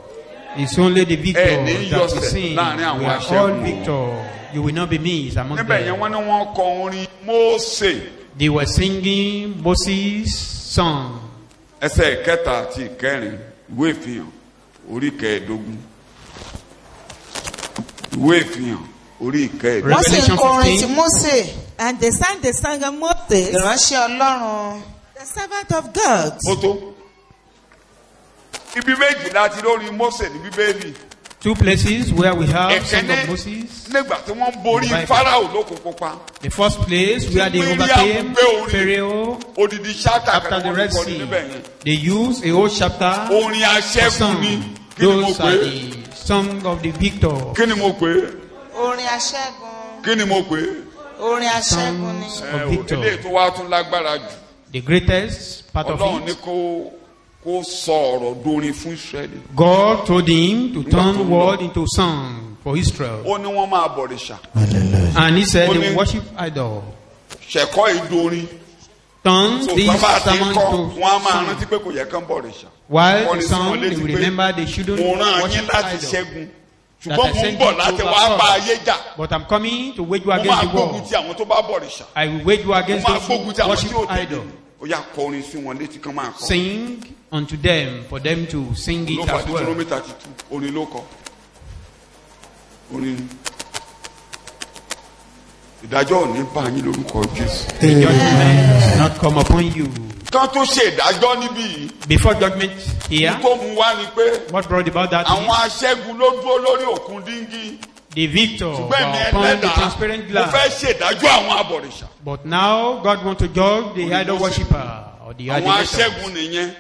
[SPEAKER 1] It's only the victor
[SPEAKER 2] ní
[SPEAKER 1] that will
[SPEAKER 2] yọ̀sẹ̀
[SPEAKER 1] sing. We
[SPEAKER 2] láàrin àwọn
[SPEAKER 1] are all
[SPEAKER 2] aṣẹ́gun.
[SPEAKER 1] victor. You will not be missed among
[SPEAKER 2] Níbẹ̀ yẹn
[SPEAKER 1] them.
[SPEAKER 2] wọ́n ní wọ́n kọ orin Mósè
[SPEAKER 1] They were singing Moses' song.
[SPEAKER 2] ẹsẹ̀ ìkẹta àti ìkẹrin ìwé ìfihàn orí kẹẹ̀ẹ́dógún. Ìwé ìfihàn orí ìkẹẹ̀ẹ́dógún.
[SPEAKER 3] Wọ́n sì ń
[SPEAKER 1] Revelation
[SPEAKER 3] kọrin
[SPEAKER 1] 15.
[SPEAKER 3] tí Mósè,
[SPEAKER 4] And they sang the song of Moses,
[SPEAKER 3] ìránṣẹ́ Ọlọ́run.
[SPEAKER 4] the servant of God.
[SPEAKER 2] Ó tó. Ibi méjì láti lórí Mósè ní Bíbélì.
[SPEAKER 1] Two places where we have song
[SPEAKER 2] Ẹ̀kẹ́ni
[SPEAKER 1] of Moses.
[SPEAKER 2] nígbà tí wọ́n ń borí
[SPEAKER 1] Bible.
[SPEAKER 2] Fáráò lókun pupa.
[SPEAKER 1] The first place where they
[SPEAKER 2] Miriam
[SPEAKER 1] overcame
[SPEAKER 2] gbé orin.
[SPEAKER 1] Pharaoh
[SPEAKER 2] Odidi ṣáàtà
[SPEAKER 1] after
[SPEAKER 2] kan
[SPEAKER 1] the
[SPEAKER 2] wọ́n
[SPEAKER 1] Red
[SPEAKER 2] kọ
[SPEAKER 1] Sea.
[SPEAKER 2] níbẹ̀ yẹn.
[SPEAKER 1] They used a whole chapter
[SPEAKER 2] Orin
[SPEAKER 1] for
[SPEAKER 2] aṣẹ́gun
[SPEAKER 1] song.
[SPEAKER 2] ni. Kí ni mo
[SPEAKER 1] Those
[SPEAKER 2] pè
[SPEAKER 1] are
[SPEAKER 2] é?
[SPEAKER 1] the song of the victor.
[SPEAKER 2] Kí ni mo pè é?
[SPEAKER 3] Orin aṣẹ́gun.
[SPEAKER 2] Kí ni mo pè é?
[SPEAKER 3] Orin aṣẹ́gun ni.
[SPEAKER 1] Songs
[SPEAKER 2] Ẹ
[SPEAKER 1] of
[SPEAKER 2] o,
[SPEAKER 1] victor.
[SPEAKER 2] eléyìí tó wá tún lágbára jù.
[SPEAKER 1] The greatest part of
[SPEAKER 2] Ọlọ́run ní
[SPEAKER 1] it.
[SPEAKER 2] kó sọ ọ̀rọ̀ dorin fún Ísírẹ́lì.
[SPEAKER 1] God told him to turn word into song for Israel.
[SPEAKER 2] Ó ní wọ́n máa bọ̀rìṣà.
[SPEAKER 1] And he said
[SPEAKER 2] Only-
[SPEAKER 1] they worship idol.
[SPEAKER 2] Ṣẹ̀kọ́ ìdorin.
[SPEAKER 1] Turn
[SPEAKER 2] So
[SPEAKER 1] this
[SPEAKER 2] bàbá àti
[SPEAKER 1] sermon
[SPEAKER 2] kọ́
[SPEAKER 1] to
[SPEAKER 2] wọ́n á máa
[SPEAKER 1] song.
[SPEAKER 2] rántí pé kò yẹ kán bọ̀rìṣà.
[SPEAKER 1] While
[SPEAKER 2] Wọ́n
[SPEAKER 1] the
[SPEAKER 2] ní sí
[SPEAKER 1] song,
[SPEAKER 2] wọn
[SPEAKER 1] they
[SPEAKER 2] létí
[SPEAKER 1] will
[SPEAKER 2] pé
[SPEAKER 1] remember they shouldn't
[SPEAKER 2] mo rán yín
[SPEAKER 1] worship
[SPEAKER 2] láti
[SPEAKER 1] idol.
[SPEAKER 2] ṣẹ́gun.
[SPEAKER 1] That
[SPEAKER 2] Ṣùgbọ́n
[SPEAKER 1] I
[SPEAKER 2] mo ń
[SPEAKER 1] sent
[SPEAKER 2] bọ̀
[SPEAKER 1] you
[SPEAKER 2] láti
[SPEAKER 1] to
[SPEAKER 2] wá bá ayé
[SPEAKER 1] overcome.
[SPEAKER 2] jà.
[SPEAKER 1] But I'm coming to wage war
[SPEAKER 2] Mo
[SPEAKER 1] against
[SPEAKER 2] máa
[SPEAKER 1] the
[SPEAKER 2] gbógun
[SPEAKER 1] world.
[SPEAKER 2] ti àwọn tó bá bọ̀rìṣà.
[SPEAKER 1] I will wage war
[SPEAKER 2] Mo
[SPEAKER 1] against
[SPEAKER 2] máa
[SPEAKER 1] those who
[SPEAKER 2] gbógun ti àwọn tí
[SPEAKER 1] worship
[SPEAKER 2] ò tẹ̀lé.
[SPEAKER 1] idol.
[SPEAKER 2] Ó yá kọrin sí wọn létí kán máa kọ.
[SPEAKER 1] Sing unto them for them to sing
[SPEAKER 2] Ló
[SPEAKER 1] it
[SPEAKER 2] fà
[SPEAKER 1] as
[SPEAKER 2] tí
[SPEAKER 1] well.
[SPEAKER 2] Deuteronomy 32 orin ló kọ. Orin. Ìdájọ́ ò ní bá yín lórúkọ Jésù.
[SPEAKER 1] The judgment will not come upon you.
[SPEAKER 2] Kán tó ṣe ìdájọ́ níbí yìí.
[SPEAKER 1] Before judgment here,
[SPEAKER 2] Tó mú wá ni pé
[SPEAKER 1] what brought about that
[SPEAKER 2] àwọn
[SPEAKER 1] is
[SPEAKER 2] aṣẹ́gun ló dúró lórí òkun díngí.
[SPEAKER 1] the victor
[SPEAKER 2] Ṣùgbọ́n mi
[SPEAKER 1] upon the
[SPEAKER 2] ẹlẹ́dàá
[SPEAKER 1] transparent
[SPEAKER 2] mo
[SPEAKER 1] glass.
[SPEAKER 2] fẹ́ ṣèdájọ́ àwọn abọ̀rìṣà.
[SPEAKER 1] But now God wants to judge the idol worshipper or the
[SPEAKER 2] Àwọn
[SPEAKER 1] idolater.
[SPEAKER 2] aṣẹ́gun nìyẹn.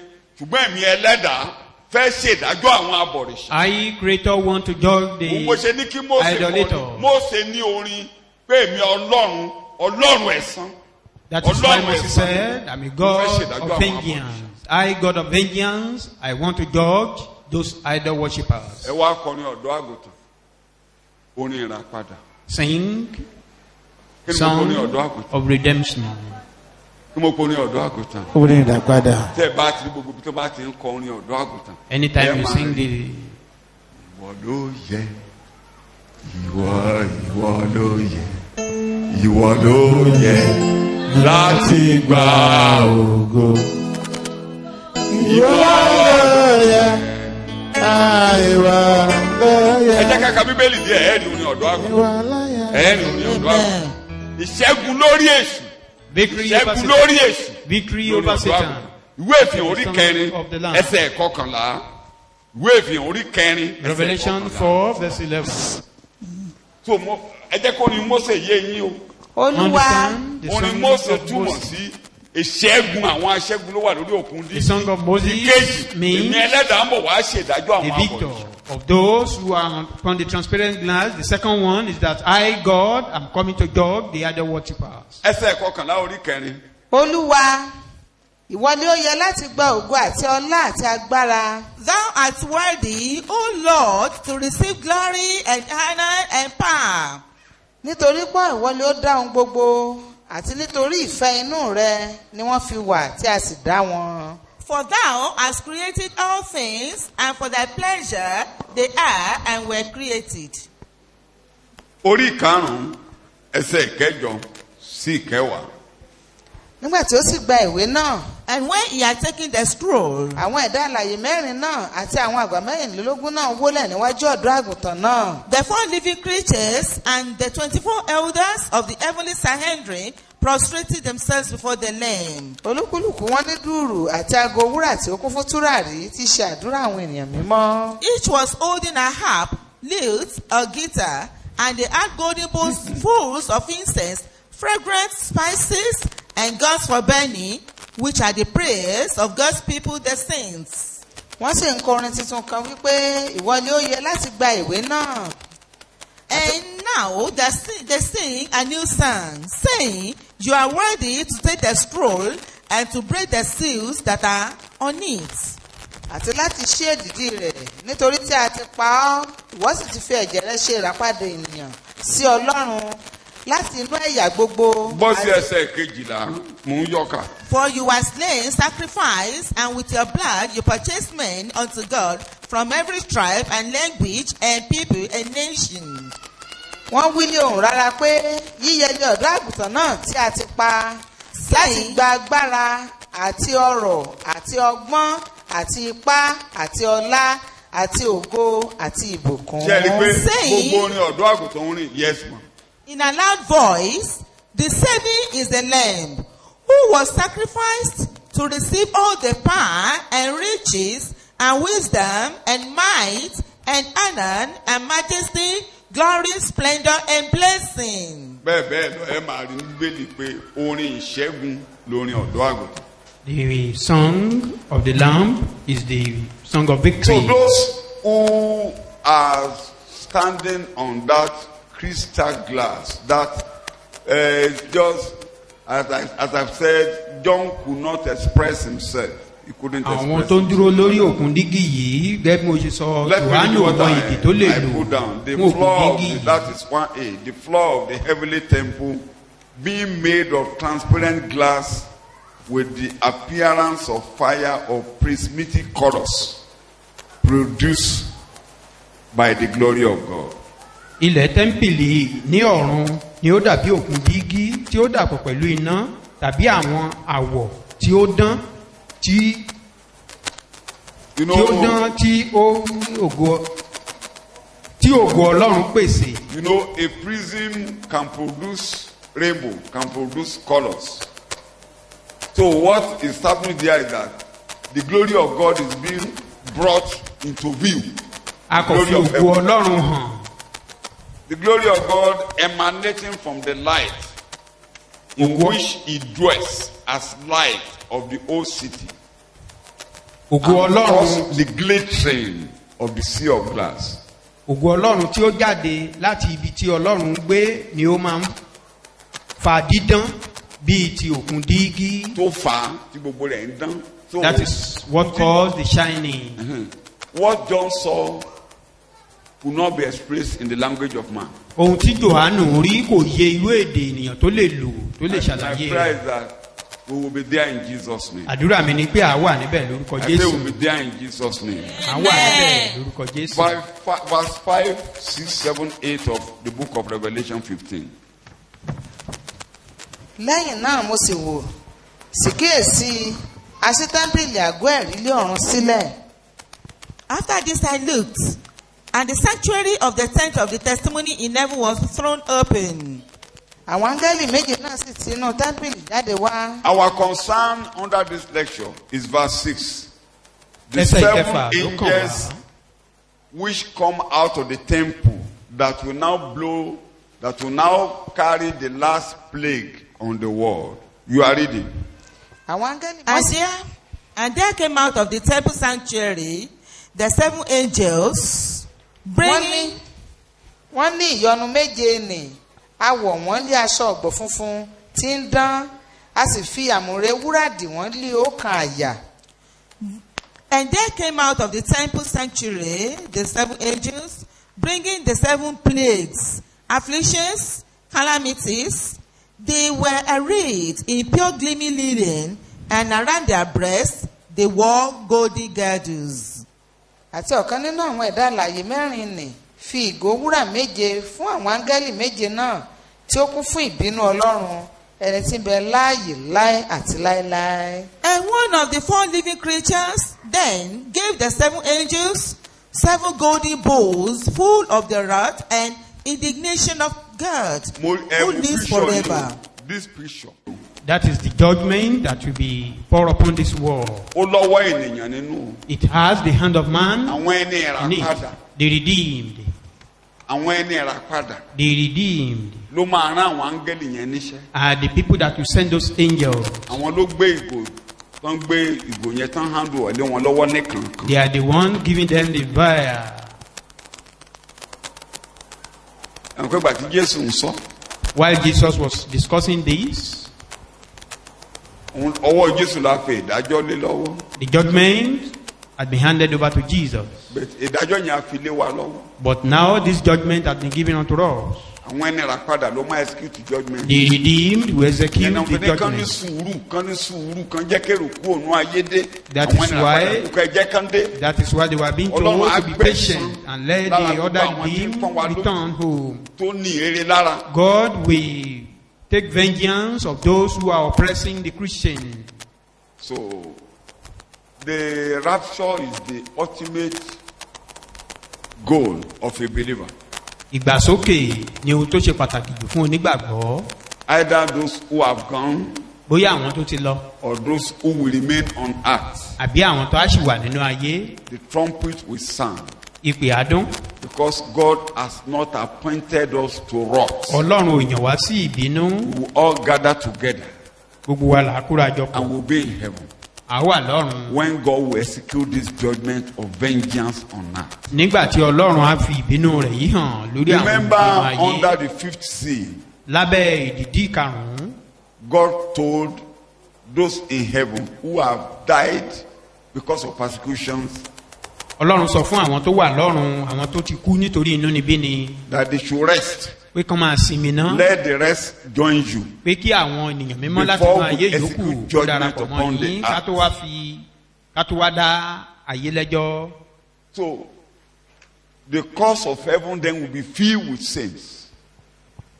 [SPEAKER 2] Ṣùgbọ́n èmi ẹlẹ́dàá fẹ́ ṣèdájọ́ àwọn abọ̀rìṣà.
[SPEAKER 1] I, Creator, want to judge
[SPEAKER 2] Mo
[SPEAKER 1] the
[SPEAKER 2] ṣe ní kí Mósè kọrin.
[SPEAKER 1] idolator.
[SPEAKER 2] Mósè ní orin pé èmi Ọlọ́run ẹ̀san.
[SPEAKER 1] That is why
[SPEAKER 2] Ọlọ́run
[SPEAKER 1] Moses
[SPEAKER 2] ẹ̀san.
[SPEAKER 1] said, I'm a God of vengeance. I, God of vengeance, I want to judge those idol worshippers.
[SPEAKER 2] Ẹ wá kọrin ọ̀dọ́ àgùntàn. Orin ìràpadà.
[SPEAKER 1] Sing
[SPEAKER 2] Kí ni mo
[SPEAKER 1] song
[SPEAKER 2] kọrin ọ̀dọ́ àgùntàn?
[SPEAKER 1] of redemption.
[SPEAKER 2] Kí mo kọrin ọ̀dọ́ àgùntàn?
[SPEAKER 3] orin ìdàpadà.
[SPEAKER 2] Tẹ́ ẹ bá ti rí gbogbo ibi tó bá ti ń kọ orin ọ̀dọ́ àgùntàn.
[SPEAKER 1] Anytime
[SPEAKER 2] ẹ
[SPEAKER 1] you
[SPEAKER 2] máa
[SPEAKER 1] sing
[SPEAKER 2] rí.
[SPEAKER 1] the
[SPEAKER 2] Ìwọ ló yẹ, ìwọ ló yẹ, ìwọ ló yẹ láti gba ògo. Ìwọ ló yẹ. Ẹ jẹ́ ká ka Bíbélì díẹ̀ ẹ̀ẹ́dì orin ọ̀dọ́ àgùntàn. Ẹ̀ẹ́dì orin ọ̀dọ́ àgùntàn. Ìṣẹ́gun lórí èṣù.
[SPEAKER 1] victory over
[SPEAKER 2] Ìṣẹ́gun lórí
[SPEAKER 1] Satan.
[SPEAKER 2] èṣù.
[SPEAKER 1] Victory
[SPEAKER 2] Lórí
[SPEAKER 1] over
[SPEAKER 2] ọ̀dọ́
[SPEAKER 1] Satan.
[SPEAKER 2] àgùntàn. Ìwé ìfihàn orí kẹrin ẹsẹ̀ kọkànlá. Ìwé ìfihàn orí kẹrin ẹsẹ̀
[SPEAKER 1] Revelation
[SPEAKER 2] kọkànlá.
[SPEAKER 1] 4 verse 11.
[SPEAKER 2] So ẹ jẹ́ kó orin Mósè yé yín o.
[SPEAKER 3] olúwa
[SPEAKER 1] Understand the
[SPEAKER 2] Orin
[SPEAKER 1] song
[SPEAKER 2] Mósè
[SPEAKER 1] of
[SPEAKER 2] túmọ̀
[SPEAKER 1] Moses.
[SPEAKER 2] sí ìṣẹ́gun àwọn aṣẹ́gun ló wà lórí òkun
[SPEAKER 1] The
[SPEAKER 2] dídí.
[SPEAKER 1] song of Moses
[SPEAKER 2] Ìkejì
[SPEAKER 1] means
[SPEAKER 2] èmi ẹlẹ́dàá ń bọ̀ wá ṣèdájọ́
[SPEAKER 1] the
[SPEAKER 2] àwọn
[SPEAKER 1] victor
[SPEAKER 2] abọ̀rìṣà.
[SPEAKER 1] of those who are upon the transparent glass. The second one is that I, God, am coming to judge the other worshippers.
[SPEAKER 2] Ẹsẹ̀ kọkànlá orí kẹrin.
[SPEAKER 3] olúwa ìwọ ni ó yẹ láti gba ògo àti ọlá àti agbára.
[SPEAKER 4] Thou art worthy, O Lord, to receive glory and honor and power.
[SPEAKER 3] nítorí pé ìwọ ni ó dá ohun gbogbo àti nítorí ìfẹ́ inú rẹ ni wọ́n fi wà tí a sì dá wọn.
[SPEAKER 4] For thou hast created all things, and for thy pleasure they are and were created.
[SPEAKER 2] Orí karùn-ún ẹsẹ̀ ìkẹjọ sí ìkẹwàá.
[SPEAKER 3] nígbà tí ó sì gba ìwé náà
[SPEAKER 4] And when he had taken the scroll,
[SPEAKER 3] àwọn ẹ̀dá alààyè mẹ́rin náà àti àwọn àgbà mẹ́rìnlélógún náà wólẹ̀ níwájú ọ̀dọ́ àgùntàn náà.
[SPEAKER 4] the 4 living creatures and the 24 elders of the heavenly Sanhedrin prostrated themselves before the Lamb.
[SPEAKER 3] olúkúlùkù wọn ní dùùrù àti aago wúrà tí ó kún fún túràrí tí í ṣe àdúrà àwọn ènìyàn mímọ́.
[SPEAKER 4] Each was holding a harp, lute, a guitar, and they had golden bowls full of incense, fragrant spices, and gods for burning, which are the prayers of God's people, the saints.
[SPEAKER 3] wọ́n sì ń kọrin tuntun kan wípé ìwọ ni ó yẹ láti gba ìwé náà.
[SPEAKER 4] And now they sing a new song, saying, You are worthy to take the scroll and to break the seals that are on it.
[SPEAKER 3] àti láti ṣí èdìdì rẹ̀ nítorí tí a ti pa ọ́ ìwọ sì ti fi ẹ̀jẹ̀ rẹ ṣe ìràpadà ènìyàn sí ọlọ́run láti inú ẹ̀yà gbogbo.
[SPEAKER 2] Bọ́ sí ẹsẹ̀ kejìlá mò ń yọkà.
[SPEAKER 4] For you were slain, sacrificed, and with your blood you purchased men unto God from every tribe and language and people and nation.
[SPEAKER 3] wọ́n wí ní ohùn rárá pé yíyẹ ní ọ̀dọ́ àgùntàn náà tí a ti pa láti gba agbára àti ọrọ̀ àti ọgbọ́n àti ipá àti ọlá àti ògo àti ìbùkún.
[SPEAKER 2] Ṣé ẹ rí i pé
[SPEAKER 4] Saying-
[SPEAKER 2] gbogbo orin ọ̀dọ́ àgùntàn orin yes ma.
[SPEAKER 4] In a loud voice, the saving is the Lamb, who was sacrificed to receive all the power and riches and wisdom and might and honor and majesty, glory, splendor, and blessing.
[SPEAKER 2] Bẹ́ẹ̀ bẹ́ẹ̀ lọ ẹ máa rí Bíbélì pé orin ìṣẹ́gun lórin ọ̀dọ́ àgùntàn.
[SPEAKER 1] The song of the Lamb is the song of
[SPEAKER 2] So
[SPEAKER 1] victory.
[SPEAKER 2] those who are standing on that crystal glass, that just as I've said, John could not express himself. He couldn't
[SPEAKER 1] Àwọn
[SPEAKER 2] express
[SPEAKER 1] tó ń
[SPEAKER 2] himself.
[SPEAKER 1] dúró lórí òkun dígí yìí gẹ́gẹ́ bí mo ṣe sọ
[SPEAKER 2] Let me read
[SPEAKER 1] Jòhánù
[SPEAKER 2] what
[SPEAKER 1] ọmọ èdè tó lè
[SPEAKER 2] I
[SPEAKER 1] lò
[SPEAKER 2] put down. The
[SPEAKER 1] fún
[SPEAKER 2] floor
[SPEAKER 1] òkun
[SPEAKER 2] of
[SPEAKER 1] dígí
[SPEAKER 2] the,
[SPEAKER 1] yìí.
[SPEAKER 2] that is 1A. The floor of the heavenly temple being made of transparent glass with the appearance of fire of prismatic colors produced by the glory of God.
[SPEAKER 1] Ilẹ̀ tẹ́ḿpìlì ní ọ̀run ni ó dàbí òkun dígí tí ó dàpọ̀ pẹ̀lú iná tàbí àwọn àwọ̀ tí ó dán tí
[SPEAKER 2] You
[SPEAKER 1] tí ó
[SPEAKER 2] know,
[SPEAKER 1] dán tí ògo Ọlọ́run pèsè.
[SPEAKER 2] you know, a prism can produce rainbow, can produce colors. So what is happening there is that the glory of God is being brought into view.
[SPEAKER 1] A kò fi ògo Ọlọ́run hàn.
[SPEAKER 2] The glory of God emanating from the light in which he dwells as light of the old city.
[SPEAKER 1] ògo
[SPEAKER 2] and
[SPEAKER 1] ọlọ́run
[SPEAKER 2] cause the glittering of the sea of glass.
[SPEAKER 1] ògo ọlọ́run tí ó jáde láti ibi tí ọlọ́run gbé ni ó máa ń fa dídán bíi ti òkun dígí.
[SPEAKER 2] Tó fà á tí gbogbo rẹ̀ ń dán. So
[SPEAKER 1] That is what caused the shining.
[SPEAKER 2] what John saw could not be expressed in the language of man.
[SPEAKER 1] ohun tí Jòhánù rí kò yé irú èdè ènìyàn tó lè lò tó lè
[SPEAKER 2] My
[SPEAKER 1] ṣàlàyé
[SPEAKER 2] prayer
[SPEAKER 1] rẹ̀.
[SPEAKER 2] is that we will be there in Jesus' name.
[SPEAKER 1] àdúrà mi ni pé à wà níbẹ̀ lórúkọ
[SPEAKER 2] I say we
[SPEAKER 1] Jésù.
[SPEAKER 2] will be there in Jesus' name.
[SPEAKER 1] à wà níbẹ̀ lórúkọ Jésù.
[SPEAKER 2] Verse 5, 6, 7, 8 of the book of Revelation 15.
[SPEAKER 3] lẹ́yìn náà mo sì wò sì kíyèsí a ṣí tẹ́ḿpìlì àgọ́ ẹ̀rí ilé ọ̀run sílẹ̀.
[SPEAKER 4] After this I looked, and the sanctuary of the tent of the testimony in heaven was thrown open.
[SPEAKER 3] àwọn áńgẹ́lì méje náà sì ti inú tẹ́ḿpìlì jáde wá.
[SPEAKER 2] Our concern under this lecture is verse 6. The
[SPEAKER 1] Ẹsẹ̀
[SPEAKER 2] 7
[SPEAKER 1] ìkẹfà ló kàn
[SPEAKER 2] angels
[SPEAKER 1] wá.
[SPEAKER 2] which come out of the temple that will now blow, that will now carry the last plague on the world. You are reading.
[SPEAKER 3] àwọn áńgẹ́lì méje.
[SPEAKER 4] And there came out of the temple sanctuary the 7 angels, bringing
[SPEAKER 3] wọ́n ní ìyọnu méje nì a wọ̀ wọ́n lé aṣọ ọ̀gbọ̀ funfun tí ń dán a sì fi àmùrè wúrà dì wọ́n lé ọkàn àyà.
[SPEAKER 4] And there came out of the temple sanctuary the 7 angels, bringing the 7 plagues, afflictions, calamities. They were arrayed in pure gleaming linen, and around their breasts they wore golden girdles.
[SPEAKER 3] àti ọ̀kan nínú àwọn ẹ̀dá alààyè mẹ́rin nì fi ìgò wúrà méje fún àwọn áńgẹ́lì méje náà tí ó kún fún ìbínú ọlọ́run ẹni tí ń bẹ láàyè láé àti láéláé.
[SPEAKER 4] And one of the 4 living creatures then gave the 7 angels 7 golden bowls full of the wrath and indignation of God, who lives forever.
[SPEAKER 2] This picture.
[SPEAKER 1] That is the judgment that will be poured upon this world.
[SPEAKER 2] Ó lọ́wọ́ ènìyàn nínú.
[SPEAKER 1] It has the hand of man
[SPEAKER 2] Àwọn ẹni
[SPEAKER 1] in it.
[SPEAKER 2] ìràpadà.
[SPEAKER 1] The redeemed.
[SPEAKER 2] Àwọn ẹni ìràpadà
[SPEAKER 1] The redeemed
[SPEAKER 2] ló máa rán àwọn áńgẹ́lì yẹn níṣẹ́.
[SPEAKER 1] are the people that will send those angels.
[SPEAKER 2] Àwọn ló gbé ìgò tán gbé ìgò yẹn tán handle ọ̀lẹ́ wọn lọ́wọ́ ní kankan.
[SPEAKER 1] They are the one giving them the fire.
[SPEAKER 2] Ẹ̀wọ̀n pé gbàtí Jésù ń sọ.
[SPEAKER 1] While Jesus was discussing this,
[SPEAKER 2] Ọwọ́ Jésù la fi ìdájọ́ lé lọ́wọ́.
[SPEAKER 1] the judgment had been handed over to Jesus.
[SPEAKER 2] But ìdájọ́ yẹn á fi lé wa lọ́wọ́.
[SPEAKER 1] But now this judgment has been given unto us.
[SPEAKER 2] Àwọn ẹni ìràpadà ló máa execute judgment.
[SPEAKER 1] The redeemed will execute
[SPEAKER 2] Ẹnà
[SPEAKER 1] the
[SPEAKER 2] òfin kan ní
[SPEAKER 1] judgment.
[SPEAKER 2] sùúrù kan jẹ́ kérò kú òun ayé dé.
[SPEAKER 1] That
[SPEAKER 2] Àwọn
[SPEAKER 1] is
[SPEAKER 2] ẹni
[SPEAKER 1] why-
[SPEAKER 2] ìràpadà kúkọ ẹjẹ́ kan dé.
[SPEAKER 1] That is why they were being told
[SPEAKER 2] Ọlọ́run á
[SPEAKER 1] to be
[SPEAKER 2] gbẹ̀san
[SPEAKER 1] patient and let
[SPEAKER 2] lára
[SPEAKER 1] the
[SPEAKER 2] gbogbo
[SPEAKER 1] other
[SPEAKER 2] àwọn tí ń
[SPEAKER 1] redeemed
[SPEAKER 2] pọ́n wa lójú.
[SPEAKER 1] return home.
[SPEAKER 2] Tó ní èrè lára.
[SPEAKER 1] God will take vengeance of those who are oppressing the Christian.
[SPEAKER 2] So the rapture is the ultimate goal of a believer.
[SPEAKER 1] Ìgbàsókè ni ohun tó ṣe pàtàkì jù fún onígbàgbọ́.
[SPEAKER 2] Either those who have gone
[SPEAKER 1] Bóyá àwọn tó ti lọ
[SPEAKER 2] or those who will remain on earth.
[SPEAKER 1] àbí àwọn tó á sì wà nínú ayé.
[SPEAKER 2] The trumpet will sound
[SPEAKER 1] Ìpè àdún.
[SPEAKER 2] because God has not appointed us to wrath.
[SPEAKER 1] Ọlọ́run ò yàn wá sí ìbínú.
[SPEAKER 2] We will all gather together
[SPEAKER 1] Gbogbo wa là á kóra jọ
[SPEAKER 2] and
[SPEAKER 1] pọ̀.
[SPEAKER 2] will be in heaven
[SPEAKER 1] À wà lọ́run.
[SPEAKER 2] when God will execute this judgment of vengeance on earth.
[SPEAKER 1] Nígbà tí Ọlọ́run á fi ìbínú rẹ̀ yìí hàn lórí àwọn
[SPEAKER 2] Remember,
[SPEAKER 1] ìbínú ayé.
[SPEAKER 2] under the 5th seal,
[SPEAKER 1] Lábẹ́ ìdìdí karùn-ún.
[SPEAKER 2] God told those in heaven who have died because of persecutions
[SPEAKER 1] Ọlọ́run sọ fún àwọn tó wà lọ́run àwọn tó ti kú nítorí inúnibíni
[SPEAKER 2] that they should rest.
[SPEAKER 1] pé kán máa sinmi ná.
[SPEAKER 2] Let the rest join you.
[SPEAKER 1] Pé kí àwọn ènìyàn mímọ́ láti
[SPEAKER 2] Before
[SPEAKER 1] inú
[SPEAKER 2] we
[SPEAKER 1] ayé
[SPEAKER 2] execute
[SPEAKER 1] yòókù kó
[SPEAKER 2] judgment
[SPEAKER 1] darapọ̀ mọ́
[SPEAKER 2] upon the
[SPEAKER 1] yín
[SPEAKER 2] earth.
[SPEAKER 1] ká tó wá dá ayé lẹ́jọ́.
[SPEAKER 2] So, the course of heaven then will be filled with saints.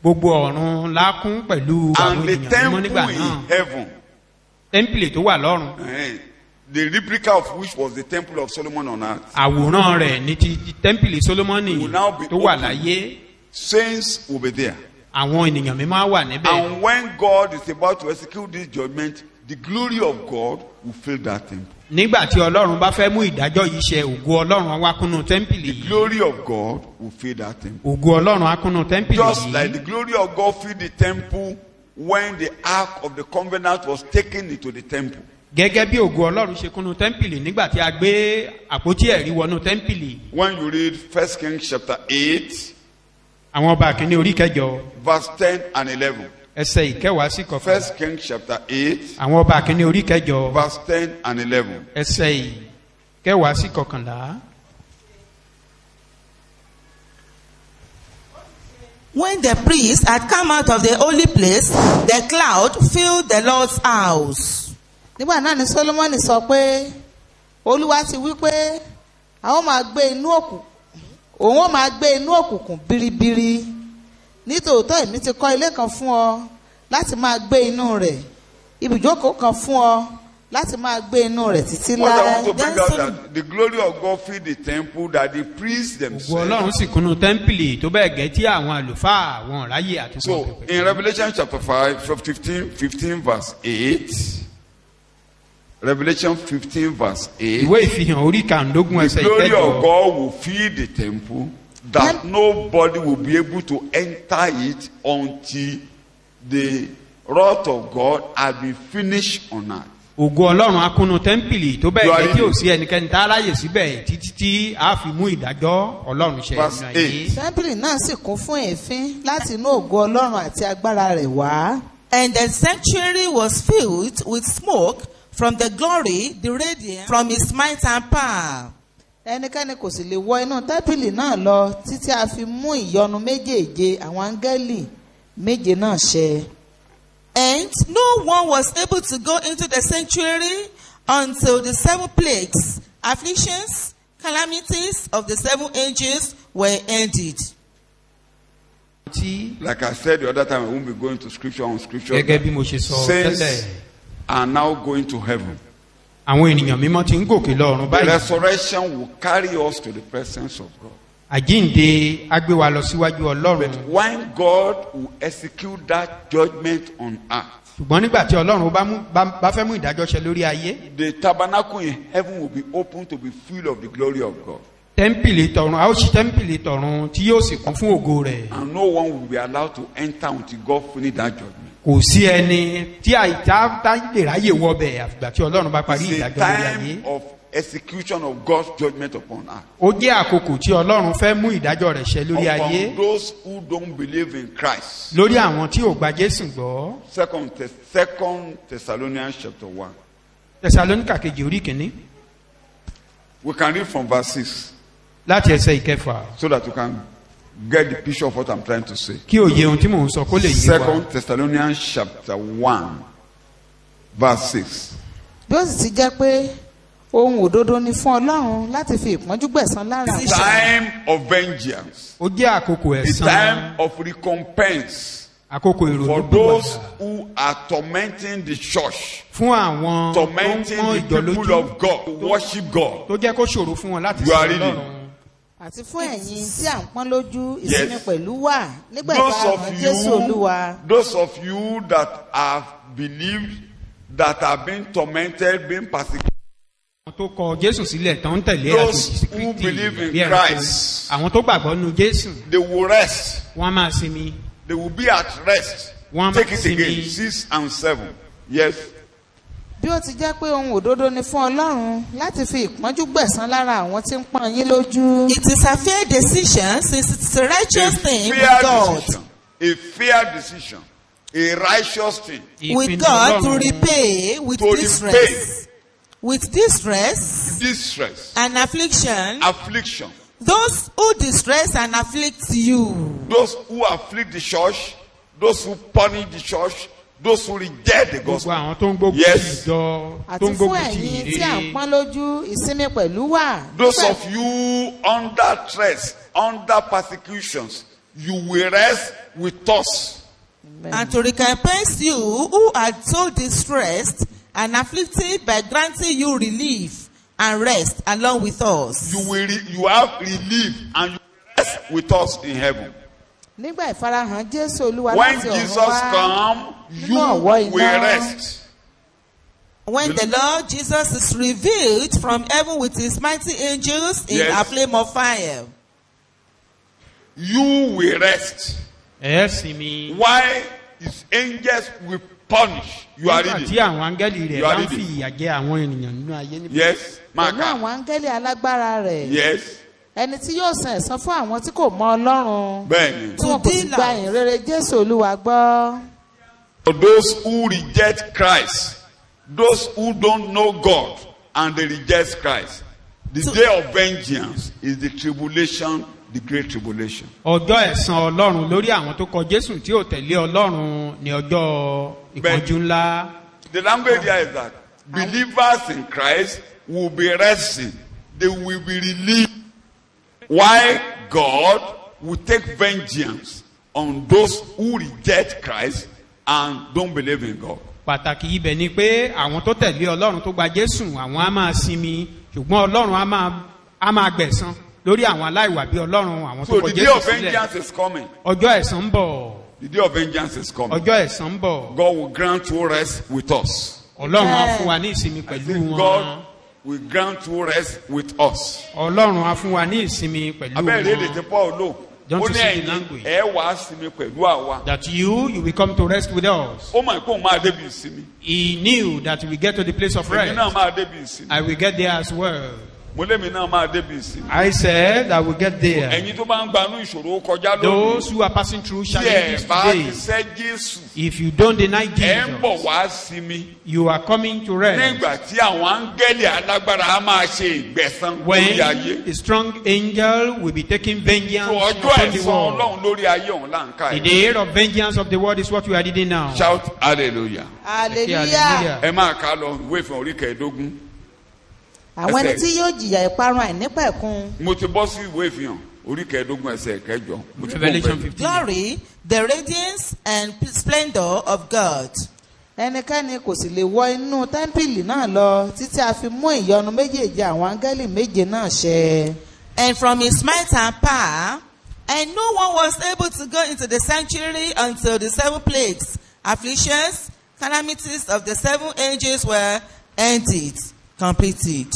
[SPEAKER 1] Gbogbo ọ̀run lákún pẹ̀lú àwọn
[SPEAKER 2] And the
[SPEAKER 1] ènìyàn mímọ́
[SPEAKER 2] temple
[SPEAKER 1] nígbà
[SPEAKER 2] in
[SPEAKER 1] náà.
[SPEAKER 2] heaven,
[SPEAKER 1] Tẹ́ḿpìlì tó wà lọ́run.
[SPEAKER 2] the replica of which was the temple of Solomon on earth,
[SPEAKER 1] Àwòrán rẹ̀ ní ti tẹ́ḿpìlì Sólómọ́nì
[SPEAKER 2] will now be
[SPEAKER 1] tó wà
[SPEAKER 2] open.
[SPEAKER 1] láyé.
[SPEAKER 2] Saints will be there.
[SPEAKER 1] Àwọn ènìyàn mímọ́ á wà níbẹ̀.
[SPEAKER 2] And when God is about to execute this judgment, the glory of God will fill that temple.
[SPEAKER 1] Nígbà tí Ọlọ́run bá fẹ́ mú ìdájọ́ yìí ṣe, ògo Ọlọ́run á wá kúnnú tẹ́ḿpìlì
[SPEAKER 2] The
[SPEAKER 1] yìí.
[SPEAKER 2] glory of God will fill that temple.
[SPEAKER 1] Ògo Ọlọ́run á kúnnú tẹ́ḿpìlì
[SPEAKER 2] Just like
[SPEAKER 1] yìí.
[SPEAKER 2] the glory of God filled the temple when the ark of the covenant was taken into the temple.
[SPEAKER 1] gẹ́gẹ́ bí ògo ọlọ́run ṣe kúnnú tẹ́ḿpìlì nígbà tí a gbé àpótí ẹ̀rí wọnú tẹ́ḿpìlì.
[SPEAKER 2] When you read 1 Kings chapter 8,
[SPEAKER 1] àwọn ọba kìíní orí kẹjọ
[SPEAKER 2] verse 10 and 11.
[SPEAKER 1] ẹsẹ̀ ìkẹwàá sí kọkànlá.
[SPEAKER 2] 1 Kings chapter 8,
[SPEAKER 1] àwọn ọba kìíní orí kẹjọ
[SPEAKER 2] verse 10 and 11.
[SPEAKER 1] ẹsẹ̀ ìkẹwàá sí kọkànlá.
[SPEAKER 4] When the priest had come out of the holy place, the cloud filled the Lord's house.
[SPEAKER 3] nígbà náà ni Solomoni sọ pé Olúwa ti wí pé a ó máa gbé inú òkùnkùn òun ó máa gbé inú òkùnkùn biribiri nítòótọ́ èmi ti kọ́ ilé kan fún ọ láti máa gbé inú rẹ̀ ibùjókòó kan fún ọ láti máa gbé inú rẹ̀ títí
[SPEAKER 2] What I
[SPEAKER 3] láé.
[SPEAKER 2] want to bring out that the glory of God filled the temple, that the priests
[SPEAKER 1] ògo
[SPEAKER 2] themselves.
[SPEAKER 1] ọlọ́run sì kúnnú tẹ́ḿpìlì tó bẹ́ẹ̀ gẹ́ tí àwọn àlùfáà wọn ráyè àti
[SPEAKER 2] So in Revelation chapter 5, 15 verse 8. Revelation 15 verse 8.
[SPEAKER 1] ìwé ìfihàn orí kàndógún
[SPEAKER 2] The
[SPEAKER 1] ẹsẹ̀
[SPEAKER 2] glory of
[SPEAKER 1] ìkẹjọ.
[SPEAKER 2] God will fill the temple, that nobody will be able to enter it until the wrath of God has been finished on earth.
[SPEAKER 1] ògo ọlọ́run akúnnú tẹ́ḿpìlì tó bẹ́ẹ̀
[SPEAKER 2] You are
[SPEAKER 1] gẹ́ tí ò
[SPEAKER 2] reading.
[SPEAKER 1] sí ẹnikẹ́ni tá a ráyè síbẹ̀ títí tí a fi mú ìdájọ́ ọlọ́run ṣẹ
[SPEAKER 2] Verse
[SPEAKER 1] nínú ayé.
[SPEAKER 2] 8.
[SPEAKER 3] tẹ́ḿpìlì náà sì kún fún èéfín láti inú ògo Ọlọ́run àti agbára rẹ̀ wá.
[SPEAKER 4] And the sanctuary was filled with smoke from the glory, the radiance from his might and power.
[SPEAKER 3] ẹnikẹ́ni kò sì lè wọ inú tẹ́ḿpìlì náà lọ títí a fi mú ìyọnu méjèèje àwọn áńgẹ́lì méje náà ṣẹ.
[SPEAKER 4] And no one was able to go into the sanctuary until the 7 plagues, afflictions, calamities of the 7 angels were ended.
[SPEAKER 1] tí
[SPEAKER 2] Like I said the other time, I won't be going to scripture on scripture.
[SPEAKER 1] gẹ́gẹ́ bí mo ṣe sọ
[SPEAKER 2] Saints
[SPEAKER 1] tẹ́lẹ̀
[SPEAKER 2] are now going to heaven.
[SPEAKER 1] àwọn ènìyàn mímọ́ ti ń gòkè lọ́run
[SPEAKER 2] The
[SPEAKER 1] báyìí.
[SPEAKER 2] resurrection will carry us to the presence of God.
[SPEAKER 1] àjíǹde á gbé wa lọ síwájú ọlọ́run.
[SPEAKER 2] When God will execute that judgment on earth,
[SPEAKER 1] ṣùgbọ́n nígbà tí ọlọ́run bá fẹ́ mú ìdájọ́ ṣẹ lórí ayé.
[SPEAKER 2] the tabernacle in heaven will be open to be filled of the glory of God.
[SPEAKER 1] tẹ́ḿpìlì tọ̀run a ó ṣí tẹ́ḿpìlì tọ̀run tí yóò sì kún fún ògo rẹ̀.
[SPEAKER 2] And no one will be allowed to enter until God finish that judgment.
[SPEAKER 1] kò sí ẹni tí àìtá lè ráyè wọbẹ̀ àfìgbà tí ọlọ́run bá parí
[SPEAKER 2] It's a
[SPEAKER 1] ìdájọ́ lórí ayé.
[SPEAKER 2] time of execution of God's judgment upon earth.
[SPEAKER 1] ó jẹ́ àkókò tí ọlọ́run fẹ́ mú ìdájọ́ rẹ̀ ṣẹ lórí ayé.
[SPEAKER 2] Upon those who don't believe in Christ.
[SPEAKER 1] lórí àwọn tí ò gba Jésù gbọ́.
[SPEAKER 2] Second Thessalonians chapter 1.
[SPEAKER 1] Tẹsalóníkà kejì orí kìíní
[SPEAKER 2] We can read from verse 6
[SPEAKER 1] láti ẹsẹ̀ ìkẹfà
[SPEAKER 2] so that you can get the picture of what I'm trying to say.
[SPEAKER 1] kí òye ohun tí mò ń sọ kó lè yé wa.
[SPEAKER 2] Second Thessalonians chapter 1 verse 6.
[SPEAKER 3] bí ó sì ti jẹ́ pé ohun òdodo ni fún Ọlọ́run láti fi ìpọ́njú gbẹ̀san lára
[SPEAKER 2] The time of vengeance,
[SPEAKER 1] ó jẹ́ àkókò
[SPEAKER 2] the
[SPEAKER 1] ẹ̀san
[SPEAKER 2] time of recompense
[SPEAKER 1] àkókò
[SPEAKER 2] for
[SPEAKER 1] ìrònú
[SPEAKER 2] those
[SPEAKER 1] pìwàdà
[SPEAKER 2] who are tormenting the church,
[SPEAKER 1] fún àwọn tó ń
[SPEAKER 2] tormenting
[SPEAKER 1] pọ́n
[SPEAKER 2] the
[SPEAKER 1] ìjọ
[SPEAKER 2] people
[SPEAKER 1] lójú
[SPEAKER 2] of God, to worship God.
[SPEAKER 1] tó jẹ́ kó ṣòro fún wọn láti
[SPEAKER 2] You are
[SPEAKER 1] sin
[SPEAKER 2] reading.
[SPEAKER 1] Ọlọ́run.
[SPEAKER 3] àti fún ẹ̀yin tí à ń pọ́n lójú
[SPEAKER 2] Yes.
[SPEAKER 3] ìsinmi pẹ̀lú wà nígbà
[SPEAKER 2] Those
[SPEAKER 3] ìfarahàn Jésù Olúwa.
[SPEAKER 2] those of you that have believed, that have been tormented, been persecuted,
[SPEAKER 1] àwọn tó kọ Jésù sílẹ̀ tán ń tẹ̀lé
[SPEAKER 2] Those
[SPEAKER 1] àtòjì sí
[SPEAKER 2] who
[SPEAKER 1] Kristi
[SPEAKER 2] believe in
[SPEAKER 1] bí ẹranko.
[SPEAKER 2] Christ.
[SPEAKER 1] àwọn tó gbàgbọ́ nínú Jésù
[SPEAKER 2] they will rest.
[SPEAKER 1] wọ́n á máa sinmi.
[SPEAKER 2] They will be at rest.
[SPEAKER 1] One
[SPEAKER 2] Take it
[SPEAKER 1] sinmi.
[SPEAKER 2] again. 6 and 7. Yes.
[SPEAKER 3] bí ó ti jẹ́ pé ohun òdodo ni fún Ọlọ́run láti fi ìpọ́njú gbẹ̀san lára àwọn tí ń pọ́n yín lójú.
[SPEAKER 4] It is a fair decision since it is a righteous thing with
[SPEAKER 2] fair
[SPEAKER 4] God.
[SPEAKER 2] decision. A fair decision. A righteous thing.
[SPEAKER 4] With
[SPEAKER 1] Ìpinnu
[SPEAKER 4] God to
[SPEAKER 1] Ọlọ́run
[SPEAKER 4] repay with
[SPEAKER 2] To
[SPEAKER 4] distress.
[SPEAKER 2] repay.
[SPEAKER 4] With distress
[SPEAKER 2] Distress.
[SPEAKER 4] and affliction,
[SPEAKER 2] Affliction.
[SPEAKER 4] those who distress and afflict you.
[SPEAKER 2] Those who afflict the church. Those who punish the church. Those who reject the
[SPEAKER 1] gbogbo
[SPEAKER 2] gospel.
[SPEAKER 1] àwọn tó ń gbógun ti
[SPEAKER 2] Yes.
[SPEAKER 1] ìjọ
[SPEAKER 3] àti
[SPEAKER 1] tó ń
[SPEAKER 3] fún
[SPEAKER 1] gbógun ti
[SPEAKER 3] ẹ̀yin tí à ń
[SPEAKER 1] ìrere.
[SPEAKER 3] pọ́n lójú ìsinmi pẹ̀lú wà.
[SPEAKER 2] Those of you under threats, under persecutions, you will rest with us.
[SPEAKER 4] And to recompense you who are so distressed and afflicted by granting you relief and rest along with us.
[SPEAKER 2] You have relief and you rest with us in heaven.
[SPEAKER 3] nígbà ìfarahàn Jésù Olúwa
[SPEAKER 2] When
[SPEAKER 3] láti ọ̀run
[SPEAKER 2] Jesus
[SPEAKER 3] wá.
[SPEAKER 2] comes, you
[SPEAKER 3] nínú ọ̀wọ́
[SPEAKER 2] will
[SPEAKER 3] iná.
[SPEAKER 2] rest.
[SPEAKER 4] When the Lord Jesus is revealed from heaven with his mighty angels in
[SPEAKER 2] Yes.
[SPEAKER 4] a flame of fire.
[SPEAKER 2] You will rest.
[SPEAKER 1] ẹ sinmi.
[SPEAKER 2] Why his angels will punish. You are
[SPEAKER 1] nígbà tí
[SPEAKER 2] reading.
[SPEAKER 1] àwọn áńgẹ́lì rẹ̀
[SPEAKER 2] You are
[SPEAKER 1] bá ń fi
[SPEAKER 2] reading.
[SPEAKER 1] ìyà jẹ àwọn ènìyàn nínú ayé níbẹ̀.
[SPEAKER 2] Yes,
[SPEAKER 3] pẹ̀lú
[SPEAKER 2] Mark.
[SPEAKER 3] àwọn áńgẹ́lì alágbára rẹ̀
[SPEAKER 2] Yes,
[SPEAKER 3] ẹni tí yóò san ẹ̀san fún àwọn tí kò mọ ọlọ́run
[SPEAKER 2] bẹ́ẹ̀ni.
[SPEAKER 3] tí wọn kò sì gba ìrere jésù olúwa gbọ́.
[SPEAKER 2] For those who reject Christ, those who don't know God and they reject Christ, the day of vengeance is the tribulation, the great tribulation.
[SPEAKER 1] ọjọ́ ẹ̀san ọlọ́run lórí àwọn tó kọ jésù tí ò tẹ̀lé ọlọ́run ní ọjọ́ ìpọ́njú ńlá.
[SPEAKER 2] The language here is that believers in Christ will be resting. They will be relieved. Why God will take vengeance on those who reject Christ and don't believe in God.
[SPEAKER 1] pàtàkì ibẹ̀ ni pé àwọn tó tẹ̀lé ọlọ́run tó gba jésù àwọn á máa sinmi ṣùgbọ́n ọlọ́run á máa gbẹ̀san lórí àwọn aláìwà bí ọlọ́run àwọn tó
[SPEAKER 2] So
[SPEAKER 1] kọ
[SPEAKER 2] the day
[SPEAKER 1] jésù
[SPEAKER 2] of
[SPEAKER 1] sílẹ̀.
[SPEAKER 2] vengeance is coming.
[SPEAKER 1] ọjọ́ ẹ̀san ń bọ̀.
[SPEAKER 2] The day of vengeance is coming.
[SPEAKER 1] ọjọ́ ẹ̀san ń bọ̀.
[SPEAKER 2] God will grant you rest with us.
[SPEAKER 1] ọlọ́run á fún wa ní ìsinmi
[SPEAKER 2] I
[SPEAKER 1] pẹ̀lú
[SPEAKER 2] think
[SPEAKER 1] wọn.
[SPEAKER 2] God will grant you rest with us.
[SPEAKER 1] ọlọ́run á fún wa ní ìsinmi pẹ̀lú
[SPEAKER 2] Abẹ́rẹ́ èdè
[SPEAKER 1] wọn.
[SPEAKER 2] tí Paul lò.
[SPEAKER 1] Don't
[SPEAKER 2] Ó
[SPEAKER 1] you
[SPEAKER 2] ní
[SPEAKER 1] see the
[SPEAKER 2] ẹ̀yin
[SPEAKER 1] language?
[SPEAKER 2] ẹ wá sinmi pẹ̀lú àwa.
[SPEAKER 1] that you will come to rest with us.
[SPEAKER 2] Ó mọ̀ pé òun máa débi ìsinmi.
[SPEAKER 1] He knew that we get to the place of
[SPEAKER 2] Èmi náà
[SPEAKER 1] rest.
[SPEAKER 2] máa débi ìsinmi.
[SPEAKER 1] I will get there as well.
[SPEAKER 2] Mo lémi náà máa débi ìsinmi.
[SPEAKER 1] I said I will get there.
[SPEAKER 2] Ẹ̀yin tó bá ń gbanú ìṣòro kọjá
[SPEAKER 1] Those
[SPEAKER 2] lónìí.
[SPEAKER 1] who are passing through
[SPEAKER 2] Tí
[SPEAKER 1] challenges
[SPEAKER 2] ẹ̀ bá ti
[SPEAKER 1] today,
[SPEAKER 2] sẹ́ Jésù.
[SPEAKER 1] if you don't deny
[SPEAKER 2] Ẹ ń bọ̀
[SPEAKER 1] Jesus,
[SPEAKER 2] wá sinmi.
[SPEAKER 1] you are coming to rest.
[SPEAKER 2] Nígbà tí àwọn áńgẹ́lì alágbára á máa ṣe ìgbẹ̀san lórí ayé.
[SPEAKER 1] When a strong angel will be taking vengeance
[SPEAKER 2] So ọjọ́
[SPEAKER 1] upon the
[SPEAKER 2] ẹ̀san
[SPEAKER 1] world.
[SPEAKER 2] Ọlọ́run lórí ayé òun là ń ká
[SPEAKER 1] The
[SPEAKER 2] ẹ̀.
[SPEAKER 1] day of vengeance of the world is what we are reading now.
[SPEAKER 2] Shout hallelujah.
[SPEAKER 3] hallelujah.
[SPEAKER 2] Ẹ máa kà á lọ ìwé ìfihàn orí kẹẹ̀ẹ́dógún.
[SPEAKER 3] àwọn ẹni tí yóò jìyà ìparun àìnípẹ̀kun
[SPEAKER 2] Mo ti bọ́ sí ìwé ìfihàn orí kẹẹ̀ẹ́dógún ẹsẹ̀ kẹjọ. Mo ti bọ́
[SPEAKER 1] Revelation
[SPEAKER 2] bẹ́ẹ̀.
[SPEAKER 1] 15.
[SPEAKER 4] Glory, the radiance and splendor of God.
[SPEAKER 3] ẹnikẹ́ni kò sì lè wọ inú tẹ́ḿpìlì náà lọ títí a fi mú ìyọnu méjèèjì àwọn áńgẹ́lì méje náà ṣẹ.
[SPEAKER 4] And from his might and power, and no one was able to go into the sanctuary until the 7 plagues, afflictions, calamities of the 7 angels were ended, completed.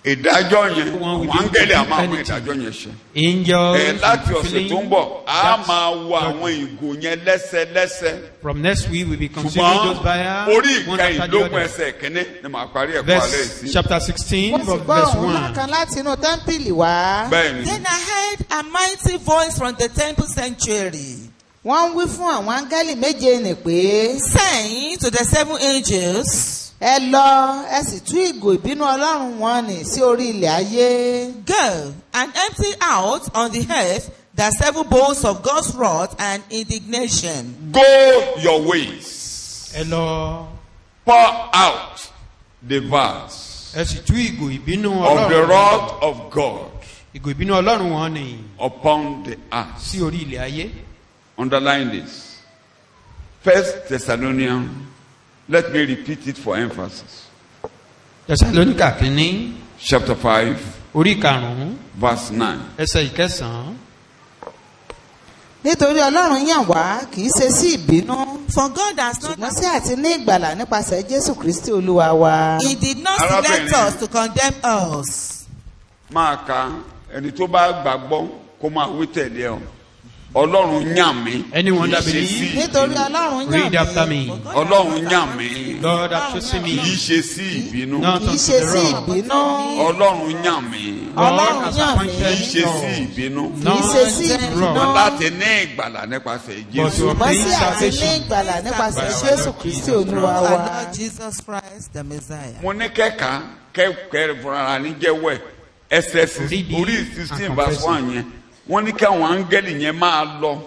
[SPEAKER 2] Ìdájọ́ yẹn,
[SPEAKER 1] One will
[SPEAKER 2] àwọn
[SPEAKER 1] be
[SPEAKER 2] áńgẹ́lì á máa mú
[SPEAKER 1] penalty.
[SPEAKER 2] ìdájọ́ yẹn ṣe.
[SPEAKER 1] Angels
[SPEAKER 2] Láti
[SPEAKER 1] will be
[SPEAKER 2] ọ̀sẹ̀ tó ń
[SPEAKER 1] fulfilling
[SPEAKER 2] bọ̀, a
[SPEAKER 1] that
[SPEAKER 2] máa wo àwọn
[SPEAKER 1] judgment.
[SPEAKER 2] ìgò yẹn lẹ́sẹlẹ́sẹ.
[SPEAKER 1] From next week, we'll be considering those
[SPEAKER 2] Ṣùgbọ́n
[SPEAKER 1] buyers
[SPEAKER 2] orí
[SPEAKER 1] one after the
[SPEAKER 2] ìkẹyìndógún
[SPEAKER 1] other.
[SPEAKER 2] ẹsẹ̀ kínní ni màá parí ẹ̀kọ́ alẹ́
[SPEAKER 1] Verse
[SPEAKER 2] sí.
[SPEAKER 1] chapter 16,
[SPEAKER 3] wọ́n sì
[SPEAKER 1] from
[SPEAKER 3] gbọ́
[SPEAKER 1] verse
[SPEAKER 3] òun ńlá
[SPEAKER 1] 1.
[SPEAKER 3] kan láti inú tẹ́ḿpìlì wá.
[SPEAKER 2] Bẹ́ẹ̀ni,
[SPEAKER 4] Then I heard a mighty voice from the temple sanctuary,
[SPEAKER 3] wọ́n ń wí fún àwọn áńgẹ́lì méje nì pé
[SPEAKER 4] saying to the 7 angels,
[SPEAKER 3] ẹ lọ ẹ sì tú ìgò ìbínú ọlọ́run wọn nì sí orí ilẹ̀ ayé.
[SPEAKER 4] Go and empty out on the earth the 7 bowls of God's wrath and indignation.
[SPEAKER 2] go your ways,
[SPEAKER 1] Ẹ lọ,
[SPEAKER 2] pour out the vase
[SPEAKER 1] ẹ sì tú ìgò ìbínú
[SPEAKER 2] of the
[SPEAKER 1] Ọlọ́run.
[SPEAKER 2] wrath of God
[SPEAKER 1] Ìgò ìbínú Ọlọ́run wọn ni
[SPEAKER 2] upon the earth.
[SPEAKER 1] sí orí ilẹ̀ ayé.
[SPEAKER 2] Underline this. 1 Thessalonians, let me repeat it for emphasis.
[SPEAKER 1] Tẹsalóníkà kínní,
[SPEAKER 2] Chapter 5,
[SPEAKER 1] orí karùn-ún,
[SPEAKER 2] verse 9.
[SPEAKER 1] ẹsẹ̀ ìkẹsàn-án.
[SPEAKER 3] nítorí ọlọ́run yàn wá kì í ṣe sí ìbínú
[SPEAKER 4] For God has not,
[SPEAKER 3] ṣùgbọ́n sí àti ní ìgbàlà nípasẹ̀ jésù kristi olúwa wa.
[SPEAKER 4] He did not select
[SPEAKER 2] Arábìnrin.
[SPEAKER 4] us to condemn us.
[SPEAKER 2] Máa ka ẹni tó bá gbàgbọ́ kó máa wí tẹ̀lé ọ. Ọlọ́run yàn mí.
[SPEAKER 1] Anyone that
[SPEAKER 2] Kì í ṣe
[SPEAKER 1] believes-
[SPEAKER 2] sí
[SPEAKER 3] nítorí
[SPEAKER 2] ìbínú.
[SPEAKER 3] ọlọ́run
[SPEAKER 1] Read
[SPEAKER 3] yàn
[SPEAKER 1] after
[SPEAKER 3] mí
[SPEAKER 1] me.
[SPEAKER 2] Ọlọ́run yàn mí.
[SPEAKER 1] God has chosen
[SPEAKER 2] Kì í
[SPEAKER 1] me,
[SPEAKER 2] ṣe sí ìbínú.
[SPEAKER 1] not
[SPEAKER 3] kì í
[SPEAKER 1] unto
[SPEAKER 3] ṣe
[SPEAKER 1] the
[SPEAKER 3] sí
[SPEAKER 1] wrong.
[SPEAKER 3] ìbínú
[SPEAKER 2] Ọlọ́run yàn mí.
[SPEAKER 1] God
[SPEAKER 3] Ọlọ́run
[SPEAKER 1] has
[SPEAKER 3] yàn mí.
[SPEAKER 2] Kì í
[SPEAKER 1] appointed
[SPEAKER 2] ṣe sí
[SPEAKER 1] us,
[SPEAKER 2] ìbínú.
[SPEAKER 3] kì í
[SPEAKER 1] not
[SPEAKER 3] ṣe sí ìbínú
[SPEAKER 1] wrong,
[SPEAKER 2] Láti ní ìgbàlà nípasẹ̀
[SPEAKER 1] but to
[SPEAKER 2] Jésù.
[SPEAKER 3] ṣùgbọ́n sí
[SPEAKER 1] obtain
[SPEAKER 3] àti ní
[SPEAKER 1] salvation.
[SPEAKER 3] ìgbàlà nípasẹ̀
[SPEAKER 1] By our
[SPEAKER 3] jésù
[SPEAKER 1] Lord
[SPEAKER 3] kristi
[SPEAKER 1] Jesus
[SPEAKER 3] olúwa
[SPEAKER 4] Our
[SPEAKER 3] wa.
[SPEAKER 4] Lord Jesus Christ, the Messiah.
[SPEAKER 2] Mo ní kẹ́ka kẹ́kẹ́ fúnra ní jẹ́wọ́ ẹ̀. Ẹsẹ̀
[SPEAKER 1] Read it
[SPEAKER 2] orí
[SPEAKER 1] and
[SPEAKER 2] 16
[SPEAKER 1] confess
[SPEAKER 2] verse
[SPEAKER 1] it.
[SPEAKER 2] 1 yẹn. Wọ́n ní kí àwọn áńgẹ́lì yẹn máa lọ.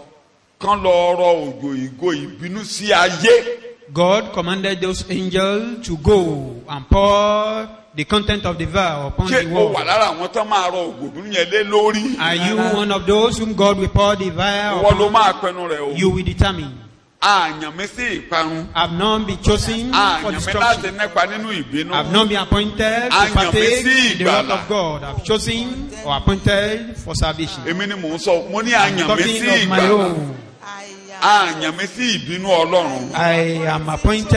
[SPEAKER 2] Kán lọ rọ òjò ìgò ìbínú sí ayé.
[SPEAKER 1] God commanded those angels to go and pour the content of the vial upon
[SPEAKER 2] Ṣé
[SPEAKER 1] the
[SPEAKER 2] o wà
[SPEAKER 1] wall.
[SPEAKER 2] lára àwọn tán máa rọ òjò ìbínú yẹn lé lórí?
[SPEAKER 1] Are you one of those whom God will pour the vial
[SPEAKER 2] Ìwọ ló
[SPEAKER 1] upon?
[SPEAKER 2] máa pẹnu rẹ̀ o.
[SPEAKER 1] You will determine.
[SPEAKER 2] Àyàn mi sí ìparun.
[SPEAKER 1] Have not been chosen for
[SPEAKER 2] Àyàn mi láti
[SPEAKER 1] destruction.
[SPEAKER 2] nípa nínú ìbínú.
[SPEAKER 1] Have not been appointed to
[SPEAKER 2] Àyàn mi
[SPEAKER 1] partake
[SPEAKER 2] sí
[SPEAKER 1] in the wrath
[SPEAKER 2] ìgbàlà.
[SPEAKER 1] of God. Have chosen or appointed for salvation.
[SPEAKER 2] Èmi ni mò ń sọ, mo ní àyàn mi
[SPEAKER 1] Talking
[SPEAKER 2] sí
[SPEAKER 1] of my
[SPEAKER 2] ìgbàlà.
[SPEAKER 1] own.
[SPEAKER 2] àyàn mi sí ìbínú Ọlọ́run.
[SPEAKER 1] I am appointed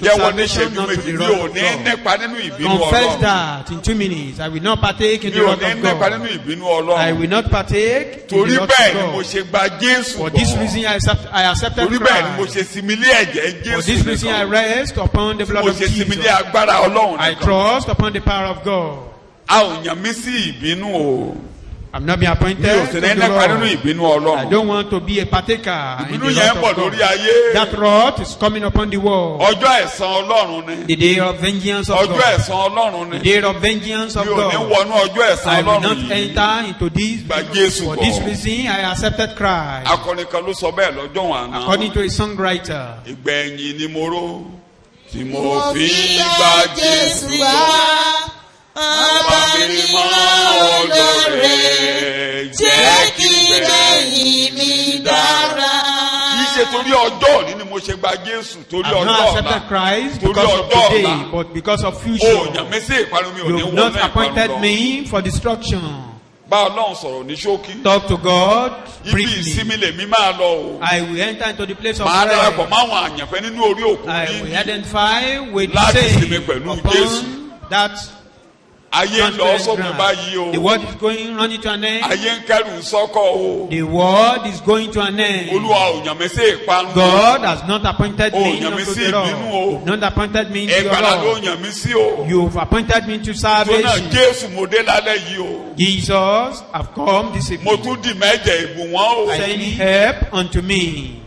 [SPEAKER 1] to
[SPEAKER 2] Jẹ́wọ́ ní
[SPEAKER 1] salvation,
[SPEAKER 2] ìṣẹ́jú
[SPEAKER 1] not to
[SPEAKER 2] méjì
[SPEAKER 1] the
[SPEAKER 2] mi
[SPEAKER 1] wrath
[SPEAKER 2] ò
[SPEAKER 1] of
[SPEAKER 2] ní
[SPEAKER 1] God.
[SPEAKER 2] nípa nínú ìbínú
[SPEAKER 1] Confess
[SPEAKER 2] Ọlọ́run.
[SPEAKER 1] that in 2 minutes. I will not partake in
[SPEAKER 2] Mi
[SPEAKER 1] the
[SPEAKER 2] ò
[SPEAKER 1] wrath
[SPEAKER 2] ní
[SPEAKER 1] of
[SPEAKER 2] nípa
[SPEAKER 1] God.
[SPEAKER 2] nínú ìbínú
[SPEAKER 1] I
[SPEAKER 2] Ọlọ́run.
[SPEAKER 1] will not partake in
[SPEAKER 2] Torí
[SPEAKER 1] the wrath
[SPEAKER 2] bẹ́ẹ̀ ni
[SPEAKER 1] of
[SPEAKER 2] mo
[SPEAKER 1] God.
[SPEAKER 2] ṣe gba Jésù
[SPEAKER 1] For this
[SPEAKER 2] gbọ́.
[SPEAKER 1] reason I accepted
[SPEAKER 2] Torí bẹ́ẹ̀ ni mo
[SPEAKER 1] Christ.
[SPEAKER 2] ṣe sinmi lé ẹ̀jẹ̀
[SPEAKER 1] For
[SPEAKER 2] Jésù
[SPEAKER 1] this reason I
[SPEAKER 2] nìkan.
[SPEAKER 1] rest upon the blood
[SPEAKER 2] Mo
[SPEAKER 1] of
[SPEAKER 2] ṣe sinmi lé
[SPEAKER 1] Jesus.
[SPEAKER 2] agbára Ọlọ́run
[SPEAKER 1] I
[SPEAKER 2] nìkan.
[SPEAKER 1] trust upon the power of God.
[SPEAKER 2] A ò yàn mí sí ìbínú o.
[SPEAKER 1] I'm not being appointed
[SPEAKER 2] Mi ò
[SPEAKER 1] to
[SPEAKER 2] sì
[SPEAKER 1] the
[SPEAKER 2] ní nípa nínú
[SPEAKER 1] wrath.
[SPEAKER 2] ìbínú
[SPEAKER 1] I
[SPEAKER 2] Ọlọ́run.
[SPEAKER 1] don't want to be a partaker in
[SPEAKER 2] Ìbínú
[SPEAKER 1] the
[SPEAKER 2] yẹn
[SPEAKER 1] wrath
[SPEAKER 2] ń bọ̀
[SPEAKER 1] of
[SPEAKER 2] lórí
[SPEAKER 1] God.
[SPEAKER 2] ayé.
[SPEAKER 1] That wrath is coming upon the world.
[SPEAKER 2] Ọjọ́ ẹ̀san Ọlọ́run ni.
[SPEAKER 1] The day of vengeance of
[SPEAKER 2] Ọjọ́
[SPEAKER 1] God.
[SPEAKER 2] ẹ̀san Ọlọ́run
[SPEAKER 1] The
[SPEAKER 2] ni.
[SPEAKER 1] day of vengeance of
[SPEAKER 2] Mi ò ní
[SPEAKER 1] God.
[SPEAKER 2] wọnú ọjọ́ ẹ̀san
[SPEAKER 1] I will
[SPEAKER 2] Ọlọ́run
[SPEAKER 1] not
[SPEAKER 2] yìí.
[SPEAKER 1] enter into this.
[SPEAKER 2] Gba Jésù
[SPEAKER 1] For
[SPEAKER 2] gbọ́.
[SPEAKER 1] this reason, I accepted Christ.
[SPEAKER 2] Akọrin kan ló sọ bẹ́ẹ̀ lọ́jọ́ wọn àná.
[SPEAKER 1] According to a songwriter.
[SPEAKER 2] Ìgbẹ̀yìn ni mo rò tí mo fi gba Jésù gbọ́. Ọba mi mọ́ olóore jẹ́ kí ìgbẹ̀yìn mi dára. Kì í ṣe torí ọjọ́ òní ni mo ṣe gba Jésù torí
[SPEAKER 1] I have
[SPEAKER 2] ọjọ́
[SPEAKER 1] not
[SPEAKER 2] ọ̀la.
[SPEAKER 1] accepted Christ
[SPEAKER 2] Torí
[SPEAKER 1] because of
[SPEAKER 2] ọjọ́
[SPEAKER 1] today,
[SPEAKER 2] ọ̀la.
[SPEAKER 1] but because of
[SPEAKER 2] O
[SPEAKER 1] future.
[SPEAKER 2] yàn mí sí ìparun mi ò ní
[SPEAKER 1] You have
[SPEAKER 2] wọ́n
[SPEAKER 1] not
[SPEAKER 2] náà ìparun
[SPEAKER 1] appointed
[SPEAKER 2] lọ.
[SPEAKER 1] me for destruction.
[SPEAKER 2] Bá Ọlọ́run sọ̀rọ̀ ní ṣókí.
[SPEAKER 1] Talk to God
[SPEAKER 2] Ibi
[SPEAKER 1] briefly.
[SPEAKER 2] ìsinmi lèmi máa lọ o.
[SPEAKER 1] I will enter into the place of
[SPEAKER 2] Màá darapọ̀
[SPEAKER 1] prayer.
[SPEAKER 2] máwọn àyànfẹ́ nínú orí òkú
[SPEAKER 1] I will
[SPEAKER 2] yìí.
[SPEAKER 1] identify with the
[SPEAKER 2] Láti
[SPEAKER 1] same
[SPEAKER 2] sinmi pẹ̀lú
[SPEAKER 1] upon
[SPEAKER 2] Jésù.
[SPEAKER 1] that
[SPEAKER 2] Ayé ń lọ
[SPEAKER 1] transparent
[SPEAKER 2] sópin
[SPEAKER 1] ground.
[SPEAKER 2] báyìí o.
[SPEAKER 1] The world is going running to an end.
[SPEAKER 2] Ayé ń kẹ́rù sọ́kọ̀ o.
[SPEAKER 1] The world is going to an end.
[SPEAKER 2] Olúwa ò yàn mí sí ìparun.
[SPEAKER 1] God has not appointed
[SPEAKER 2] Oh,
[SPEAKER 1] me
[SPEAKER 2] yàn mí
[SPEAKER 1] unto
[SPEAKER 2] sí
[SPEAKER 1] the Lord.
[SPEAKER 2] ìbínú o.
[SPEAKER 1] You've not appointed me into your
[SPEAKER 2] Ẹ̀gbàlà ló
[SPEAKER 1] Lord.
[SPEAKER 2] yàn mí sí o.
[SPEAKER 1] You've appointed me to
[SPEAKER 2] Tó náà
[SPEAKER 1] salvation.
[SPEAKER 2] Jésù mo dé lálẹ́ yìí o.
[SPEAKER 1] Jesus have come this
[SPEAKER 2] Mo
[SPEAKER 1] evening.
[SPEAKER 2] tún dì mẹ́jẹ̀ ìbùwọ́n o.
[SPEAKER 1] Send help unto me.